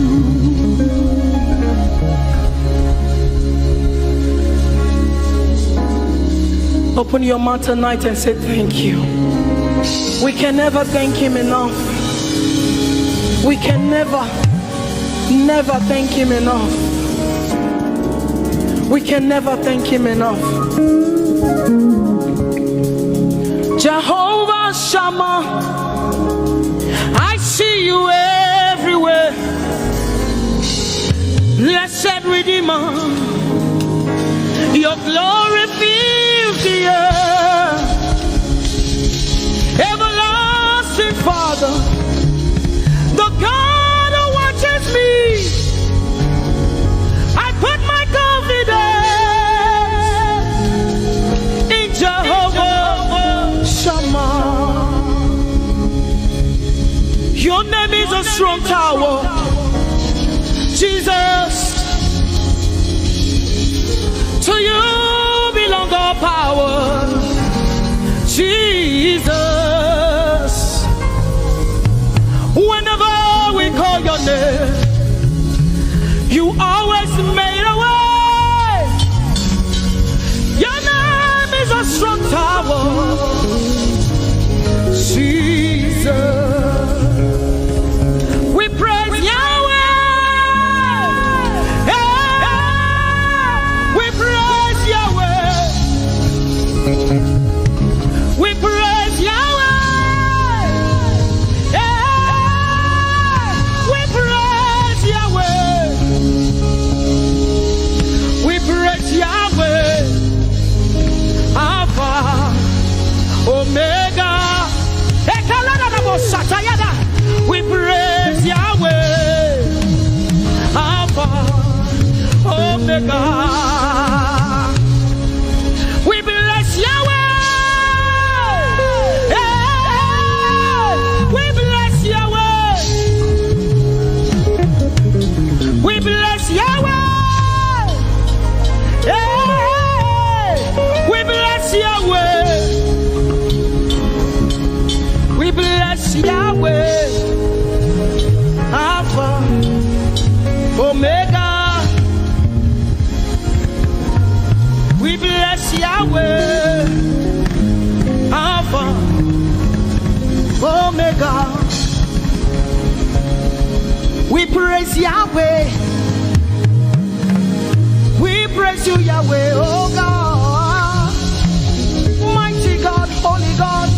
Open your mouth tonight and say thank you. We can never thank him enough. We can never thank him enough. We can never thank him enough. Jehovah Shammah, I see you everywhere. Blessed Redeemer, your glory fills the air. Everlasting Father, the God who watches me, I put my confidence in Jehovah Shammah. Your name is a strong tower, Jesus. To you belong all power, Jesus. Whenever we call your name, you always made a way. Your name is a strong tower, Jesus. We praise Yahweh. We praise Yahweh. We praise Yahweh. We praise Yahweh. We praise Yahweh. Alpha, Omega. We praise Yahweh. Alpha, Omega. We bless Yahweh. We bless Yahweh. We bless Yahweh. We bless Yahweh. We bless Yahweh. Alpha, Omega. We bless Yahweh, Alpha, Omega. We praise Yahweh. We praise you, Yahweh, oh God. Mighty God, holy God.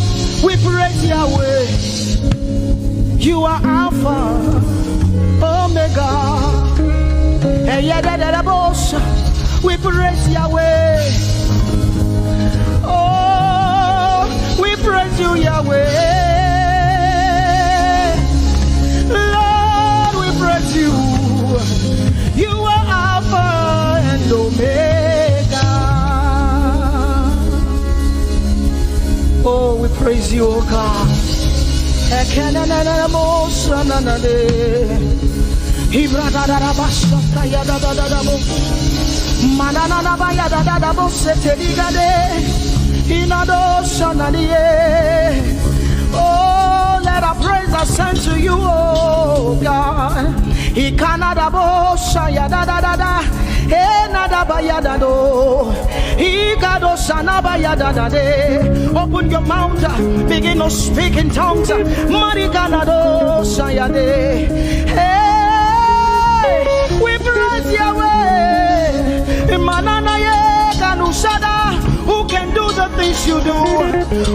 We praise Yahweh. You are Alpha, Omega. We praise Yahweh. Oh, we praise you, Yahweh. Lord, we praise you. You are Alpha and Omega. Oh, we praise you, oh God. Oh, let our praise ascend to you, oh God. Open your mouth, begin to speak in tongues. Hey, we praise Yahweh. Who can do the things you do?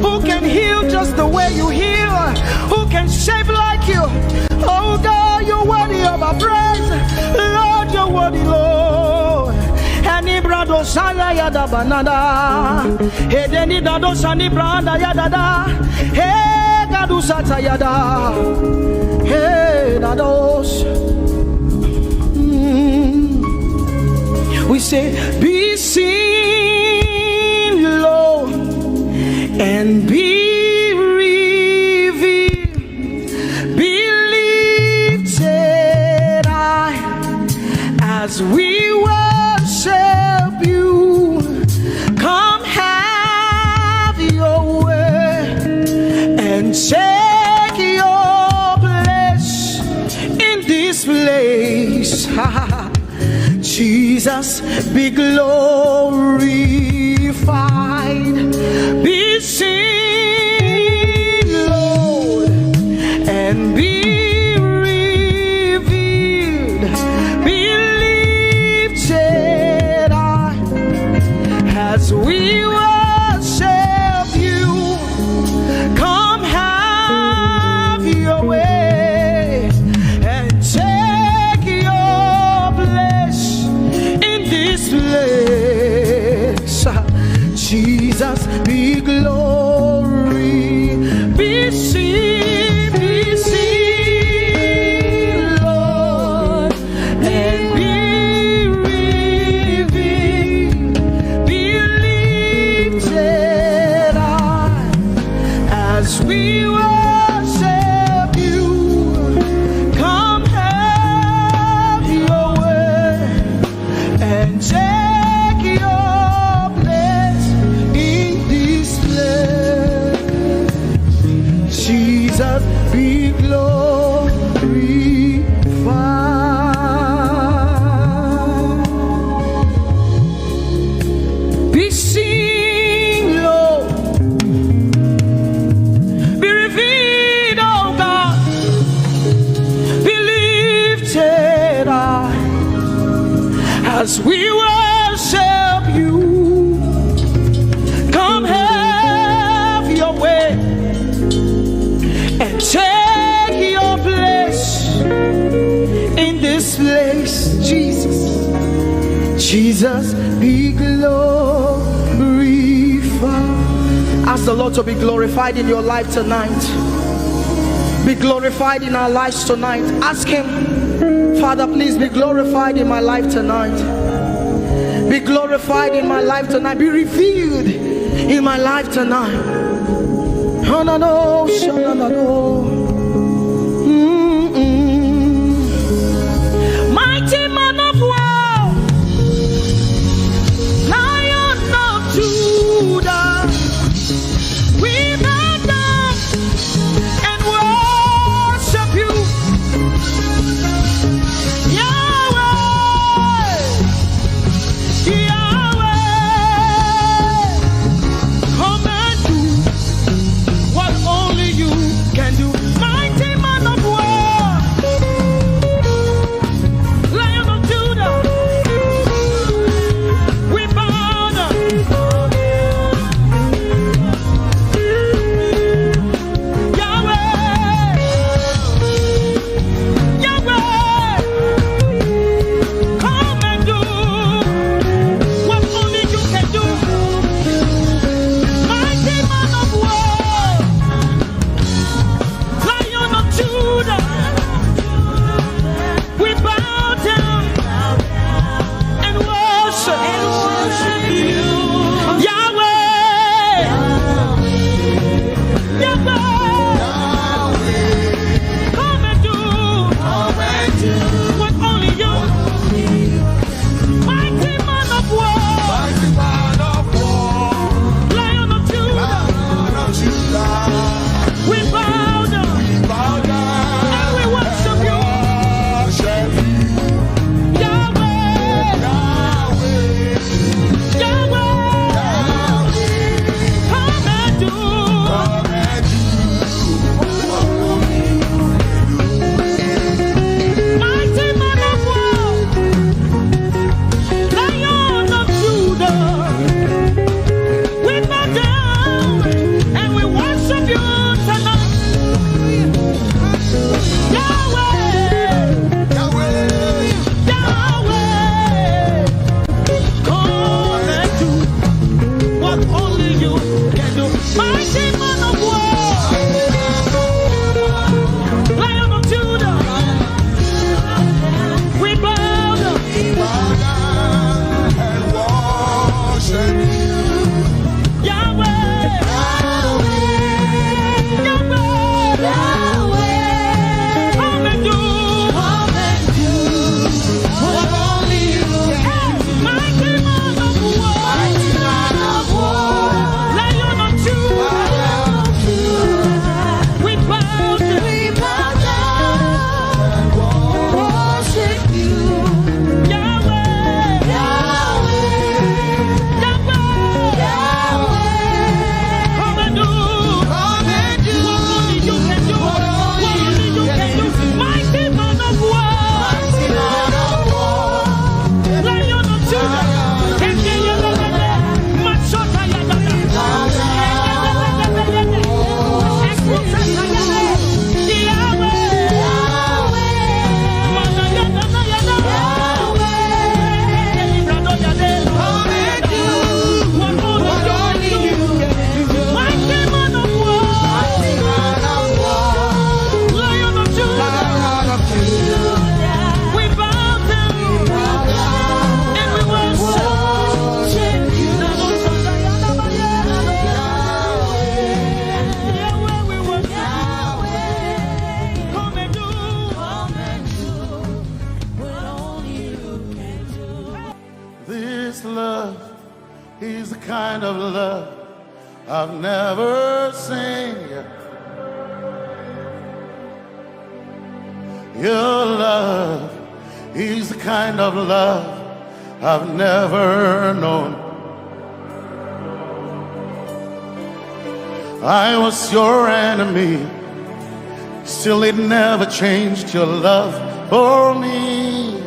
Who can heal just the way you heal? Who can shape like you? Oh God, you're worthy of our praise. Lord, you're worthy, Lord. Any brado saya yada banana. Hey, deni dado sani branda yada. Hey, gadu sata yada. Hey, dados. We say, be seen, Lord, and be revealed, be lifted high as we worship you. Come have your way and take your place in this place. Jesus, be glorified, be seen, Lord, and be revealed, be lifted high as we worship you. Come have your way and take your place in this place. Jesus, be glory, be seen, Lord, and be revealed, be lifted high as we worship you. Come have your way and take your place in this place. Jesus, be glorified, be seen, Lord, be revealed, oh God, be lifted high as we worship you. Come have your way and take your place in this place. Jesus, Jesus, be glorified. Ask the Lord to be glorified in your life tonight. Be glorified in our lives tonight. Ask Him, Father, please be glorified in my life tonight. Be glorified in my life tonight. Be revealed in my life tonight. Oh, no, no, no, no, no. Mighty man of war, Lion of Judah, we bow down and worship you. Yahweh, Yahweh, come and do what only you can do. He's the kind of love I've never seen yet. Your love, He's the kind of love I've never known. I was your enemy, still it never changed your love for me.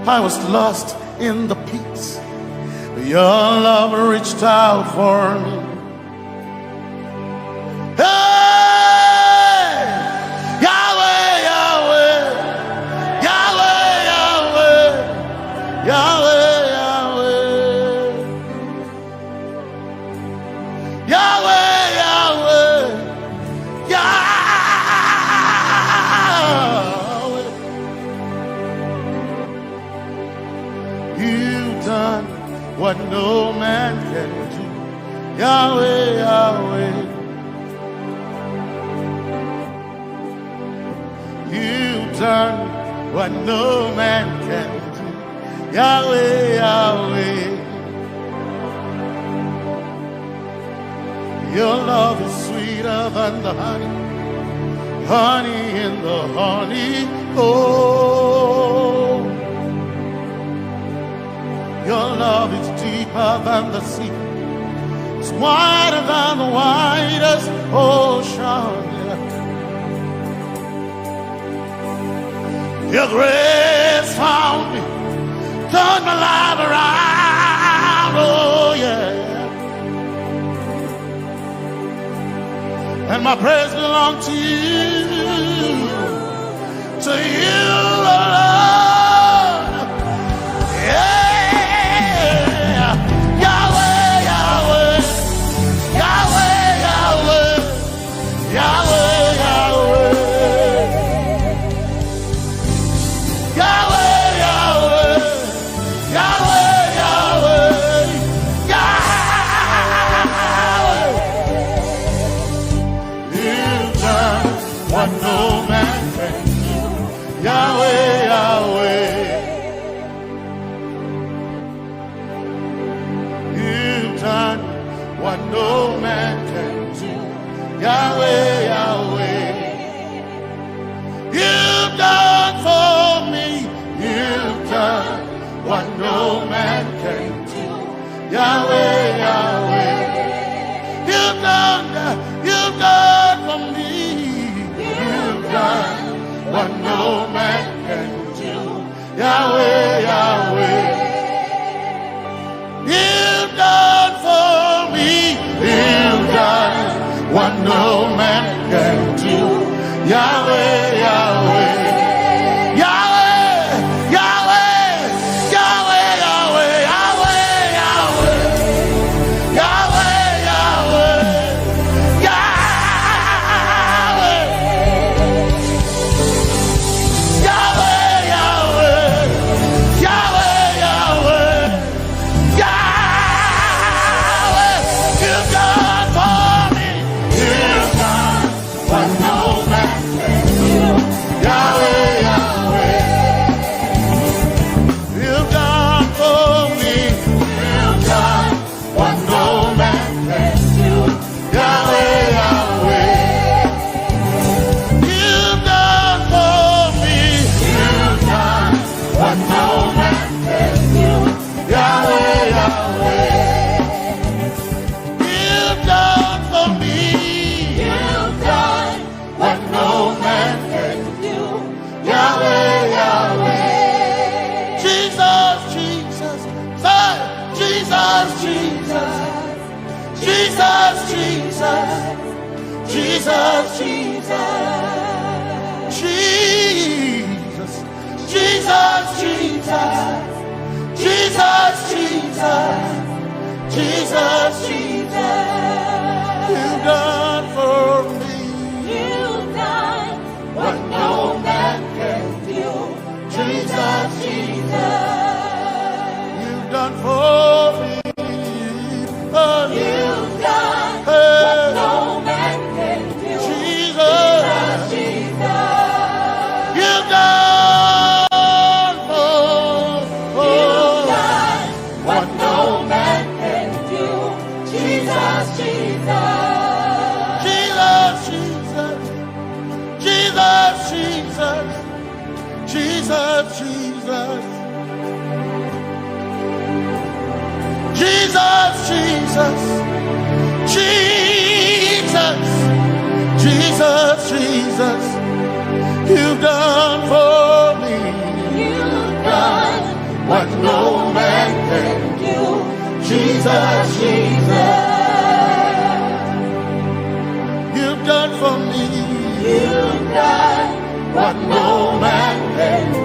I was lost in the pits, but your love reached out for me. Hey! Yahweh, Yahweh, Yahweh, Yahweh, Yahweh, Yahweh, Yahweh, Yahweh, Yahweh. You've done what no man can do. Yahweh, Yahweh. You've done what no man can do. Yahweh, Yahweh. Your love is sweeter than the honey, honey in the honey. Oh, your love is deeper than the sea. It's wider than the widest ocean. Your grace found me, turned my life around. Oh yeah. And my praise belongs to you, Lord. Yeah. Yahweh, Yahweh, Yahweh, Yahweh, Yahweh, Yahweh, Yahweh, Yahweh, Yahweh, Yahweh, what no man can do. Yahweh, Yahweh. You've done what no man can do. Yahweh, Yahweh. You've done for me. You've done what no man can do. Yahweh, Yahweh. You've done for me. What no man can do. Yahweh, Yahweh. You've done for me. You've done what no man can do. Yahweh, Yahweh. Jesus, Jesus, Jesus, Jesus, Jesus, Jesus, Jesus, Jesus, Jesus. You've done for me. You've done what no man can do. Jesus, Jesus. You've done for me. You've done what no man can do. Jesus, Jesus. Jesus, Jesus. Jesus. Jesus, Jesus. You've done for me. You've done what no man can do. Jesus, Jesus. You've done for me. You've done what no man can do.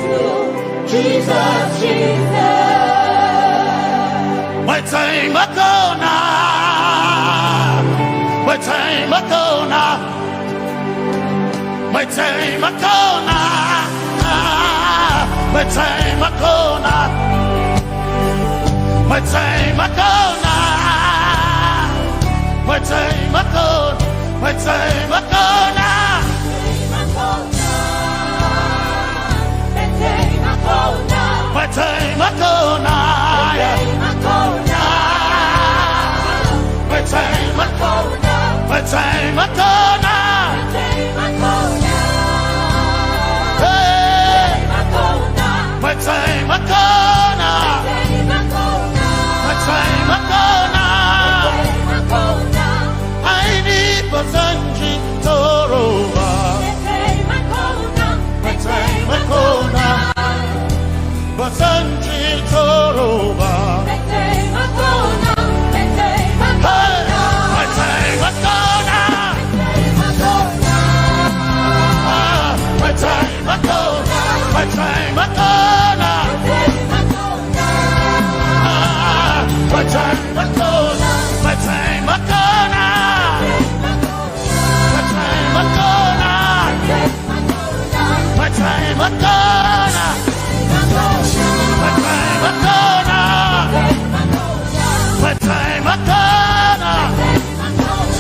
Jesus, Jesus. My time Makona. My time Makona. My time Makona. My time Makona. My time Makona. My time Makona. My time Makona. My time Makona. My time Makona. My time Makona. Hey. My time Makona. My time Makona. I need Basanji Toroba. My time Makona. Basanji Toroba. My time Makona. My time Makona. My time Makona. My time Makona. My time Makona. My time Makona. My time Makona. My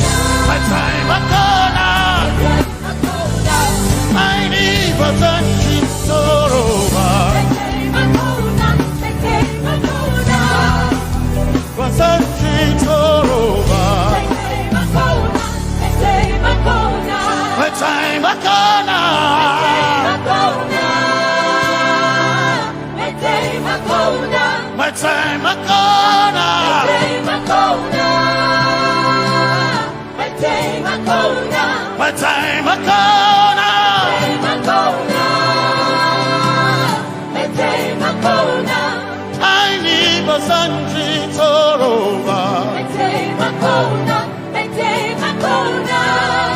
time Makona. My time Makona. My time Makona. I need Basanji Toroba. Basanji Toroba. My time Makona. My time Makona. My time Makona. I need Basanji Toroba.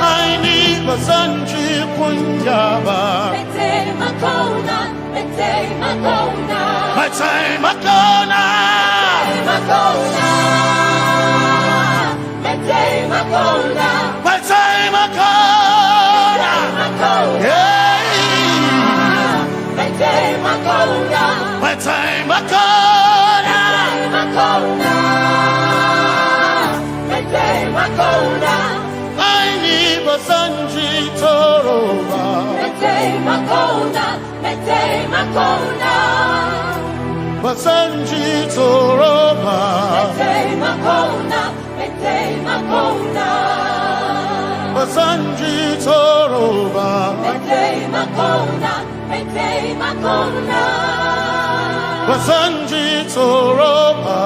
I need Basanji Punjaba. My time Makona. My time Makona. Yeah. My time Makona. My time Makona. I need Basanji Toroba. Basanji Toroba. Basanji Toroba. Basanji Toroba.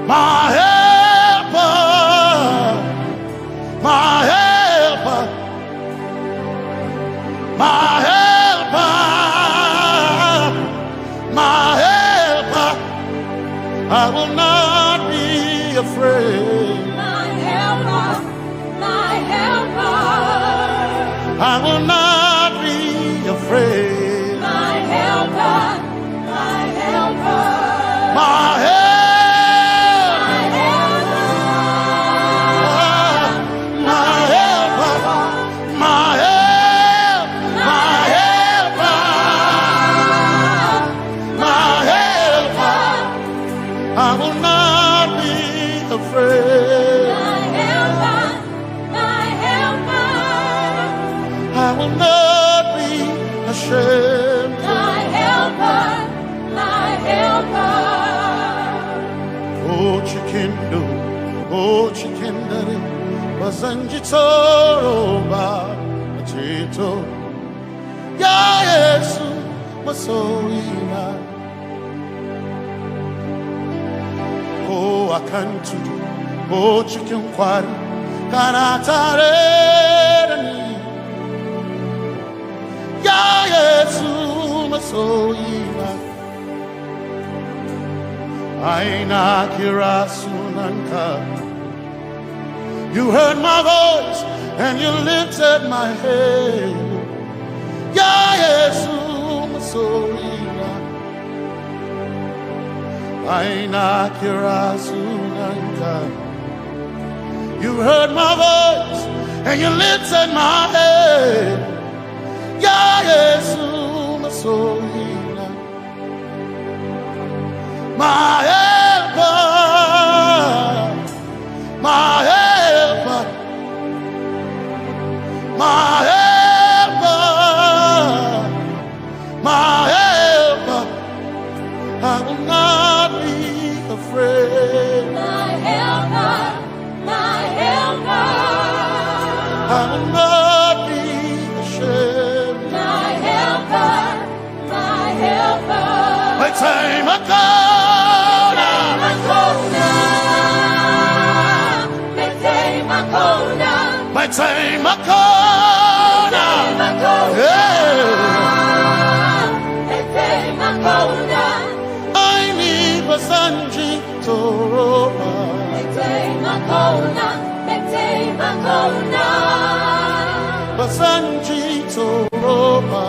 My helper, my helper, my helper, my helper. I will not be afraid. My helper, my helper. I will not be afraid. My helper, my helper. My helper. Basanjitoroba Chito Ya Yesu Masoina Oh Akantu Oh Chicken Kwari Kanatare Ya Yesu Masoina Aina Kirasunanka You heard my voice and you lifted my head. Ya Yesu Masoina Aina Kirasunanka You heard my voice and you lifted my head. Ya Yesu Masoina My helper My helper My helper My helper I will not be afraid My helper My helper I will not be ashamed My helper My helper My time I come My time I come I need Basanji Toroba Basanji Toroba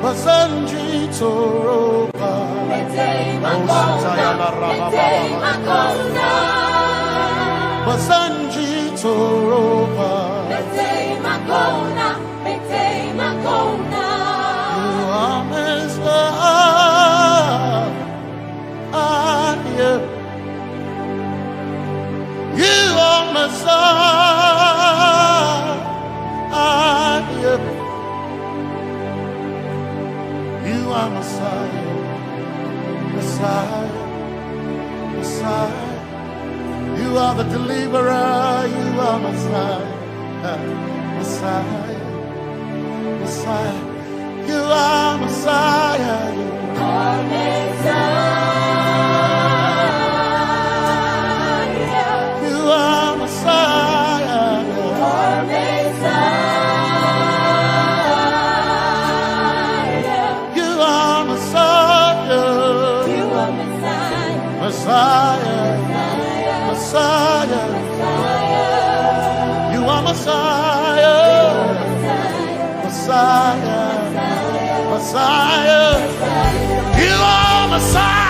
Basanji Toroba Basanji Toroba You are Messiah You are Messiah You are Messiah Messiah Messiah You are the deliverer You are Messiah Messiah Messiah You are Messiah You are Messiah You are Messiah You are Messiah You are Messiah You are Messiah Messiah You are Messiah Messiah Messiah You are Messiah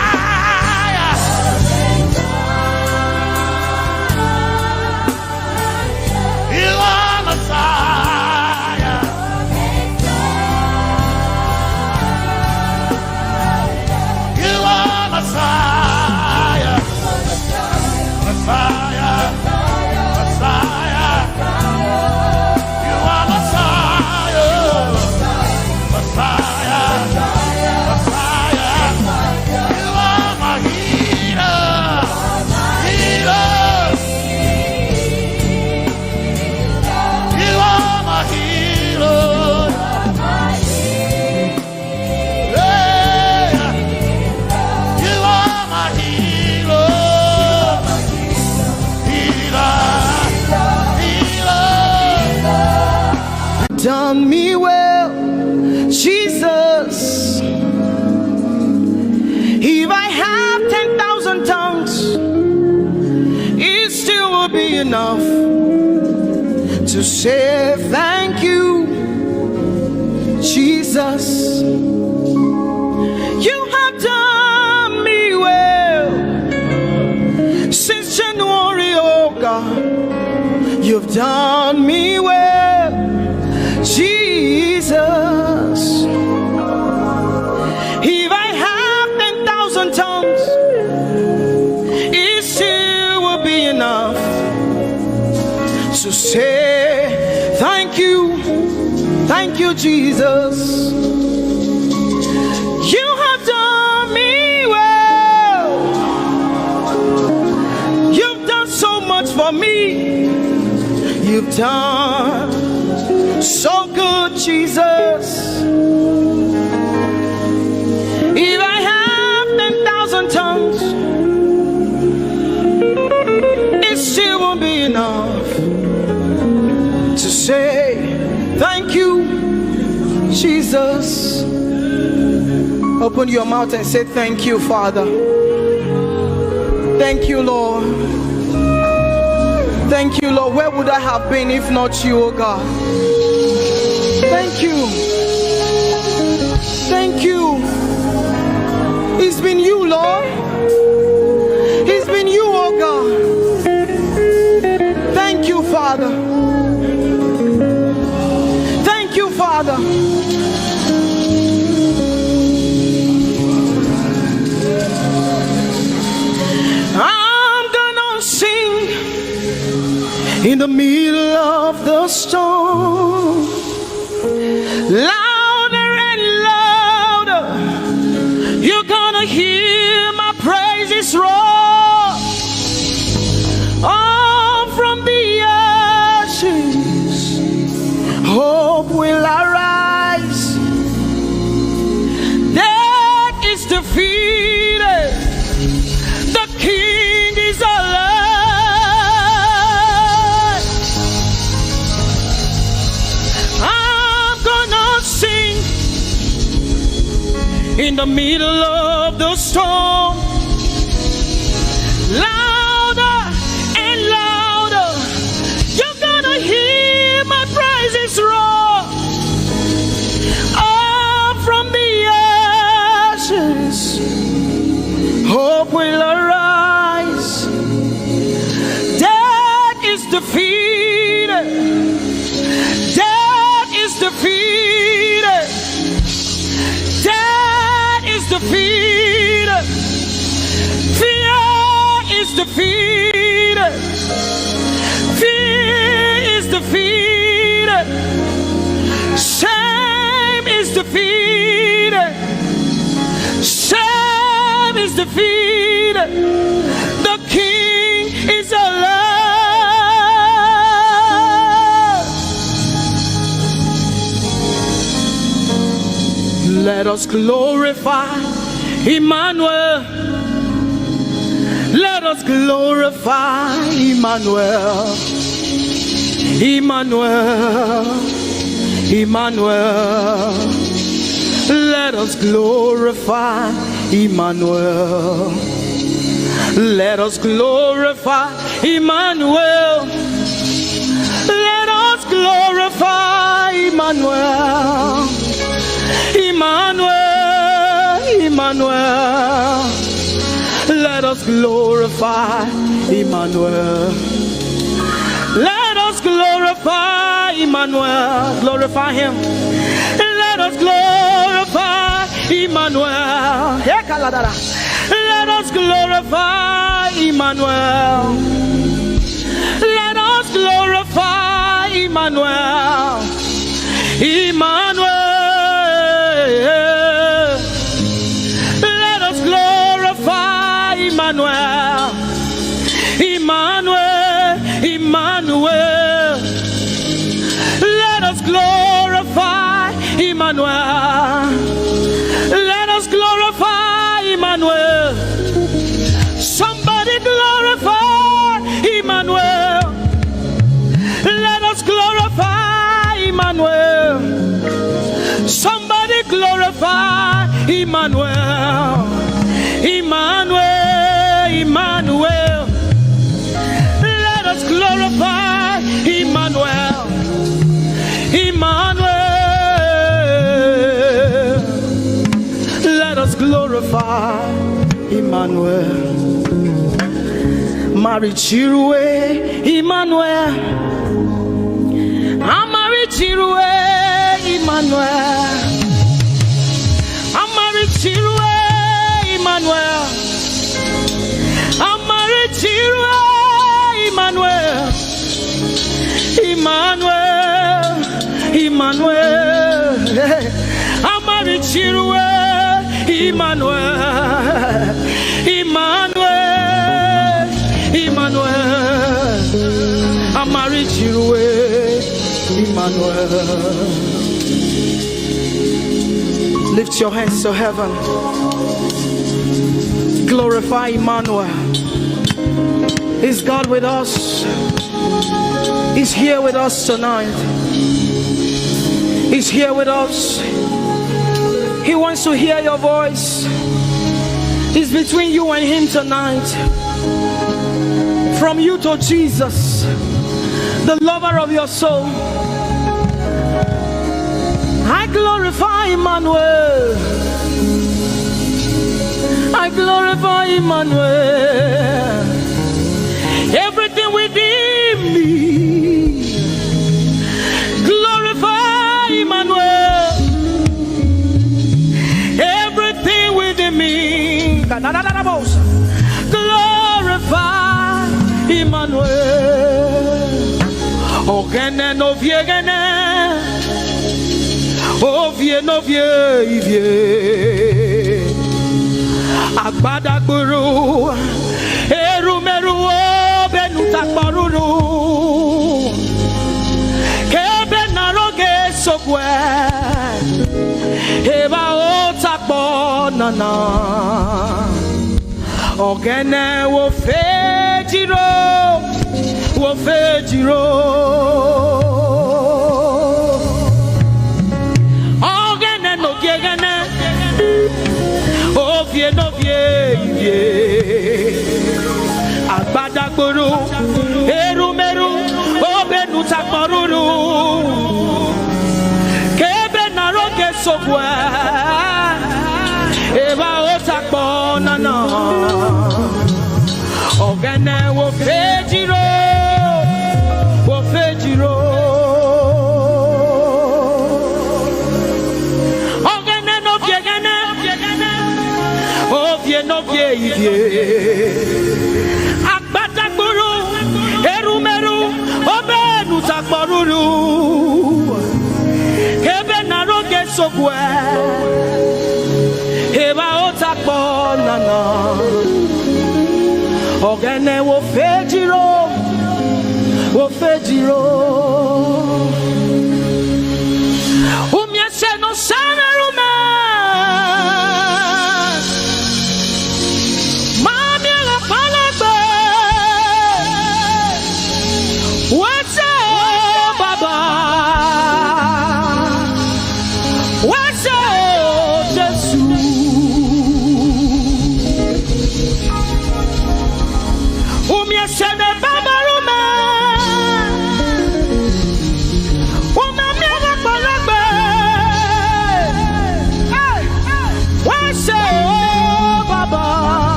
You are Messiah You are Messiah Messiah Messiah You are Messiah Messiah Messiah You are my healer Healer You are my healer Yeah You are my healer Done me well, Jesus. If I have 10,000 tongues, it still will be enough to say thank you, Jesus. You have done me well since January, oh God. You've done me well, Jesus. If I have 10,000 tongues, it still will be enough to say thank you, Jesus. You have done me well. You've done so good, Jesus. If I have 10,000 tongues, it still won't be enough to say thank you, Jesus. Open your mouth and say thank you, Father. Thank you, Lord. Thank you, Lord. Where would I have been if not you, oh God? Thank you. Thank you. It's been you, Lord. It's been you, oh God. Thank you, Father. Thank you, Father. I'm gonna sing in the middle of the storm, louder and louder. You're gonna hear my praises roar. Oh, from the ashes, hope will arise. Death is defeated. The King is alive. I'm gonna sing in the middle of the storm, louder and louder. You're gonna hear my praises roar. Up from the ashes, hope will arise. Death is defeated. Death is defeated. Death is defeated. Fear is defeated. Fear is defeated. Shame is defeated. Shame is defeated. The King is alive. Let us glorify Emmanuel. Let us glorify Emmanuel. Emmanuel. Emmanuel. Let us glorify Emmanuel. Let us glorify Emmanuel. Let us glorify Emmanuel. Emmanuel, Emmanuel. Let us glorify Emmanuel. Let us glorify Emmanuel. Glorify him. Let us glorify Emmanuel. Let us glorify Emmanuel. Let us glorify Emmanuel. Emmanuel. Let us glorify Emmanuel. Emmanuel. Emmanuel. Let us glorify Emmanuel. Let us glorify Emmanuel. Somebody glorify Emmanuel. Let us glorify Emmanuel. Somebody glorify Emmanuel. Emmanuel, Emmanuel. Let us glorify Emmanuel. Emmanuel. Let us glorify Emmanuel. Mari Chirwe, Emmanuel. Amari Chirwe, Emmanuel. Amari Chirwe, Emmanuel. Amari Chirwe, Emmanuel. Emmanuel, Emmanuel. Amari Chirwe, Emmanuel. Emmanuel, Emmanuel. Amari Chirwe. Emmanuel. Lift your hands to heaven. Glorify Emmanuel. Is God with us? He's here with us tonight. He's here with us. He wants to hear your voice. It's between you and him tonight. From you to Jesus, the lover of your soul. I glorify Emmanuel. I glorify Emmanuel. Everything within me, glorify Emmanuel. Everything within me, glorify Emmanuel. Ogene no viegene, ovie no vie. Agbada guru, erumeru benuta paruru, kebe naroge sokwe, eba otakbo nana, ogene wo fejiro, wo fejiro, ogene no gegene. No vie, Agbadagburu, Erumeru, Obenu Takmaruru, Kebe Naroge Sokwe, Eva Otakbonana, Ogene wo fejiro, wo fejiro. No vie, Agbadagburu, Erumeru, Obenu Takmaruru, Kebe Naroge Sokwe, Eba Otakbonana, Ogene wo fejiro, wo fejiro. Umyese no samerume.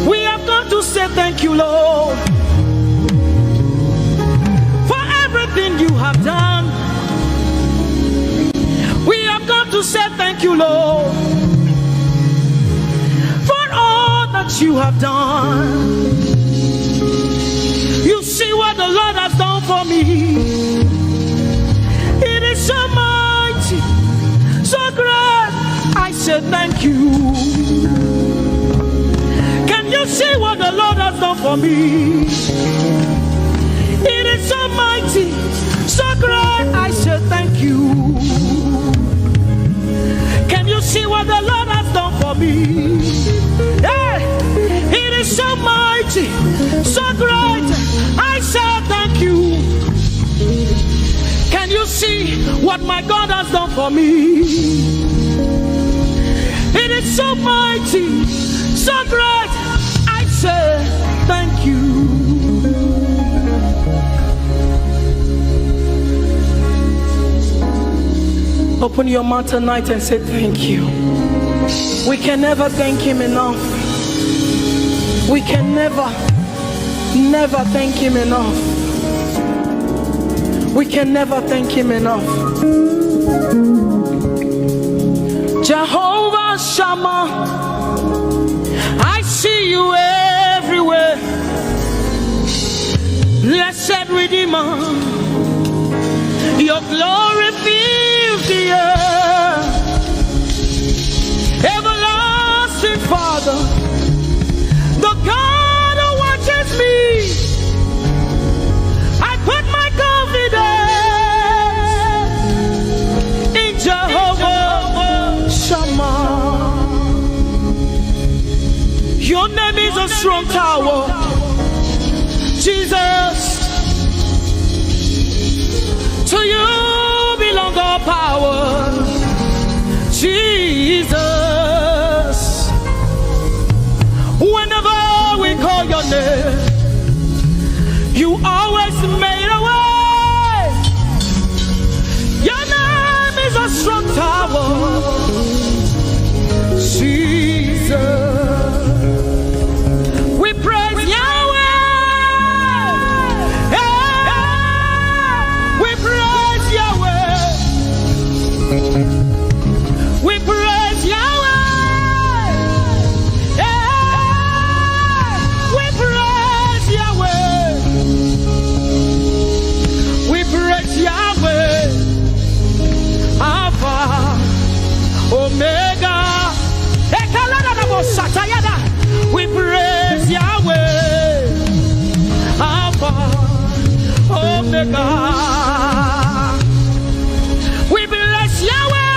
We have come to say thank you, Lord, for everything you have done. We have come to say thank you, Lord, for all that you have done. You see what the Lord has done for me. It is so mighty, so great. I say thank you. Can you see what the Lord has done for me? It is so mighty, so great. I say thank you. Can you see what the Lord has done for me? Hey, it is so mighty, so great. I say thank you. Can you see what my God has done for me? It is so mighty, so great. I say thank you. Open your mouth tonight and say thank you. We can never thank him enough. We can never thank him enough. We can never thank him enough. Jehovah Shammah, I see you everywhere. Blessed Redeemer, your glory fills the earth. Everlasting Father, the God who watches me, I put my confidence in Jehovah Shammah. Your name is a strong tower, Jesus. To you belong all power, Jesus. Whenever we call your name, you always made a way. Your name is a strong tower, Jesus. We praise Yahweh. We praise Yahweh. We praise Yahweh. We praise Yahweh. We praise Yahweh. Alpha, Omega. We praise Yahweh. Alpha, Omega. We bless Yahweh.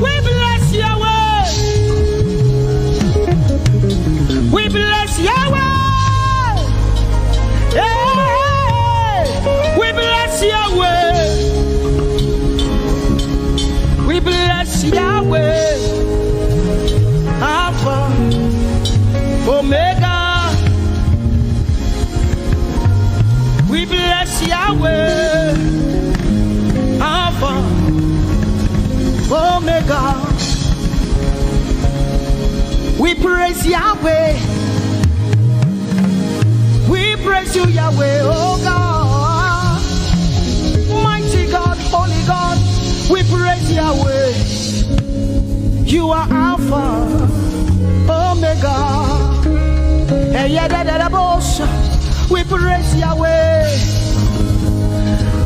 We bless Yahweh. We bless Yahweh. We bless Yahweh. We bless Yahweh. Alpha, Omega. We bless Yahweh, Alpha, Omega. We praise Yahweh. We praise you, Yahweh, oh God. Mighty God, holy God. We praise Yahweh. You are Alpha, Omega. We praise Yahweh.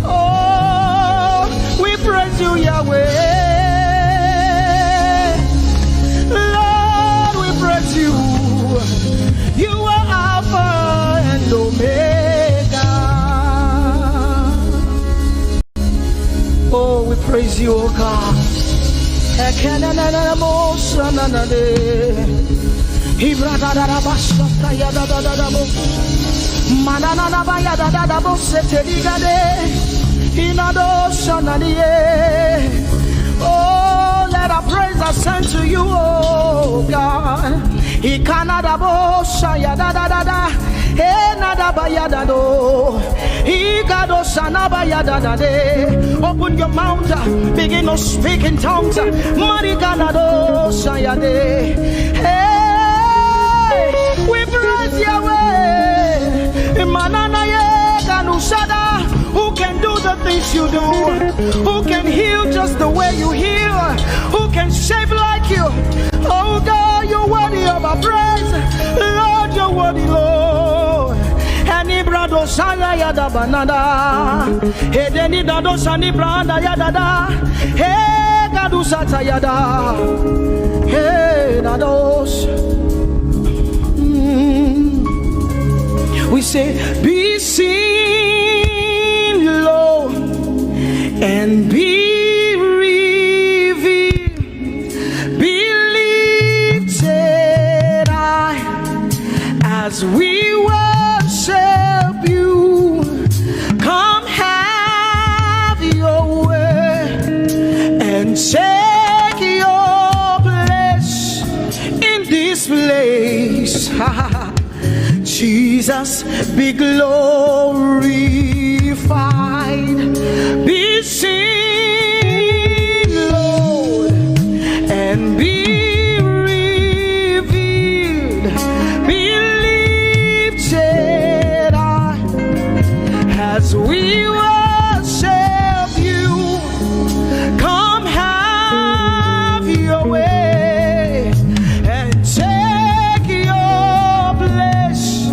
Oh, we praise you, Yahweh. Lord, we praise you. You are Alpha and Omega. Oh, we praise you, oh God. Oh, let our praise ascend to you, oh God. Nadaba yadado. Igado sanaba yadadade. Open your mouth, begin to speak in tongues. Mariganado sayade. Hey, we praise Yahweh. Manana yeganusada. Who can do the things you do? Who can heal just the way you heal? Who can shape like you? Oh God, you're worthy of our praise. Lord, you're worthy, Lord. Any brado sanga yada banana. Hey, deni dado sani branda yada. Hey, gadu sata yada. Hey, dados. We say, be seen, Lord, and be revealed, be lifted high as we worship you. Come have your way and take your place in this place. Jesus, be glorified, be seen, Lord, and be revealed, be lifted high as we worship you. Come have your way and take your place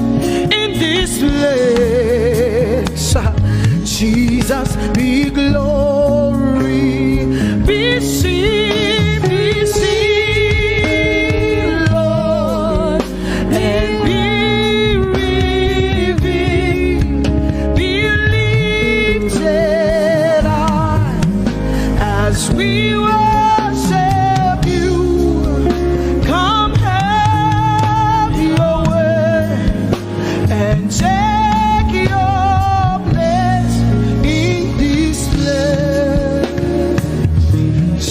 in this place. Jesus, be glory, be seen, Lord, and be revealed, be lifted high as we worship you. Come have your way and take your place in this place.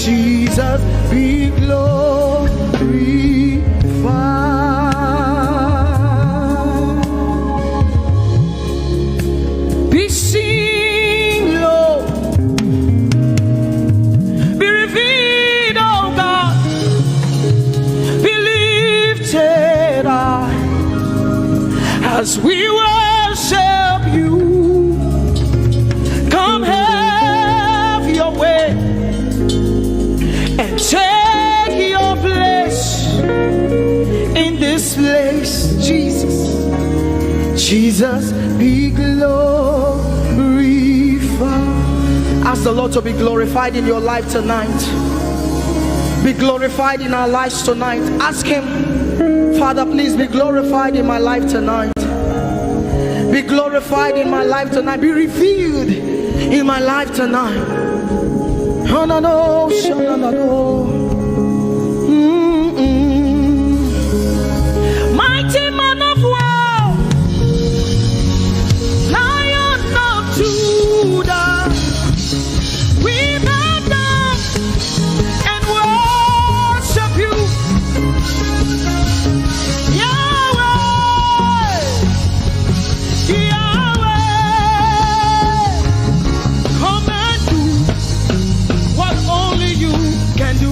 Jesus, be glorified, be seen, Lord, be revealed, oh God, be lifted high as we worship you. Come have your way and take your place in this place. Jesus, Jesus, be glorified. Ask the Lord to be glorified in your life tonight. Be glorified in our lives tonight. Ask Him, Father, please be glorified in my life tonight. Be glorified in my life tonight. Be revealed in my life tonight. Oh, no, no, no, no, no. Mighty man of war, Lion of Judah, we bow down and worship you, Yahweh, Yahweh. Come and do what only you can do.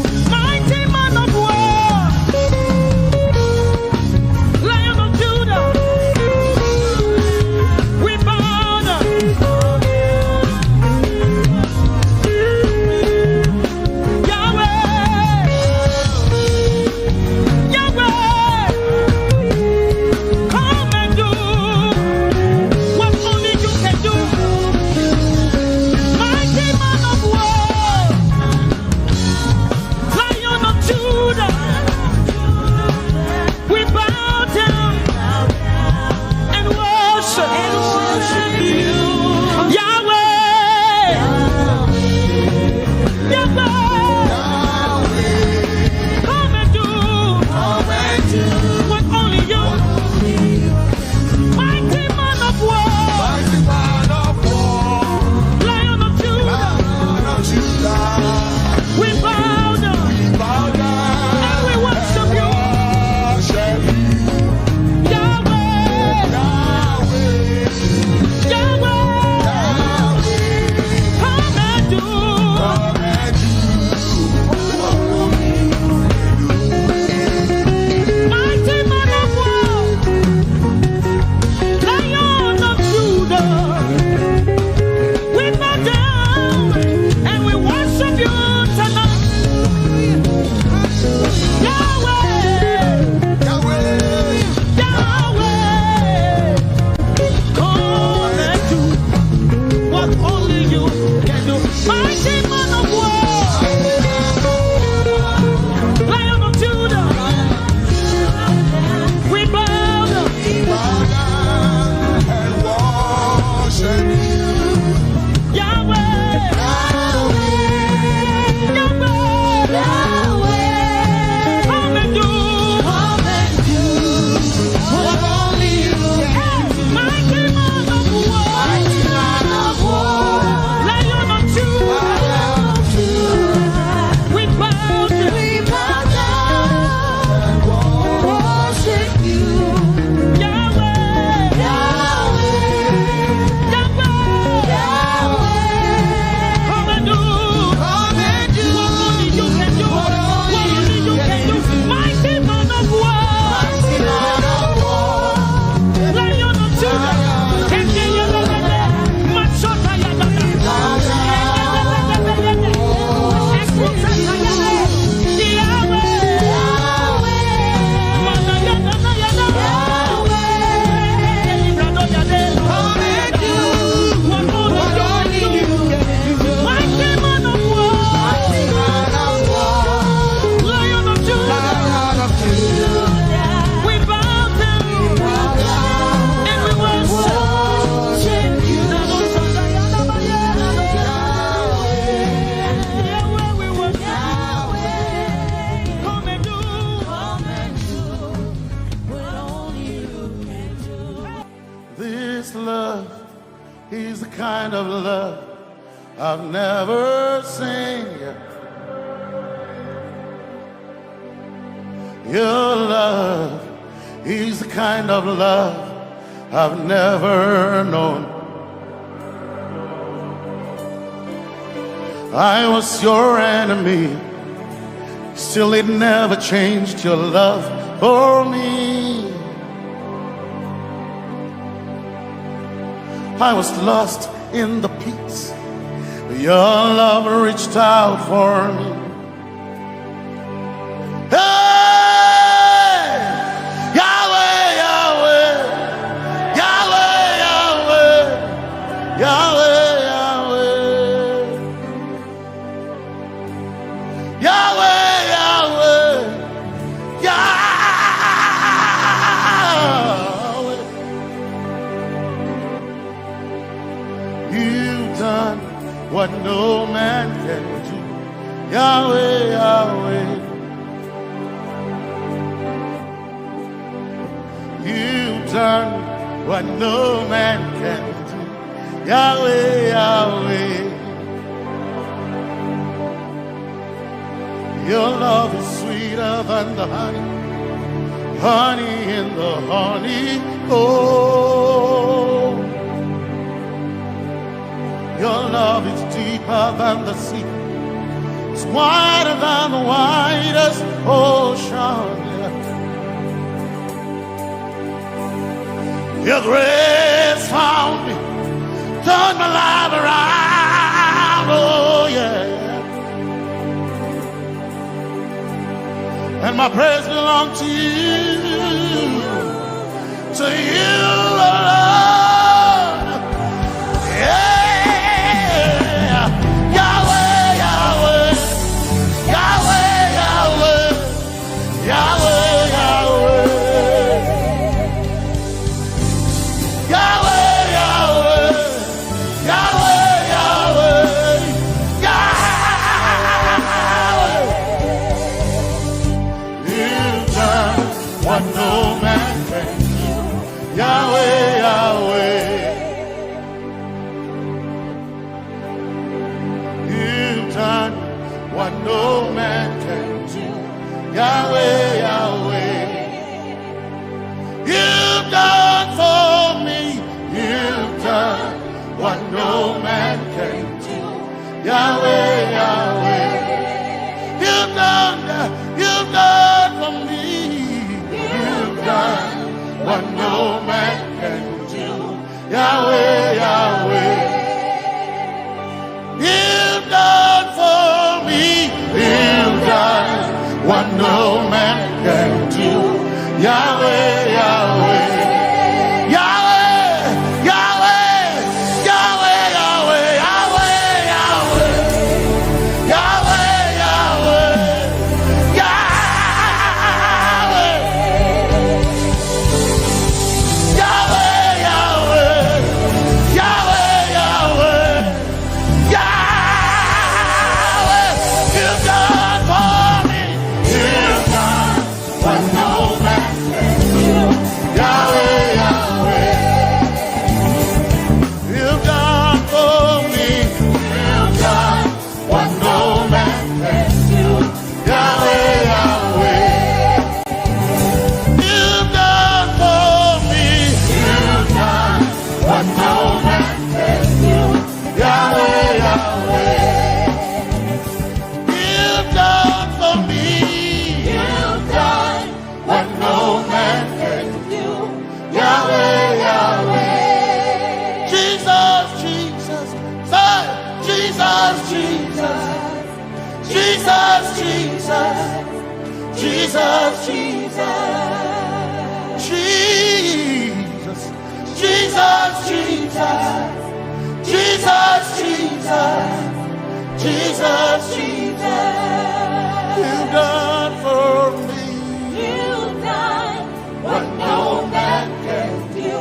can do. Mighty man of war, Lion of Judah, we bow down and worship you. Yahweh, Yahweh, come and do what only you can do. Mighty man of war, Lion of Judah, we bow down and worship you. Yahweh, Yahweh, come and do what only you can do. What only you can do. Mighty man of war, Lion of Judah, Machota Yadada, This love is the kind of love I've never seen yet. Your love is the kind of love I've never known. I was your enemy, still it never changed your love for me. I was lost in the pits, but your love reached out for me. Hey! Yahweh, Yahweh, Yahweh, Yahweh, Yahweh, Yahweh, Yahweh, Yahweh, Yahweh. You've done what no man can do. Yahweh, Yahweh. You've done what no man can do. Yahweh, Yahweh. Your love is sweeter than the honey, honey in the honey. Oh, your love is deeper than the sea. It's wider than the widest ocean. Your grace found me, turned my life around. Oh yeah. And my praise belongs to you, Lord. Yeah. Yahweh, Yahweh, Yahweh, Yahweh, Yahweh, Yahweh, Yahweh, Yahweh, Yahweh, what no man can do. Yahweh, Yahweh. You've done what no man can do. Yahweh, Yahweh. You've done for me. You've done what no man can do. Yahweh, Yahweh. You've done for me. What no man can do. Yahweh, Yahweh. You've done for me. You've done what no man can do. Yahweh, Yahweh. Yahweh, Yahweh, Yahweh, Yahweh, Yahweh, Jesus, Jesus, Jesus, Jesus, Jesus, Jesus, Jesus, you've done for me. You've done what no man can do.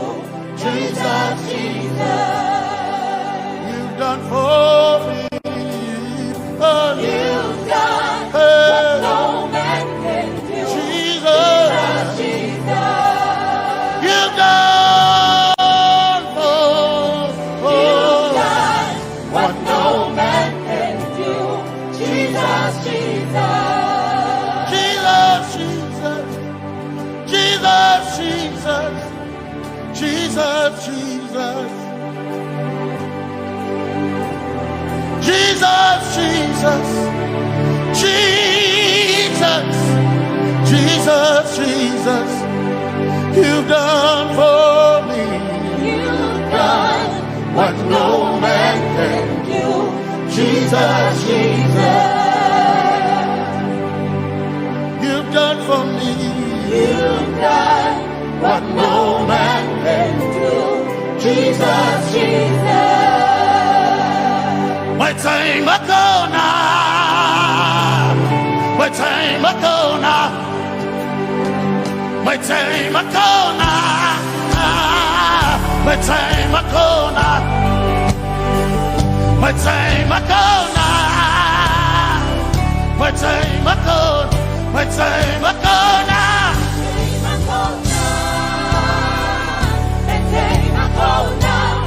Jesus, Jesus, You've done for me. Oh, you've done what no man can do. Jesus, Jesus, you've done for you've done what no man can do. Jesus, Jesus, Jesus, Jesus, Jesus, Jesus, Jesus. Jesus, Jesus, Jesus, Jesus, Jesus, you've done for me. you've done what no man can do. Jesus, Jesus, You've done for me. you've done what no man can do. Jesus, Jesus, My time Makona, my time Makona, my time Makona, my time Makona, my time Makona, my time Makona, my time Makona.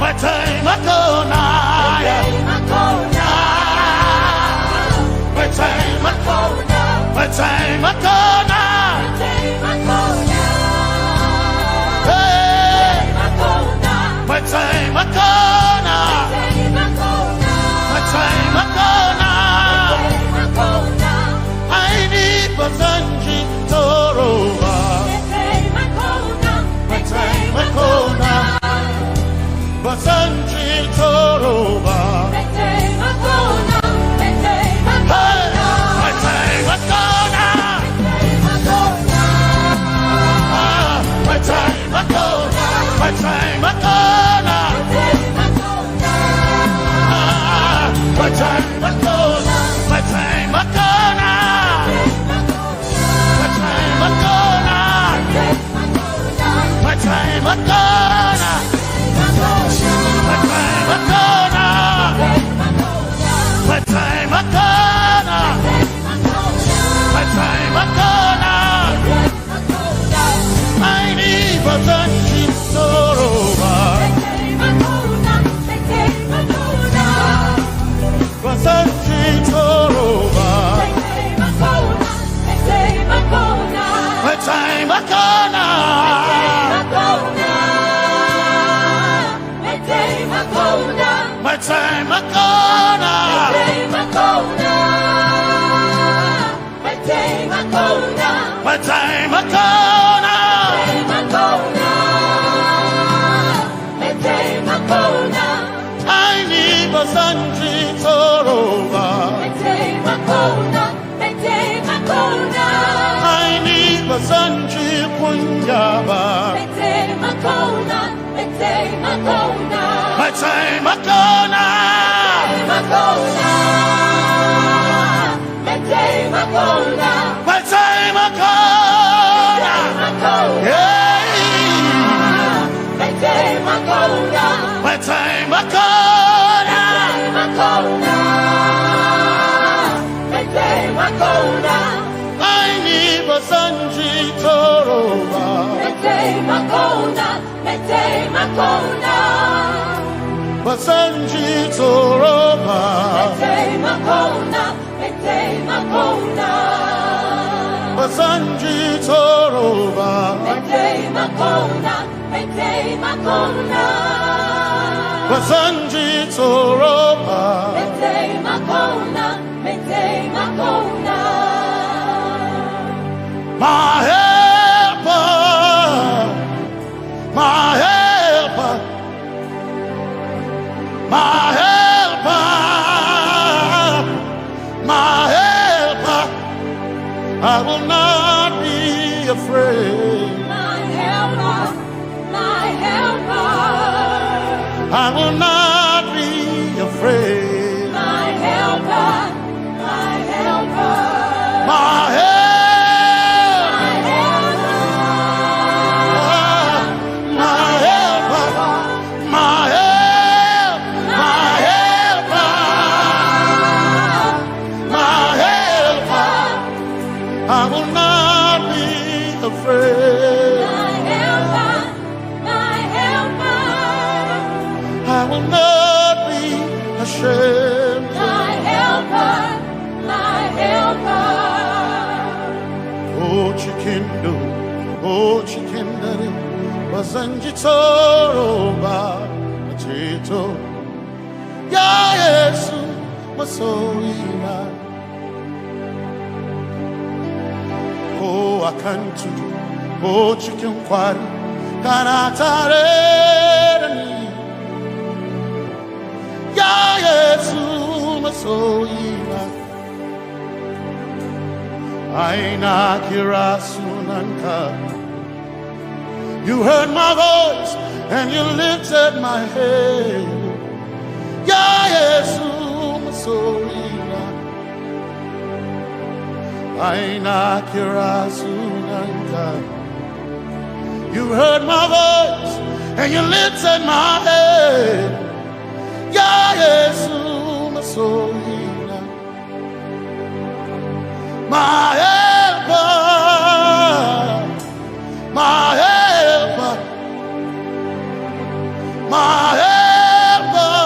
My time Makona, my time Makona, my time Makona, hey, my time Makona, my time Makona. I need Basanji Toroba, my time Makona, Basanji Toroba. My time Makona, my time Makona, my time Makona, my time Makona, my time Makona, my time Makona, my time Makona, my time Makona. I need Basanji Toroba, Basanji Toroba, my time Makona, my time Makona, my time Makona. I need Basanji Toroba. I need Basanji Punyaba. My time Makona. My time Makona. Yeah. My time Makona. I need Basanji Toroba. Basanji Toroba. Basanji Toroba. Basanji Toroba. My helper, my helper, my helper, my helper, afraid. My helper, my helper. I will not be afraid. My helper, my helper. My help. Sanjitoroba Chito Ya Yesu Masoina Oh Akantu Oh Chicken Kwari Kanatare Ya Yesu Masoina Aina Kirasunanka. You heard my voice and you lifted my head. Ya Yesu Masorina Aina Kirasunanka. You heard my voice and you lifted my head. Ya Yesu Masorina my helper, my helper, my helper,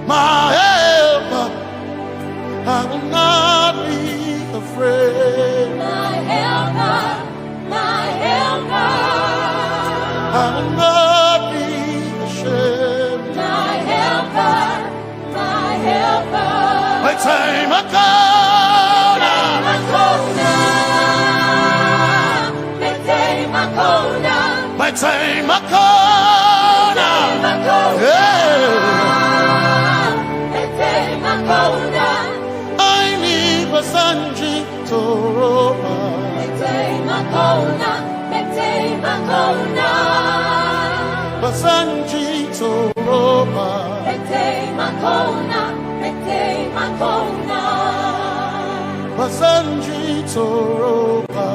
my helper. I will not be afraid. My helper, my helper. I will not be ashamed. My helper, my helper. My time I come. My time I call I need Basanji Toroba. Basanji Toroba. Basanji Toroba.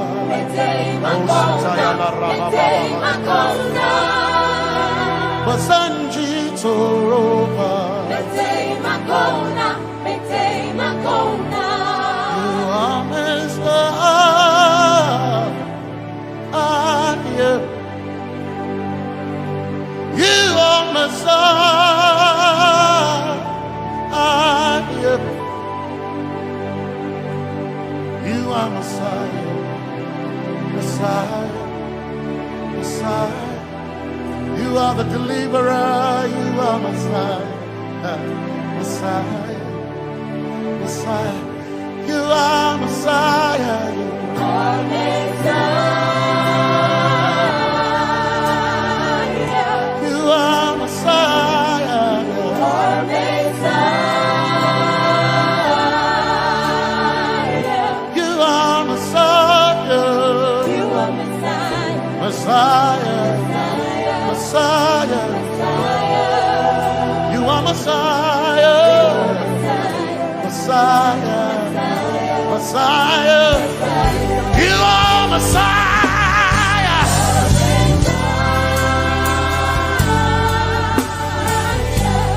Basanji Toroba. You are Messiah. You are Messiah. You are Messiah. Messiah, Messiah, you are the deliverer, you are Messiah, Messiah, Messiah, you are Messiah, you are Messiah, you are Messiah, you are Messiah, you are Messiah. Messiah, Messiah, you are Messiah, Messiah, Messiah, you are Messiah,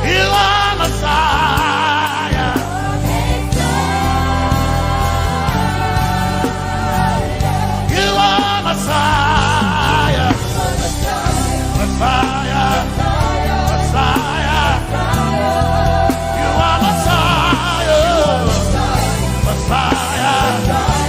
you are Messiah, you are Messiah. Messiah, Messiah, you are Messiah, Messiah,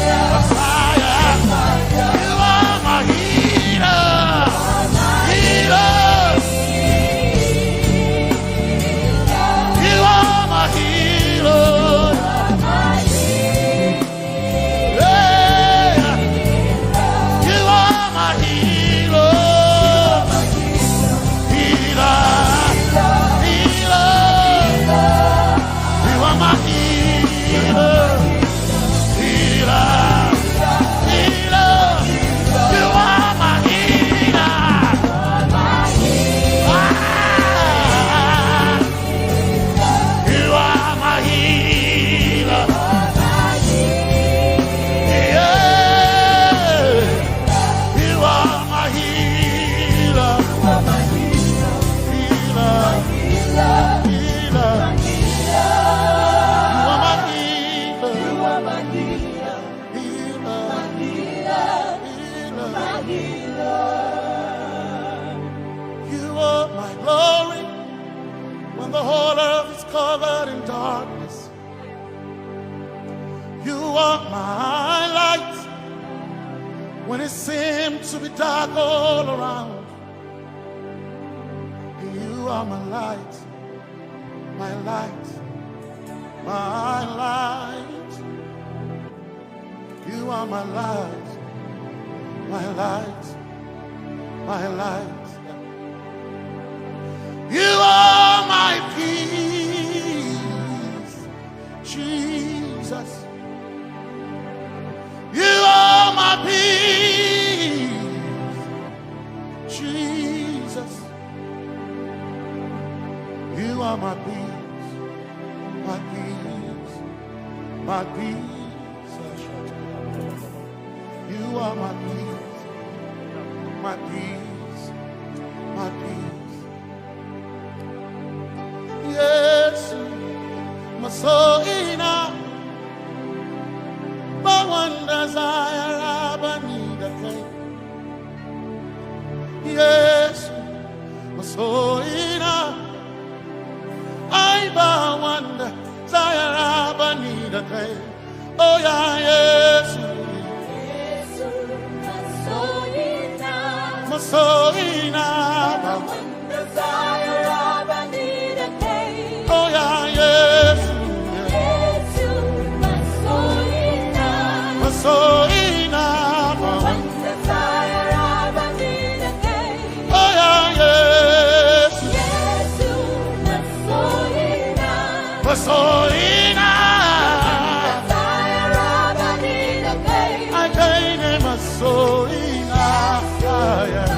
covered in darkness. You are my light when it seemed to be dark all around. You are my light, my light, my light. You are my light, my light, my light. You are my peace, Jesus. You are my peace, Jesus. You are my peace, my peace, my peace. You are my peace, my peace, my peace. Yes, my soul ina, but one desire I need a thing. Yes, my soul ina, I but one desire I need a thing. Oh yeah, yes, my soul ina, but one desire I need a thing. Oh yeah, yes, yes, my soul ina, one desire I need a thing. Oh yeah, yes, yes, my soul ina, desire I need a thing. I gain my soul ina, yeah.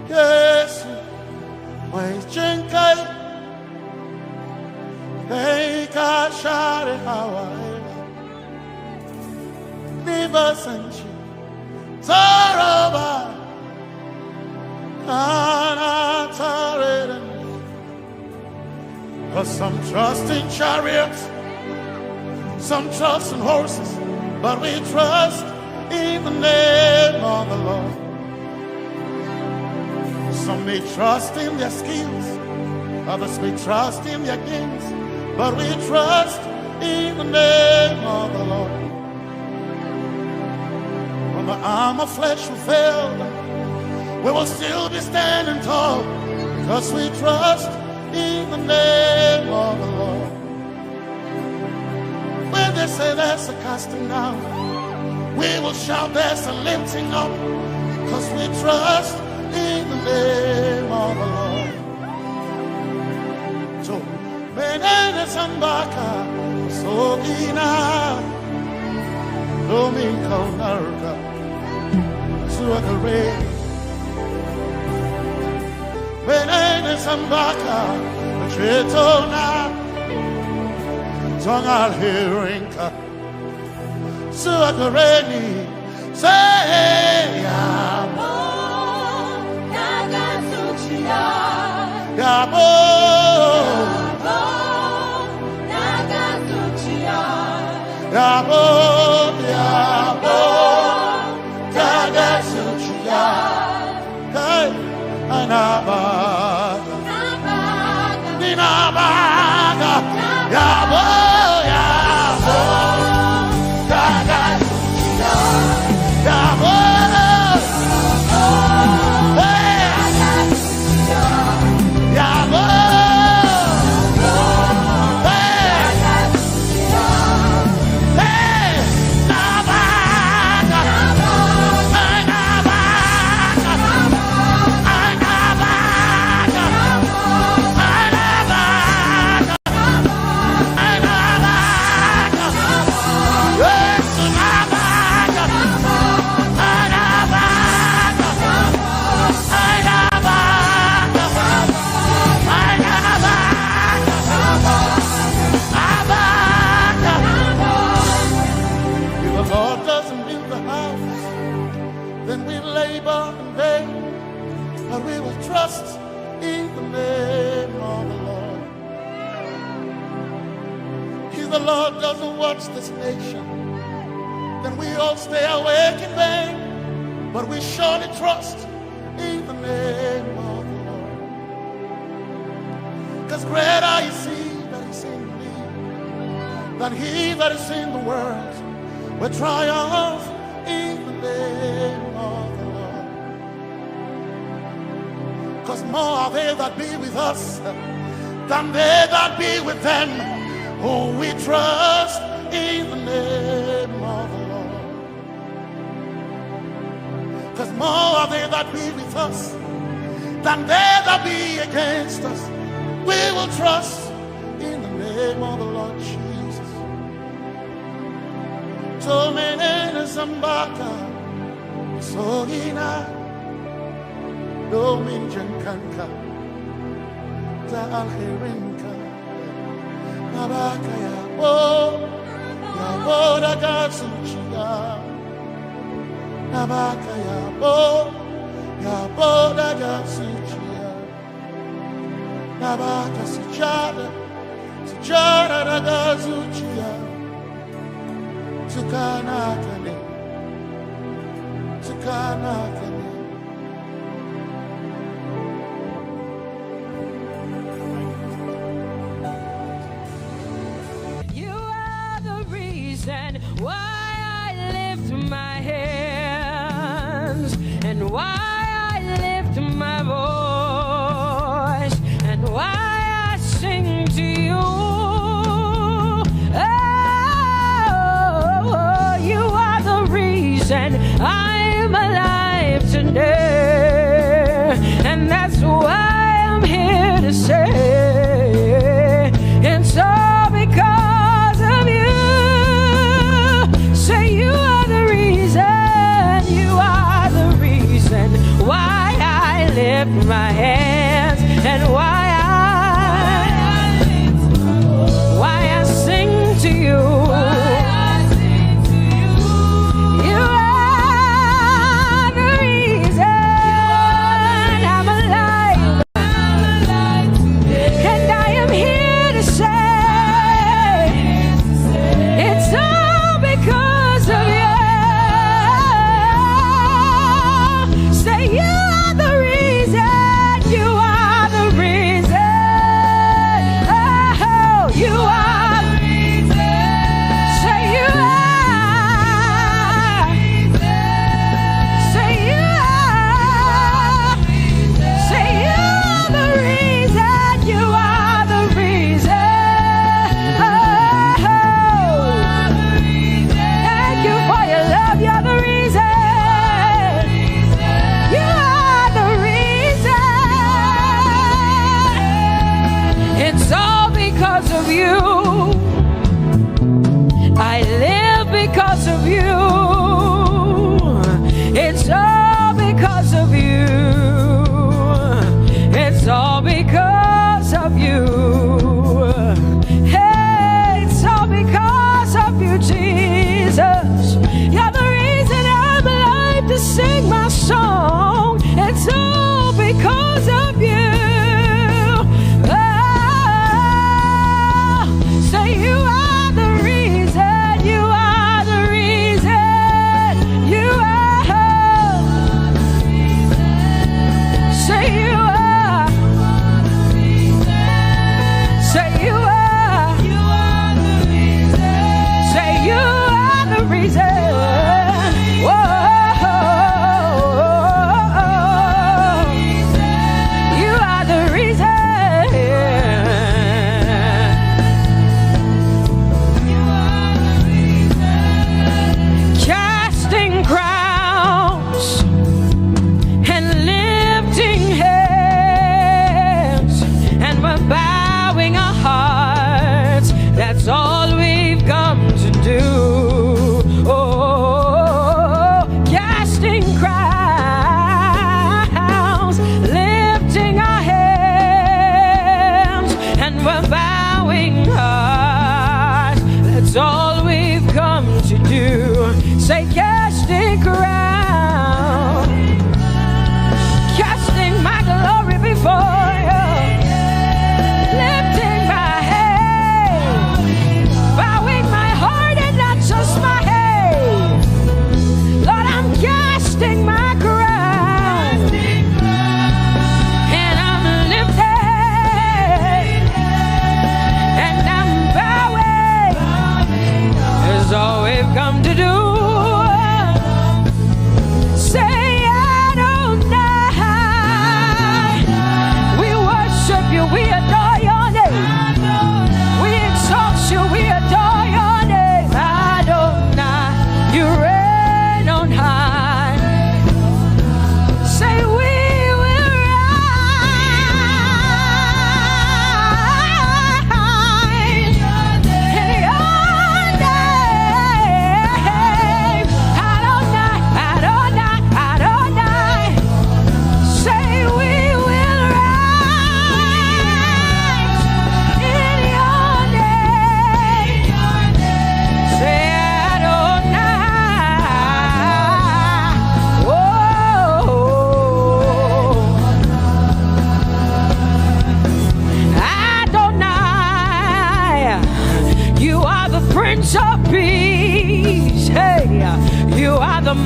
Yes, my chenkai, hey, kashare Hawaii, never senchi, Taroba, Anatare. Cause some trust in chariots, some trust in horses, but we trust in the name of the Lord. Some may trust in their skills, others may trust in their gains, but we trust in the name of the Lord. When the arm of flesh will fail, we will still be standing tall, because we trust in the name of the Lord. When they say there's a casting down, we will shout there's a lifting up, because we trust in the name of the Lord. So, Benene Sambaka, Sogina, Domingo Narga, Suakare. Benene Sambaka, Chetona, Tongal Hirinka, Suakareni, say, Yabo, Nagatsuchiya, Yabo, Nagatsuchiya, Yabo, Yabo, Nagatsuchiya, Hey, Anabaga, Ninabaga, Yabo, Yabo, Nagatsuchiya, Yabo, Hey, Yabo, Hey, Nabaga, If the Lord doesn't build the house, then we labor in vain, but we will trust in the name of the Lord. If the Lord doesn't watch this nation, then we all stay awake in vain, but we surely trust in the name of the Lord. Because greater is He that is in me than he that is in the world. We triumph in the name of the Lord. Because more are they that be with us than they that be with them. Oh, we trust in the name of the Lord. Because more are they that be with us than they that be against us. We will trust in the name of the Lord Jesus. So many Zambaka, so ina, no minjan kanka, za alherinka, nabaka ya boda gatsuchiya, nabaka ya boda gatsuchiya, nabaka sujada gatsuchiya. Tukanakane. You are the reason why I lift my hands and why I lift my voice and why I sing to you. And I'm alive today, and that's why I'm here to say it's all because of you. Say you are the reason why I lift my hands and why I sing to you.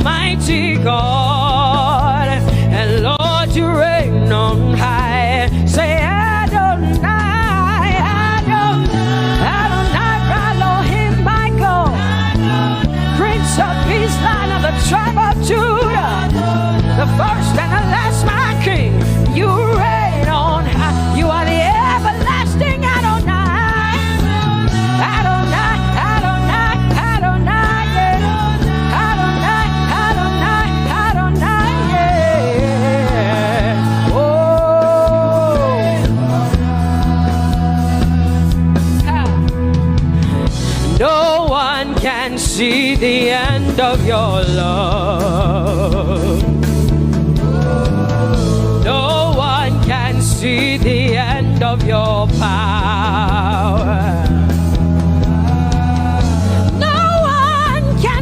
mighty God, and Lord, you reign on high. Say Adonai, Adonai, Adonai, Elohim, my God, Prince of Peace, Lion of the tribe of Judah, the first and the last, my King. You reign on high. You are the everlasting Adonai. Adonai, Adonai, Adonai, yeah. Adonai, Adonai, Adonai, yeah. Oh. No one can see the end of your love. No one can see the end of your power.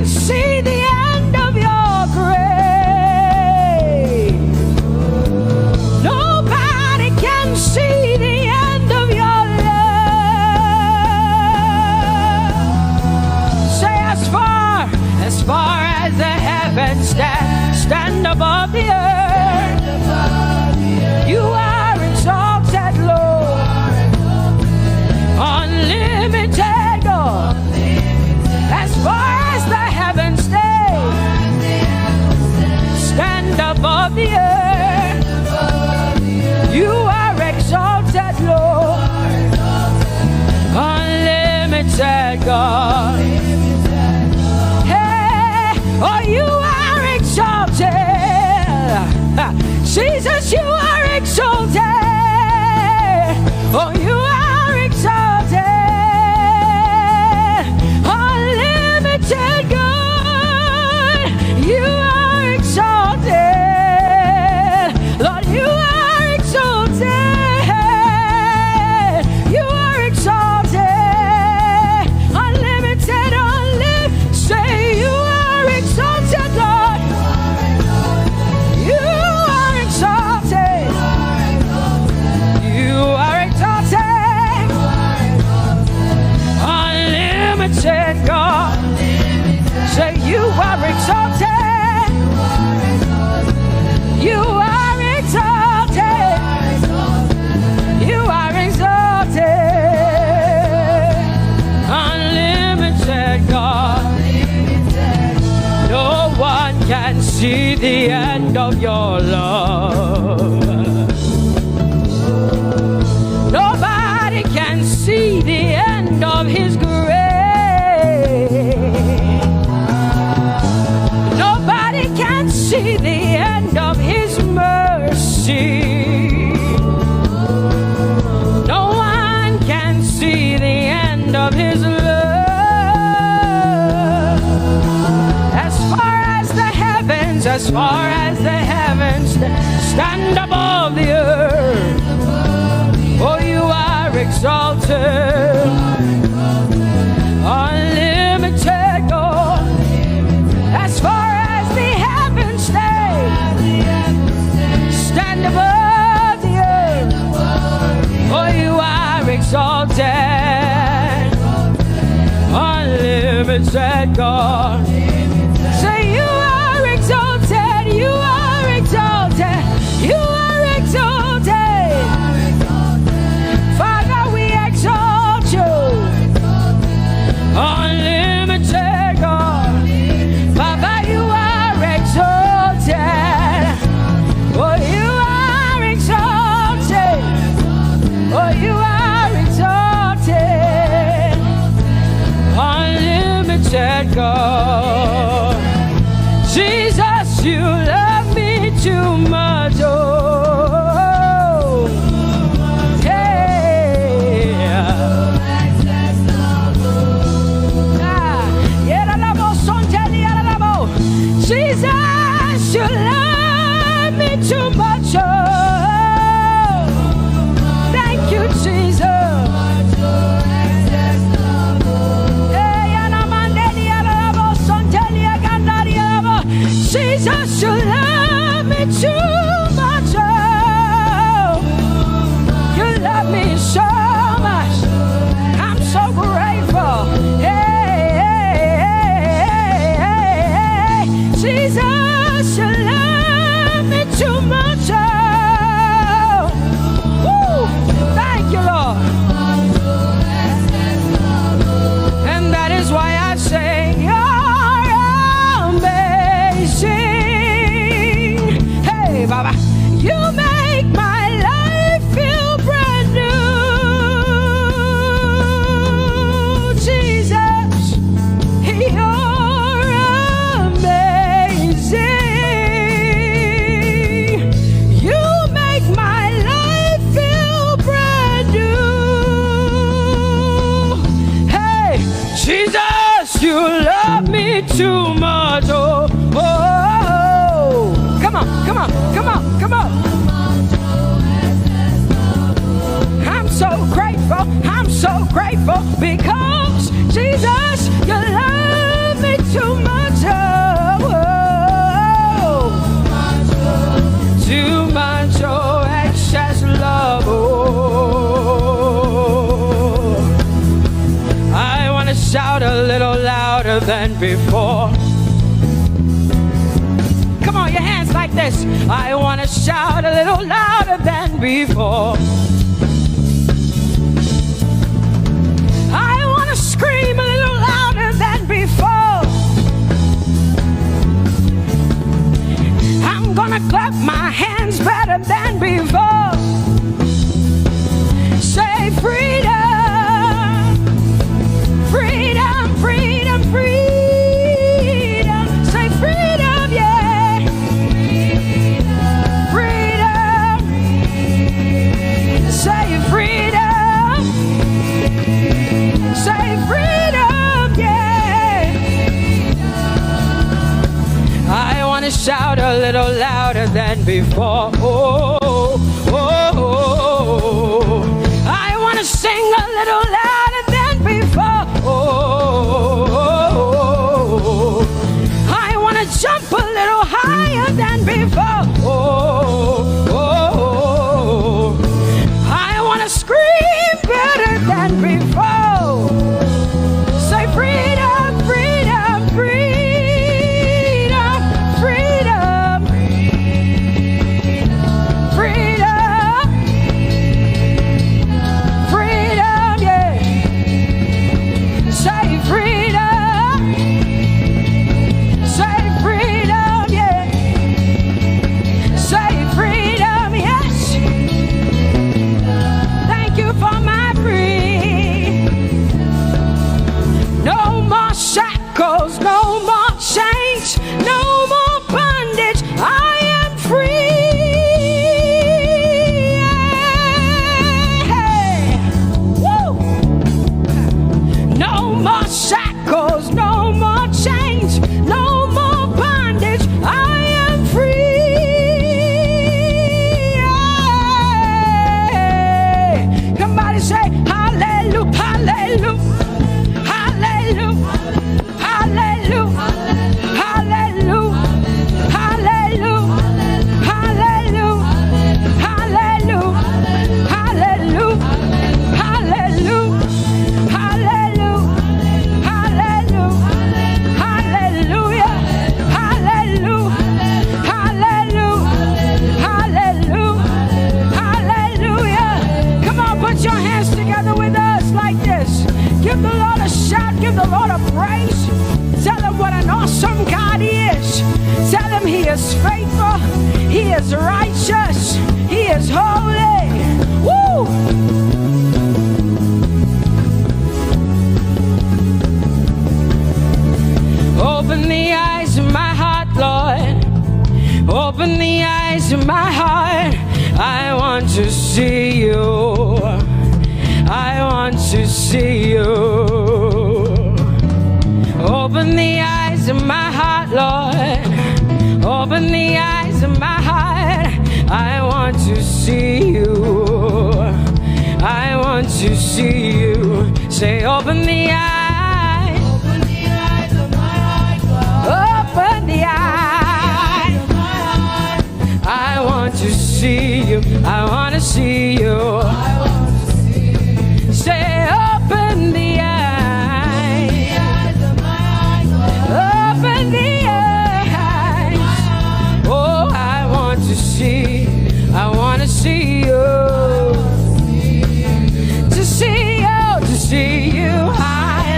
See the end of your grace. Nobody can see the end of your love. Say as far as the heavens stand above the earth, you are exalted, Lord, unlimited God. As far as the heavens stand above the earth, you are exalted, Lord, unlimited God. Hey, oh, you are exalted. Jesus, you are exalted. Oh, you are exalted. God, you are exalted. Lord, you are exalted. You are exalted. Unlimited, unlimited. Say you are exalted, Lord. You are exalted. You are exalted. Unlimited, God. Say you are exalted. You are exalted. You are exalted. Unlimited God. No one can see the end of your love. Nobody can see the end of his grace. See the end of his mercy. No one can see the end of his love. As far as the heavens stand above the earth, oh, you are exalted. Unlimited God. As far stand above the earth, oh, you are exalted, unlimited God. Say you are exalted, you are exalted, you are exalted. Father, we exalt you, unlimited God. Baba, you are exalted. Oh, you are exalted. Oh, you are exalted. Unlimited God. Jesus, you love me too much. Oh, Jesus, you love me too much. Oh, thank you, Jesus. Hey, me too much. Oh, oh, oh. Come on, come on, come on, come on. I'm so grateful, because Jesus, you love me too much. Oh, oh. Too much, oh, excess love. Oh, I want to shout a little louder than before. Come on, your hands like this. I want to shout a little louder than before. I want to scream a little louder than before. I'm gonna clap my hands better than before. Say freedom, freedom, freedom, freedom. Say freedom, yeah. Freedom. Say freedom. Say freedom, yeah. I want to shout a little louder than before. Oh, oh, oh, oh. I want to sing a little louder than before. Oh, oh, oh. I want to jump a little higher than before. Oh, oh, oh. I want to scream better than before. Say freedom, freedom, freedom, freedom, freedom, freedom, yeah. Say freedom, say freedom, yeah. Say freedom, yes. Thank you for my free. No more shackles, no more chains, no more bondage. I am free. Hey. Woo. No more shackles, no more chains, no more bondage. I am free. Hey. Somebody say hallelujah, hallelujah. Hallelujah, hallelujah, hallelujah, hallelujah, hallelujah, hallelujah, hallelujah, hallelujah, hallelujah, hallelujah, hallelujah, hallelujah, hallelujah, hallelujah. Come on, put your hands together with us like this. Give the Lord a shout, give the Lord a praise. Tell him what an awesome God he is. Tell him he is faithful, he is righteous, he is holy. Woo! Open the eyes of my heart, Lord. Open the eyes of my heart. I want to see you. I want to see you. Open the eyes of my heart, Lord. Open the eyes of my heart. I want to see you. I want to see you. Say, open the eyes. Open the eyes of my heart, Lord. Open the eyes of my heart. I want to see you. I want to see you. Say, open the eyes of my heart, open the eyes. Oh, I want to see you. To see you, to see you. I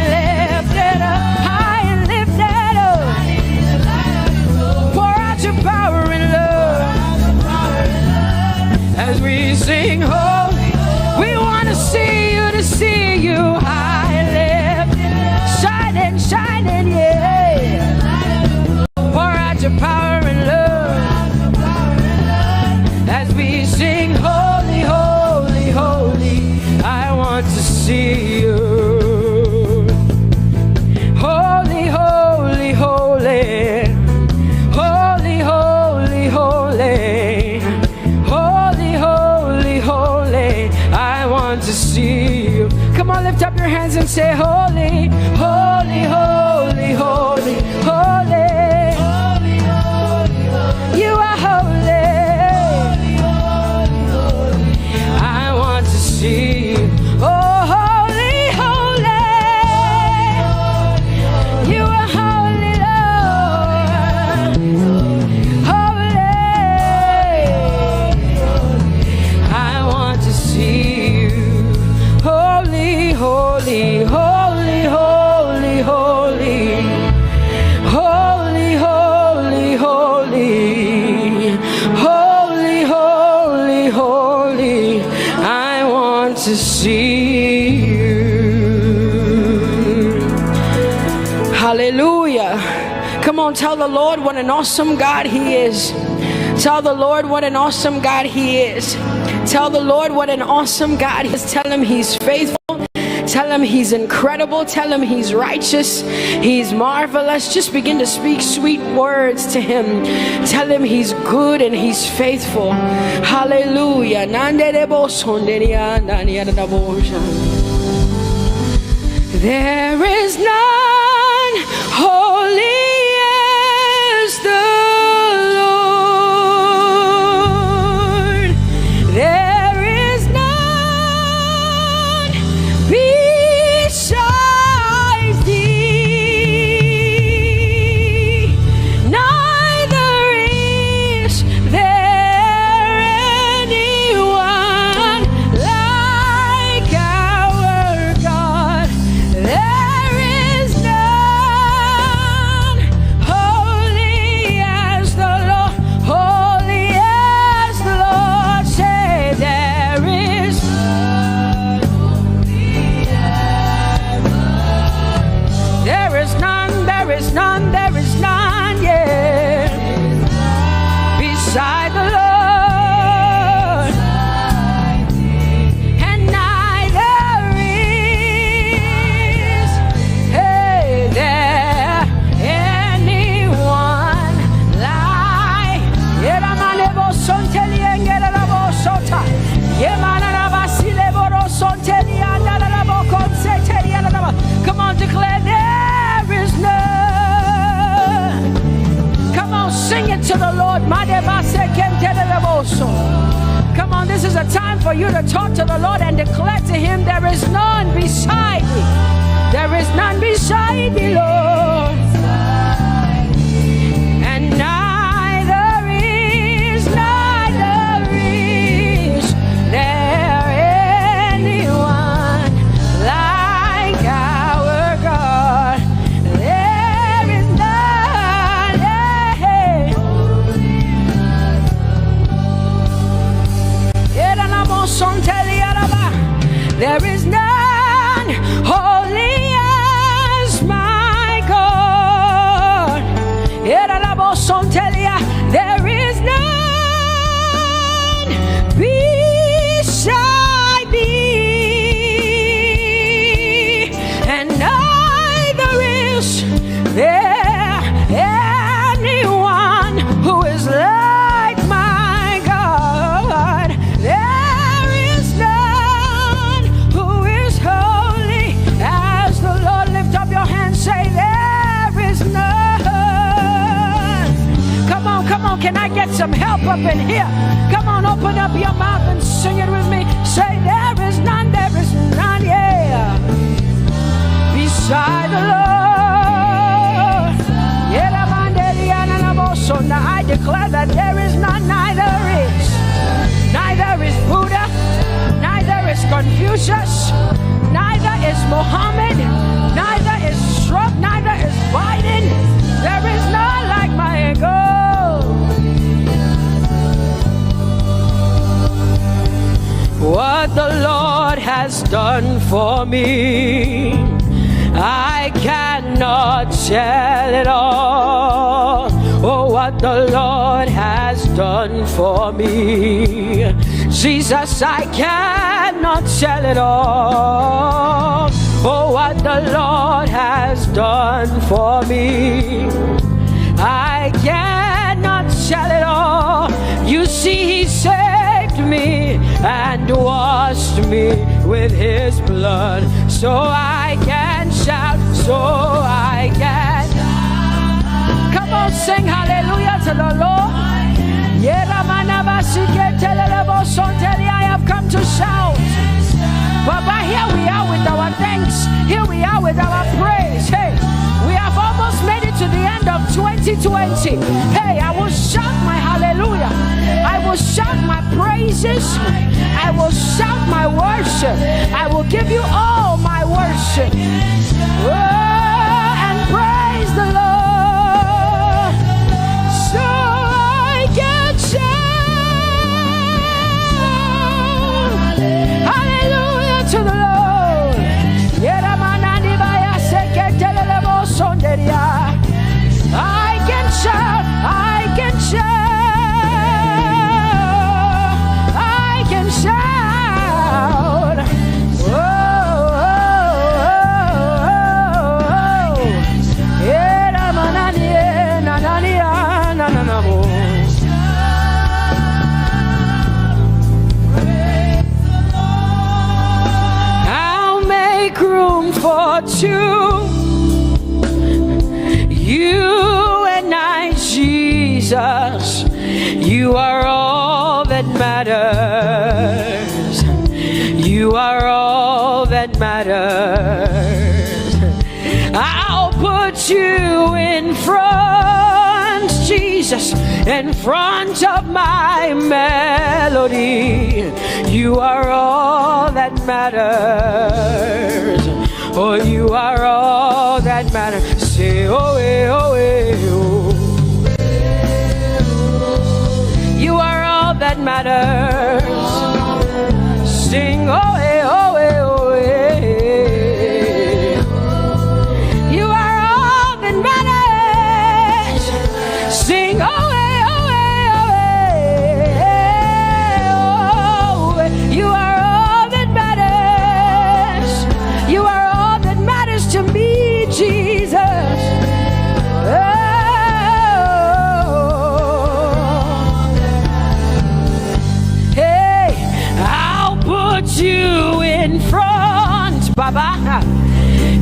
lift up your hands and say, holy, holy, holy, holy, holy. Holy, holy, holy. You are holy. Holy, holy, holy. I want to see you. Oh, holy, holy. You are holy, Lord. Holy. I want to see you. Holy, holy, holy, holy, holy. Holy, holy, holy. Holy, holy, holy. I want to see you. Hallelujah. Come on, tell the Lord what an awesome God He is. Tell the Lord what an awesome God He is. Tell the Lord what an awesome God He is. Tell Him He's faithful. Tell Him He's incredible. Tell Him He's righteous. He's marvelous. Just begin to speak sweet words to Him. Tell Him He's good and He's faithful. Hallelujah. There is none holy as the Lord. There is none beside thee. Neither is there anyone like our God. There is none holy as the Lord, holy as the Lord. Say there is none holy as the Lord. There is none, there is none, there is none, yeah, beside the Lord. And neither is there anyone like Come on, declare there is none. Come on, sing it to the Lord. Come on, this is a time for you to talk to the Lord and declare to Him there is none beside thee. There is none beside thee, Lord. And neither is there anyone like our God. There is none. There is none holy as my God. There is none beside thee, and neither is there anyone who is like my God. There is none who is holy as the Lord. Lift up your hands, say there is none. Come on, can I get some help up in here? Come on, open up your mouth and sing it with me. Say there is none, yeah, beside the Lord. So now I declare that there is none, neither is Buddha, neither is Confucius, neither is Muhammad, neither is Trump, neither is Biden. There is none like my God. What the Lord has done for me, I cannot tell it all. Oh, what the Lord has done for me, Jesus, I cannot tell it all. Oh, what the Lord has done for me, I cannot tell it all. You see, He saved me and washed me with his blood, so I can shout, so I can. Come on, sing hallelujah to the Lord. I have come to shout. Baba, here we are with our thanks. Here we are with our praise. Hey, we have almost made it to the end of 2020. Hey, I will shout my hallelujah. I will shout my praises. I will shout my worship. I will give you all my worship. Oh, and praise the Lord. So I can shout hallelujah to the Lord. I can shout, I can shout, I can shout. Oh, I'll make room for two. You and I, Jesus, you are all that matters. You are all that matters. I'll put you in front, Jesus, in front of my melody. You are all that matters. Oh, you are all that matters. Say, oh, oh, oh. You are all that matters. Sing, oh, oh, oh, oh. You are all that matters. Sing, oh, oh, oh, oh. You are all that matters. You are all that matters to me, Jesus. You in front, Baba,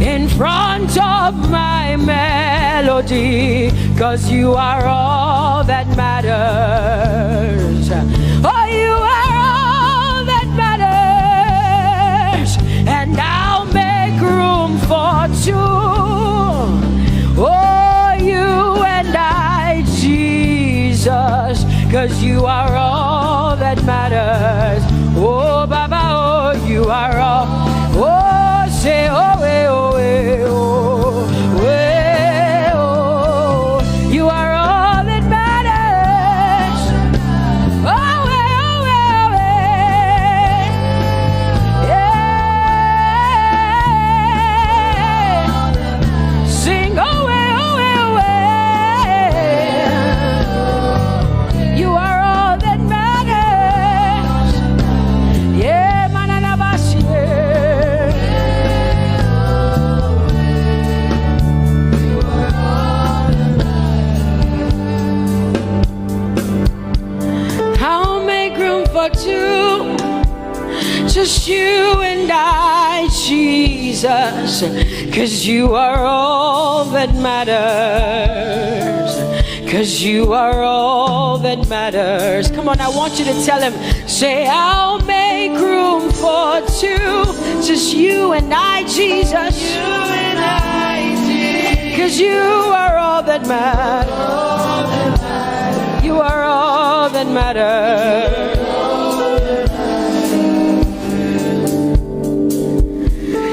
in front of my melody, 'cause you are all that matters. Oh, you are all that matters, and I'll make room for two. Oh, you and I, Jesus, 'cause you are all that matters. Oh, Baba, oh, you are all. Oh, say, oh, eh, oh, eh, oh, eh, oh. You are all that matters. Oh, eh, oh, eh, oh, eh. Sing, oh, eh, oh, eh, oh, eh. You are all that matters. Yeah, manana bashi. I'll make room for two, just you and I, Jesus, 'cause you are all that matters. 'Cause you are all that matters. Come on, I want you to tell him, say, I'll make room for two, just you and I, Jesus. You and I, Jesus. 'Cause you are all that matters. You are all that matters.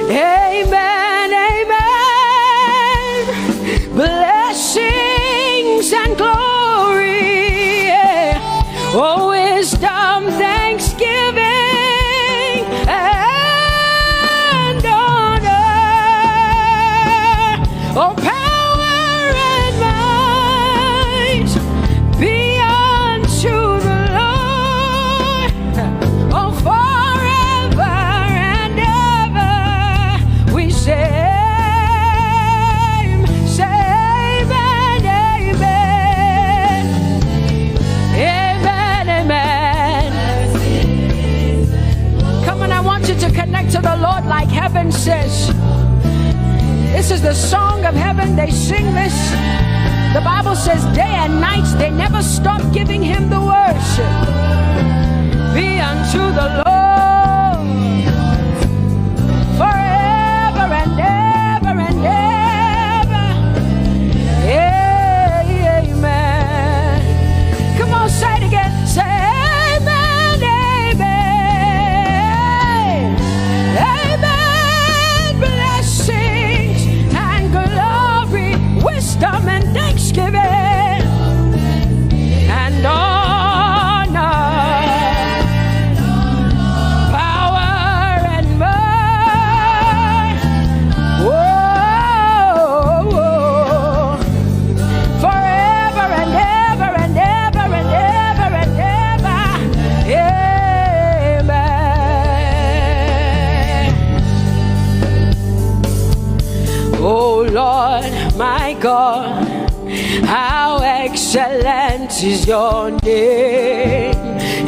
Amen, amen. Blessings and glory, yeah. Oh, wisdom, thanksgiving, and honor. Oh, power and might be unto the Lord. connect to the Lord like heaven says. This is the song of heaven. They sing this. The Bible says day and night they never stop giving him the worship. Be unto the Lord forever and ever and ever. Amen. Come on, say it again. Say amen, amen. Amen. Blessings and glory, wisdom and thanksgiving and honor, power and might. Whoa, whoa. Forever and ever and ever and ever and ever. Amen. Oh Lord, my God, how excellent is your name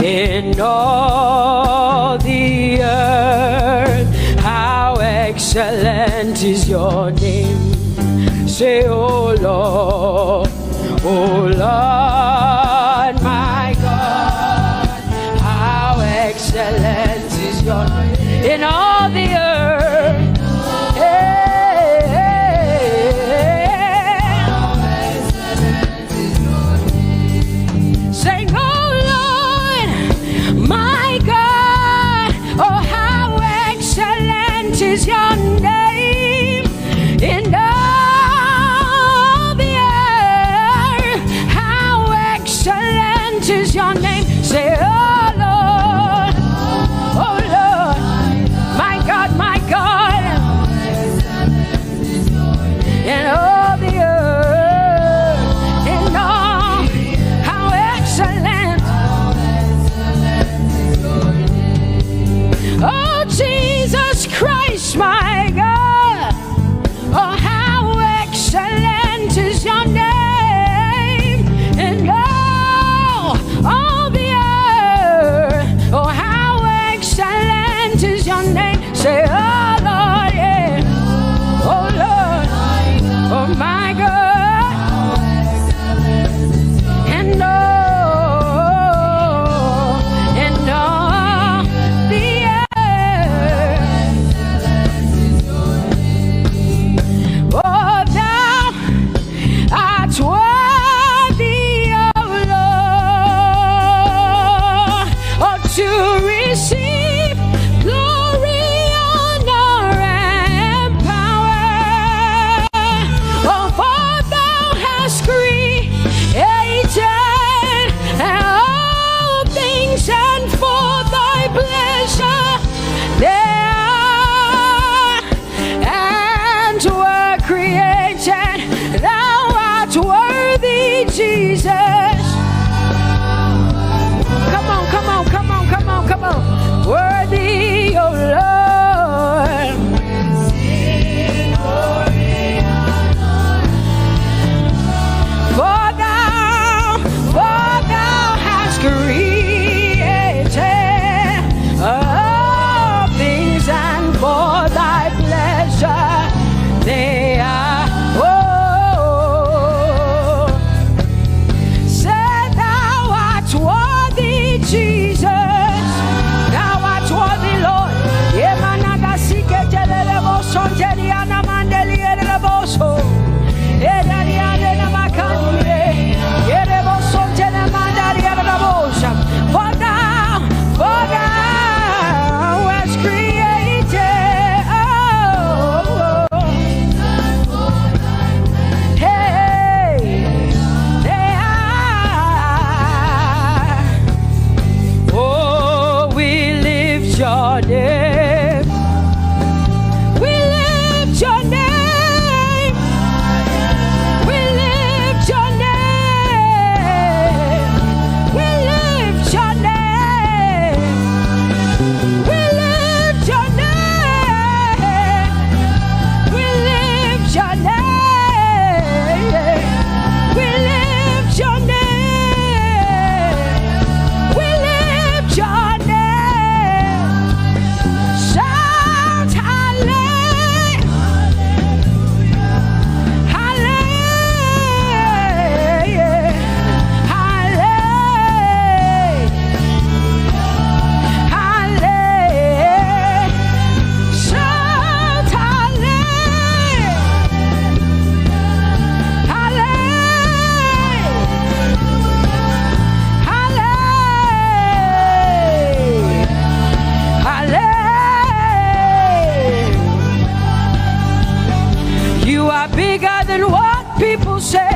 in all the earth. How excellent is your name. Say, oh Lord, my God, how excellent is your name in all the earth. Sing, oh Lord, my God, oh how excellent is your name in all the earth. How excellent is your name. Say, oh Lord, my God, in all the earth, in all, how excellent. Oh Jesus Christ, my God, oh how excellent is your name in all the earth. Oh how excellent is your name. Say, oh Lord, yeah. Oh Lord, oh my God, and all the earth. Oh, thou art worthy, oh Lord, oh to receive glory, honor, people say.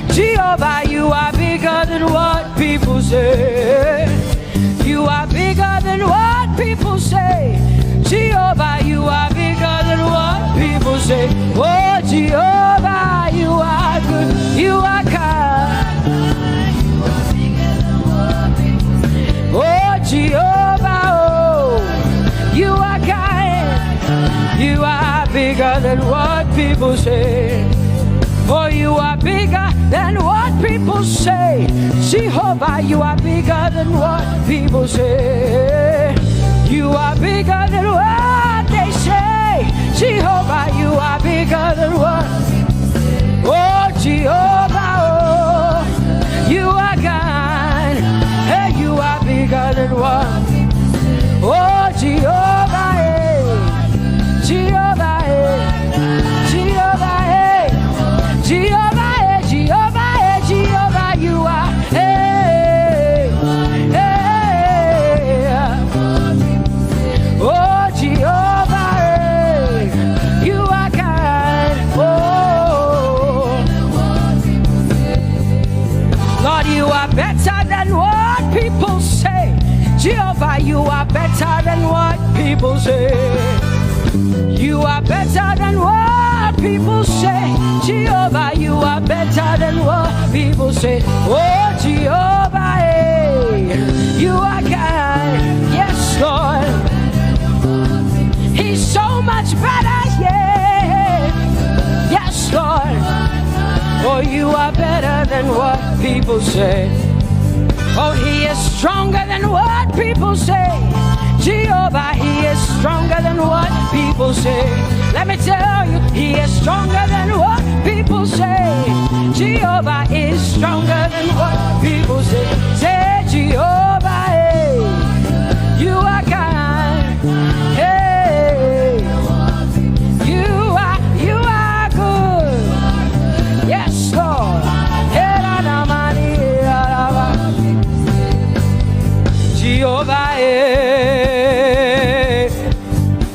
Jehovah, you are bigger than what people say. You are bigger than what people say. Jehovah, you are bigger than what people say. Oh, Jehovah, you are good. You are kind. Oh, Jehovah, oh, you are kind. You are bigger than what people say. Oh, you are bigger than what people say. Jehovah, you are bigger than what people say. You are bigger than what they say. Jehovah, you are bigger than what. Oh, Jehovah, oh, you are kind. Hey, you are bigger than what. Oh, Jehovah, hey, Jehovah, hey, Jehovah, hey, Jehovah, hey, Jehovah, hey, Jehovah, you are, hey, hey, oh, Jehovah, hey, you are kind, oh, Lord, you are better than what people say. Jehovah, you are better than what people say. You are better than what people say. Jehovah, you are better than what people say. Oh, Jehovah, hey, you are kind. Yes, Lord. He's so much better, yeah. Yes, Lord. Oh, you are better than what people say. Oh, he is stronger than what people say. Jehovah, he is stronger than what people say. Let me tell you, he is stronger than what people say. Jehovah is stronger than what people say. Say, Jehovah, hey, you are kind. Hey, you are good. Yes, Lord. Jehovah,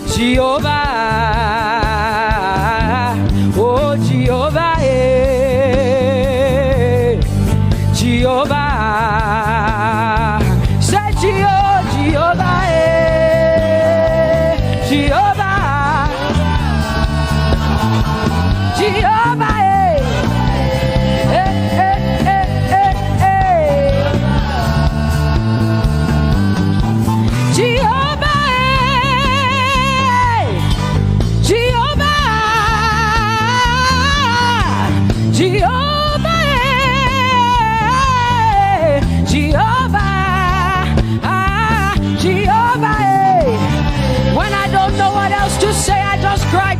Jehovah, oh Jehovah, Jehovah, say Jehovah, Jehovah, Jehovah,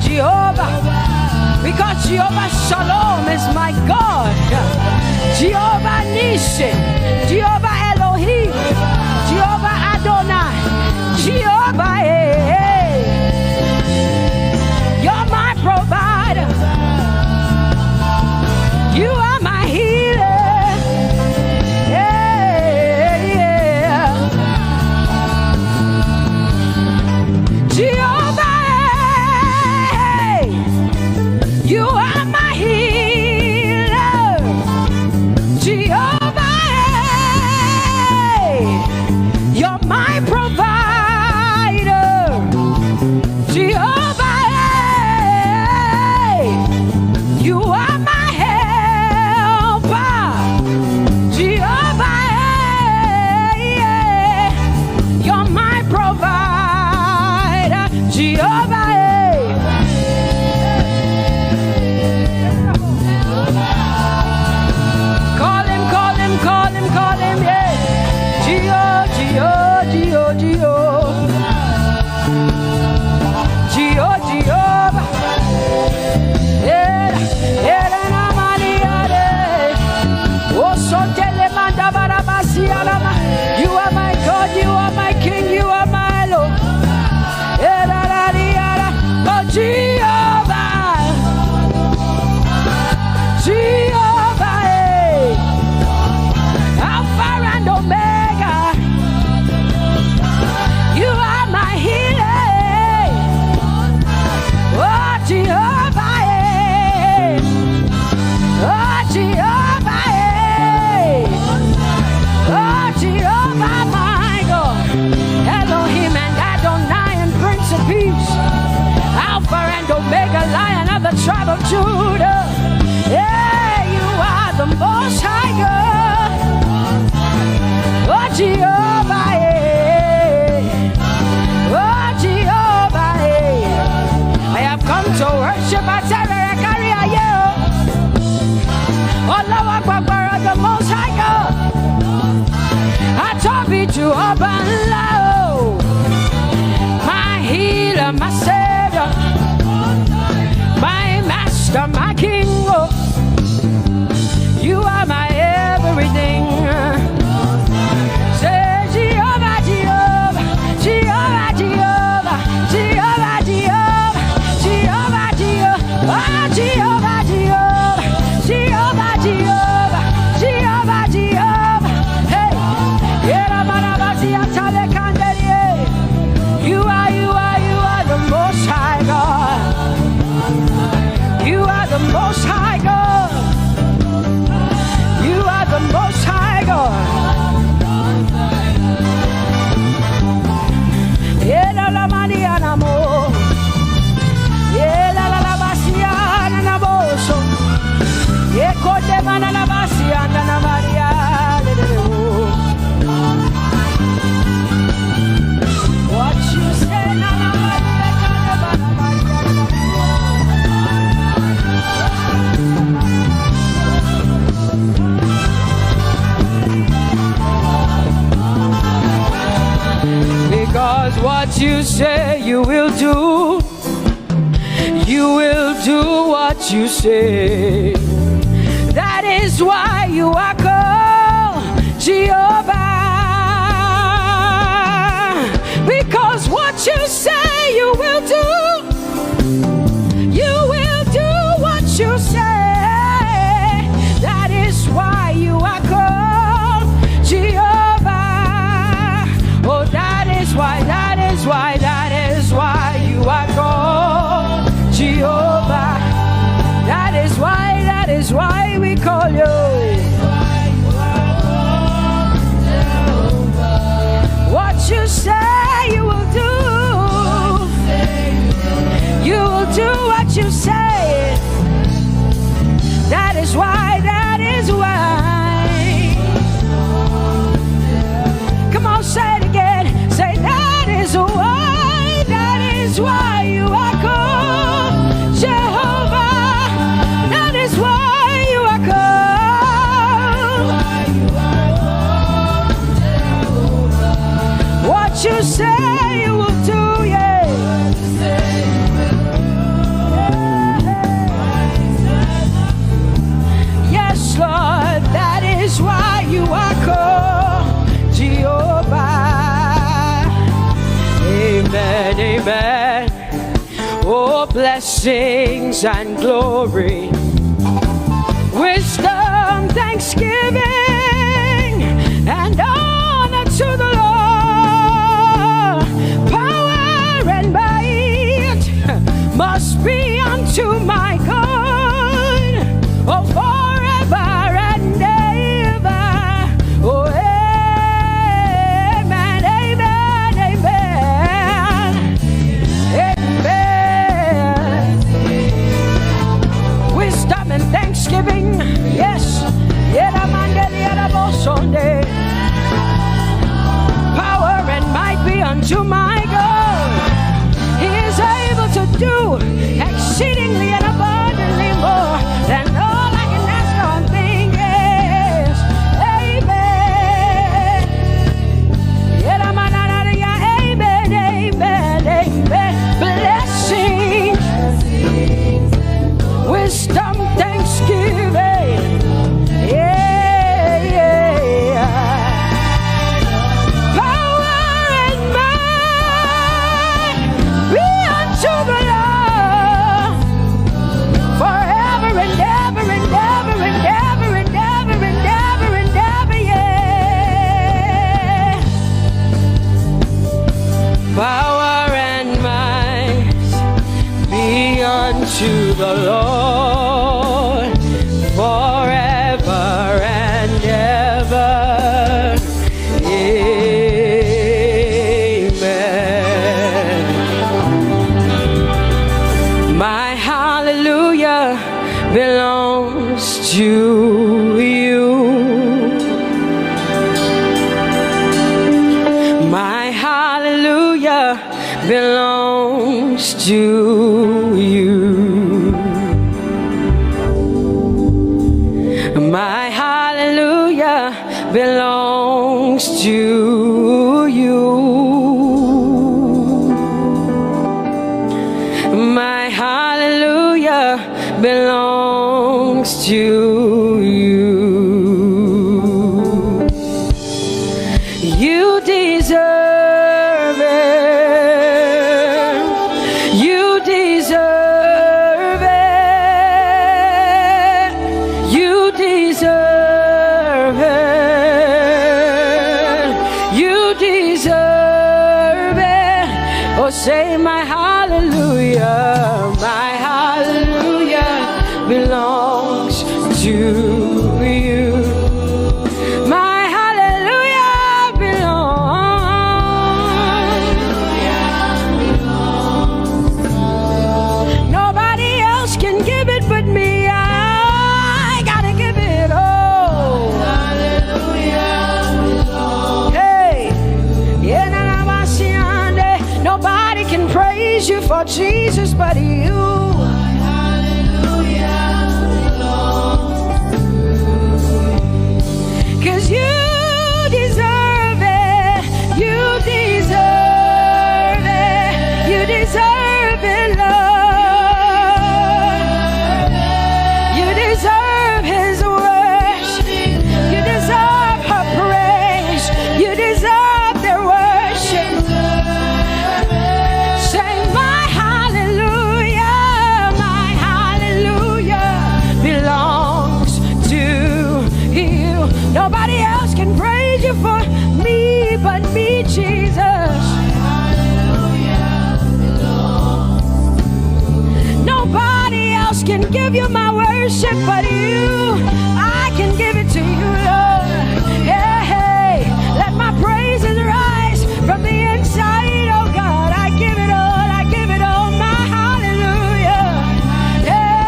Jehovah, because Jehovah Shalom is my God. Jehovah Nissi, Jehovah Elohim, Jehovah Adonai, Jehovah, hey, you're my provider. You are my healer. Yeah, yeah. Jehovah, you are my healer, Jehovah, you're my provider, Jehovah, you are my helper, Jehovah, you're my provider, Jehovah. Call him, yeah. Jehovah. You are my God, you are my King, you are my Lord. Judah. Yeah, you are the Most High God. Oh, Jehovah, yeah. Oh, Jehovah, yeah. I have come to worship at Terekaria, yeah. Oh, Lord, the Most High God. I Tope Jehovah, my healer, my savior, my master, my king. Oh, you are my everything. Say Jehovah, Jehovah, Jehovah, Jehovah, Jehovah, Jehovah, Jehovah, Jehovah, Jehovah, Jehovah, Jehovah, Jehovah, Jehovah, Jehovah. Hey, you are the Most High God. You are the Most High God. You are the Most High God. La la Mariana mo. La la la Bassiana na boso. Kote mana la Bassiana na Maria. What you say na na because what you say you will do. You will do what you say. That is why you are called Jehovah. Because what you say you will do. You will do what you say. That is why you are called Jehovah. Oh, that is why you are called Jehovah. That is why we call you. What you say you will do. You will do what you say. That is why. Come on, say it again. Say that is why you are called Jehovah. That is why you are called. What you say you will do, yeah. Yes, Lord, that is why you are called Jehovah. Amen, amen. Oh, blessings and glory, wisdom, thanksgiving, and honor to the Lord. Power and might must be unto my God. Oh, forever and ever. Oh, amen, amen, amen, amen. Wisdom and thanksgiving, yes. Power and might be unto my God. He is able to do exceedingly and abundantly more than all I can ask or think. Yes, amen. Amen, amen, amen. Blessings, wisdom, thanksgiving. Yeah, yeah. Power and might be unto the Lord forever and ever and ever and ever and ever and ever and ever, yeah. Power and might be unto the Lord forever and ever. Amen. My hallelujah to you. My hallelujah belongs to you. My hallelujah belongs to you. My hallelujah belongs to you. You deserve it. You deserve it. You deserve it. You deserve it. Oh, say my hallelujah. My hallelujah belongs to you. My hallelujah belongs. Nobody else can give it but me. I gotta give it all. Hallelujah belongs. Hey, nobody can praise you for Jesus but you. Cause you deserve it, you deserve it, you deserve it, Lord. You deserve His worship, you deserve her praise, you deserve their worship. Say my hallelujah belongs to you. Nobody else can praise you for me but me, Jesus. Nobody else can give you my worship but you. I can give it to you, Lord. Yeah, hey, let my praises rise from the inside, oh God. I give it all, I give it all, my hallelujah. Yeah.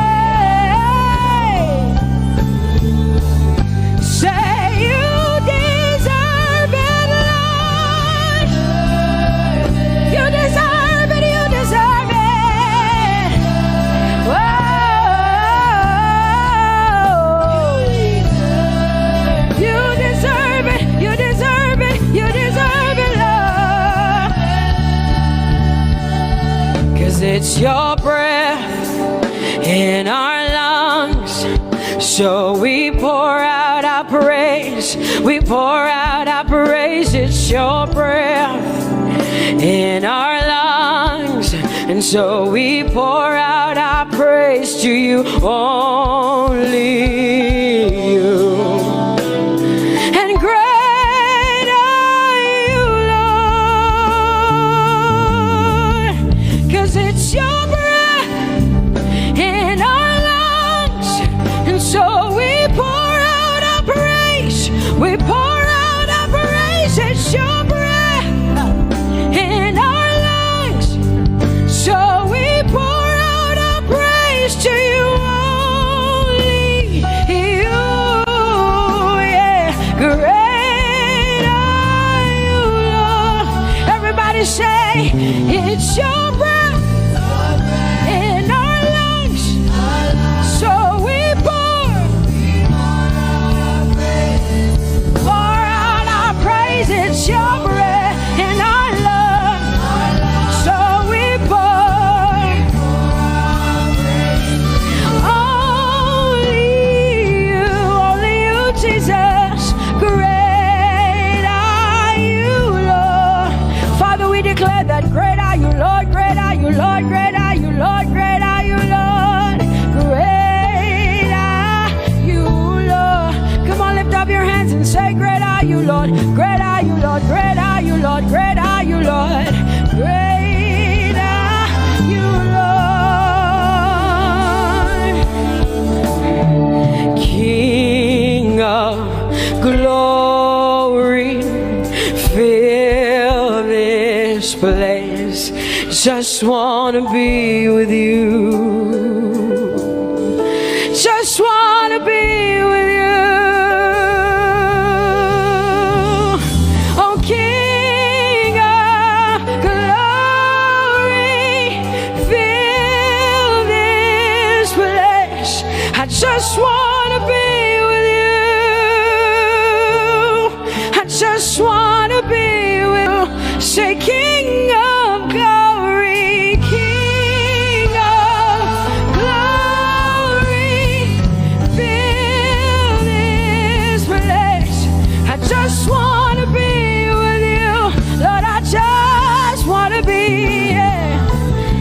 Say you deserve it, Lord. You deserve it, you deserve it. Whoa. You deserve it, you deserve it, you deserve it, Lord. 'Cause it's your breath in our lungs, so we pour out our praise, we pour out our praise. It's your breath in our lungs, and so we pour out our praise to you, only you. And great are you, Lord, 'cause it's your breath in our lungs, and so we pour out our praise, we pour out our praise. It's your breath in our lungs, so we pour out our praise to you, only you. Yeah, great are you, Lord. Everybody say, it's your breath in our lungs, so we pour out our praise. It's your breath in our lungs, so we pour only you, Jesus. Great are you, Lord. Father, we declare that great are you, Lord, great are you, Lord, great are you, Lord, great are you, Lord, great are you, Lord. Come on, lift up your hands and say, great are you, Lord, great are you, Lord, great are you, Lord, great are you, Lord, great are you, Lord. King of glory, fill this place. Just wanna be with you. Just just want to be with you. Oh, King of glory, fill this place. I just want to be with you. I just want to be with you. Say, King of glory, King of glory, fill this place. I just want to be with you. Lord, I just want to be, yeah.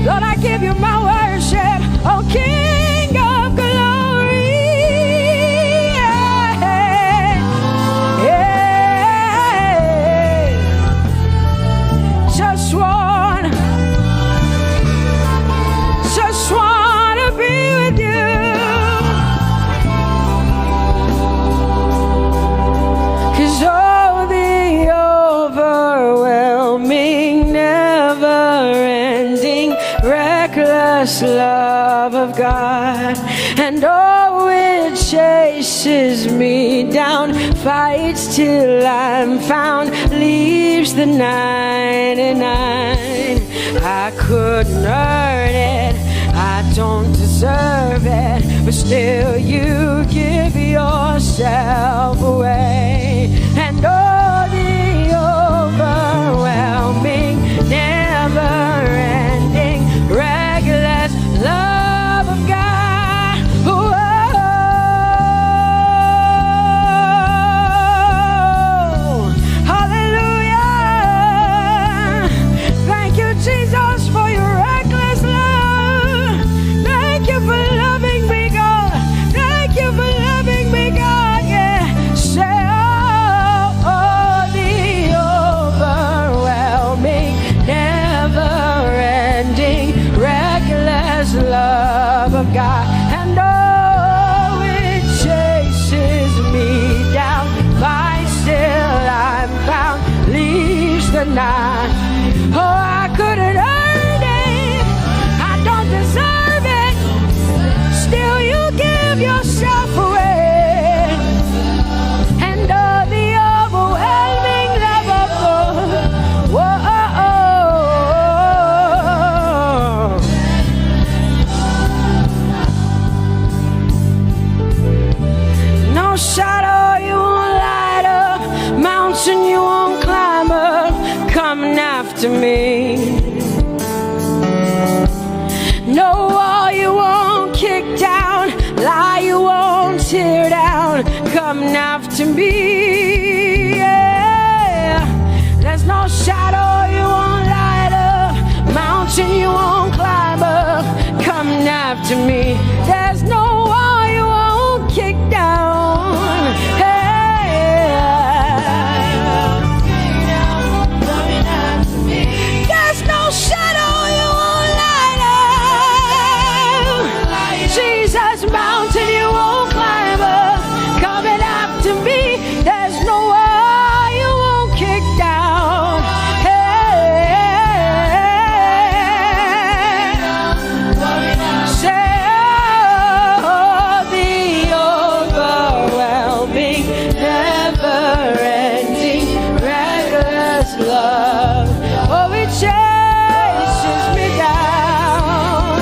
Lord, I give you my worship. Oh, King of glory, yeah, yeah. Just want to be with you. 'Cause oh, the overwhelming, never-ending, reckless love of God, and oh, it chases me down, fights till I'm found, leaves the 99. I couldn't earn it, I don't deserve it, but still you give yourself away. And oh, the overwhelming, never-ending, reckless love of God. Whoa. Hallelujah. Thank you, Jesus, for your reckless love. Thank you for loving me, God. Thank you for loving me, God. Yeah. Say, oh, the overwhelming, never-ending, reckless love of God. And oh, it chases me down, finds till I'm found, leaves the 9. Oh, I couldn't earn it, I don't deserve it, still you give yourself away. And oh, the overwhelming love of God. Whoa. No shadow you won't light up, mountain you won't climb up, coming after me. No wall you won't kick down, lie you won't tear down, coming after me. Yeah. There's no shadow you won't light up, mountain you won't climb up, coming after me. There's no wall you won't kick down. Hey. There's no shadow you won't light up. Jesus, mountain you won't climb up, coming after me. There's no wall you won't kick down. Hey. Say, oh, the overwhelming, never-ending, reckless love. Oh, it chases me down.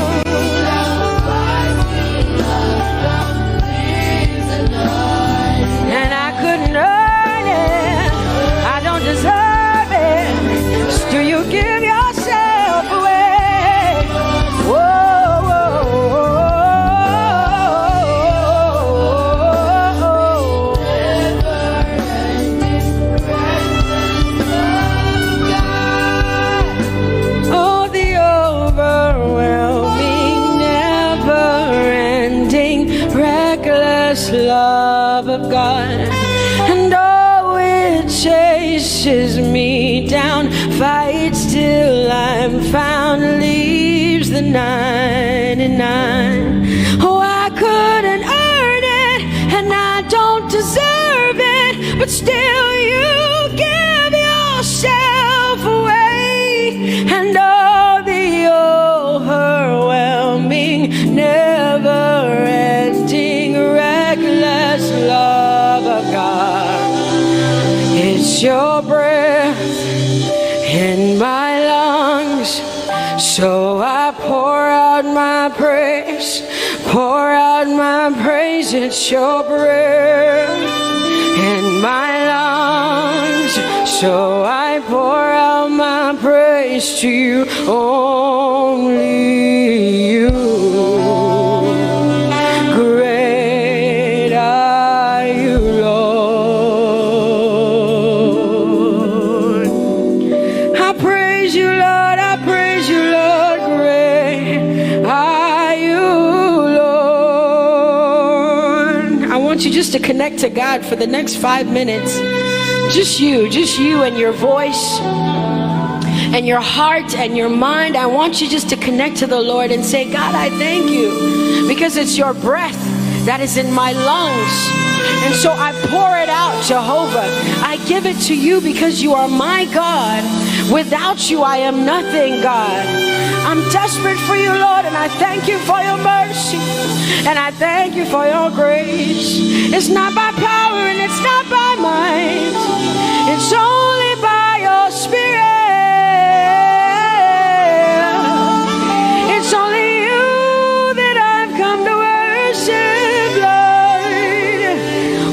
And I couldn't earn it, I don't deserve it, still you give yourself away. Whoa, whoa, whoa. Oh, the overwhelming, never-ending, reckless love of God. And oh, it chases me down, fights till I'm found, leaves the 99. Oh, I couldn't earn it, and I don't deserve it, but still you give yourself away. And oh, the overwhelming, never-ending, It's your breath in my lungs, so I pour out my praise, pour out my praise. It's your breath in my lungs, so I pour out my praise to you, only you. Great are you, Lord. I praise you, Lord. I praise you, Lord. Great are you, Lord. I want you just to connect to God for the next 5 minutes. Just you and your voice and your heart and your mind. I want you just to connect to the Lord and say, God, I thank you because it's your breath that is in my lungs. And so I pour it out, Jehovah. I give it to you because you are my God. Without you, I am nothing, God. I'm desperate for you, Lord, and I thank you for your mercy. And I thank you for your grace. It's not by power and it's not by might. It's only by your Spirit. It's only you that I've come to worship, Lord.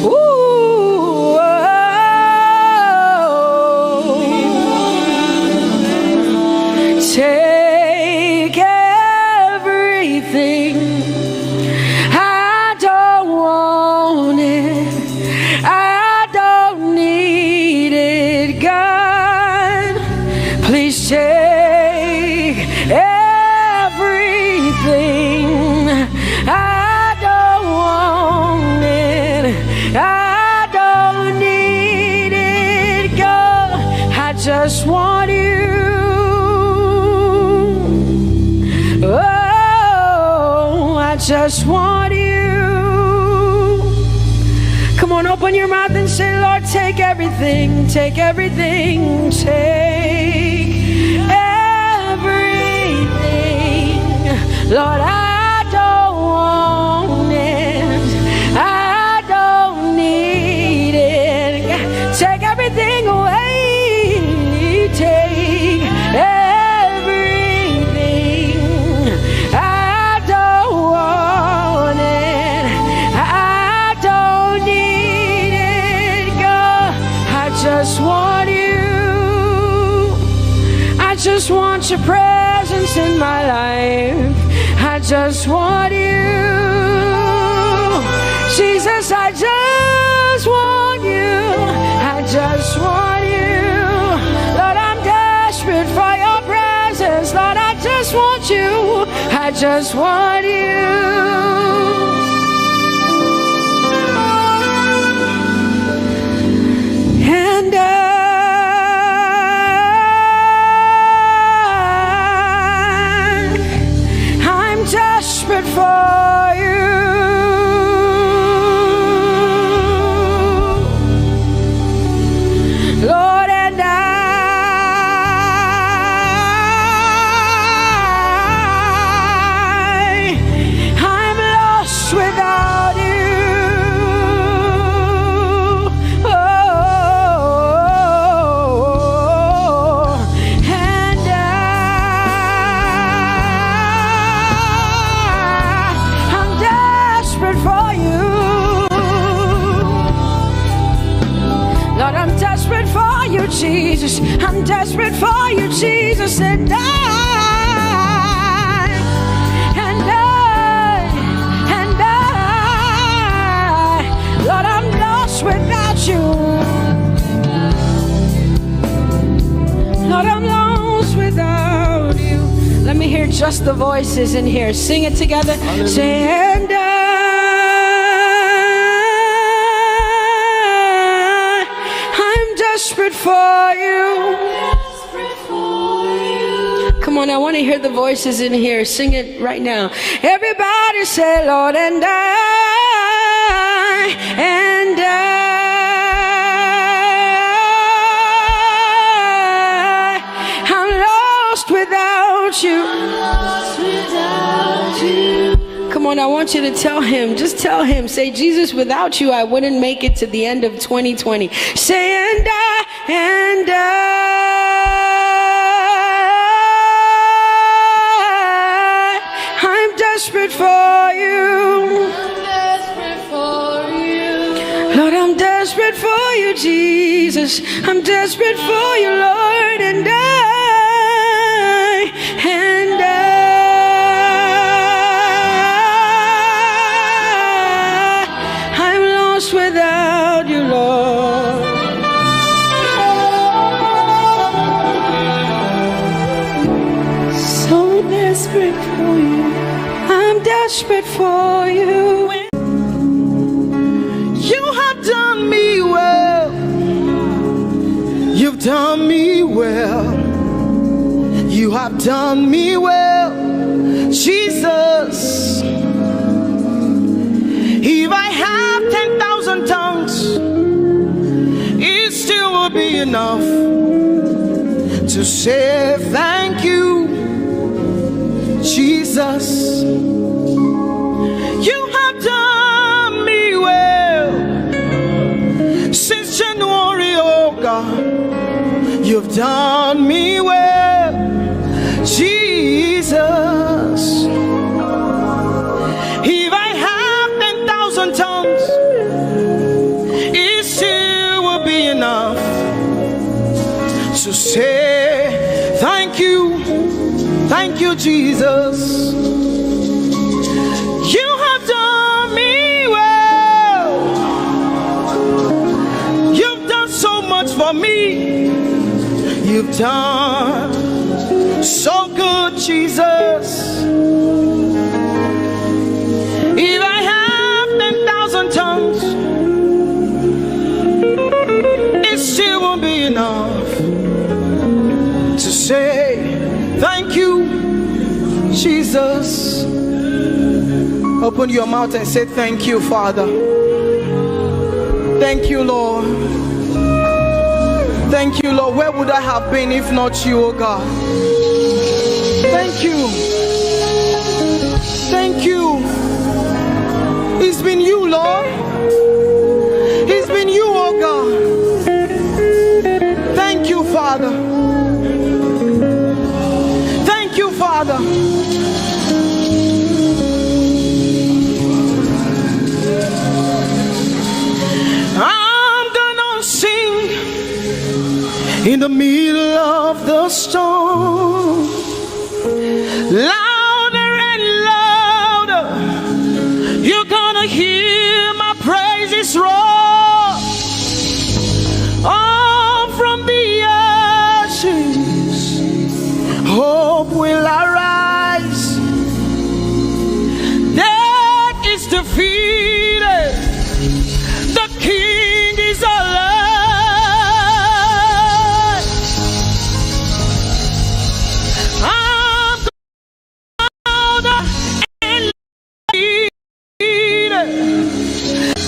Ooh, oh. Take everything. I don't want it. I don't need it, God. Please take everything. I don't want it. I don't need it, God. I just want you. Oh, I just want you. Come on, open your mouth and say, Lord, take everything, take everything, take everything. Lord, I don't want it. I don't need it. Take everything away. Take everything. I don't want it. I don't need it, God. I just want you. I just want your presence in my life. I just want you. Jesus, I just want you. I just want you. Lord, I'm desperate for your presence. Lord, I just want you. I just want you. And I'm desperate for you. Lord, and I'm lost without you. Oh, and I'm desperate for you. Lord, I'm desperate for you, Jesus. I'm desperate for you, Jesus. And Lord, I'm lost without you. Lord, I'm lost without you. Let me hear just the voices in here. Sing it together. Hallelujah. Say, and I'm desperate for you. Come on, I want to hear the voices in here. Sing it right now. Everybody say, Lord, and I'm lost without you. Come on, I want you to tell him. Just tell him. Say, Jesus, without you, I wouldn't make it to the end of 2020. Say, and and I'm desperate for you. Lord, I'm desperate for you, Jesus. I'm desperate for you, Lord, and I'm lost without you, Lord. So desperate for you. I'm desperate for you. You have done me well. You've done me well. You have done me well, Jesus. If I have 10,000 tongues, it still will be enough to say thank you, Jesus. You have done me well since January, oh God. You've done me well, Jesus. If I have 10,000 tongues, it still will be enough to say thank you, Jesus. You have done me well. You've done so much for me. You've done so good, Jesus. If I have 10,000 tongues, it still won't be enough to say thank you, Jesus. Open your mouth and say thank you, Father. Thank you, Lord. Thank you, Lord. Where would I have been if not you, oh God? Thank you. Thank you. It's been you, Lord. It's been you, oh God. Thank you, Father. Thank you, Father. I'm gonna sing in the middle of the storm, louder and louder. You're gonna hear my praises roar. Oh, from the ashes, hope will arise. Death is defeated. The King is alive. I'm louder and defeated.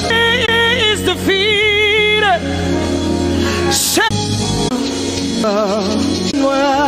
Death is defeated.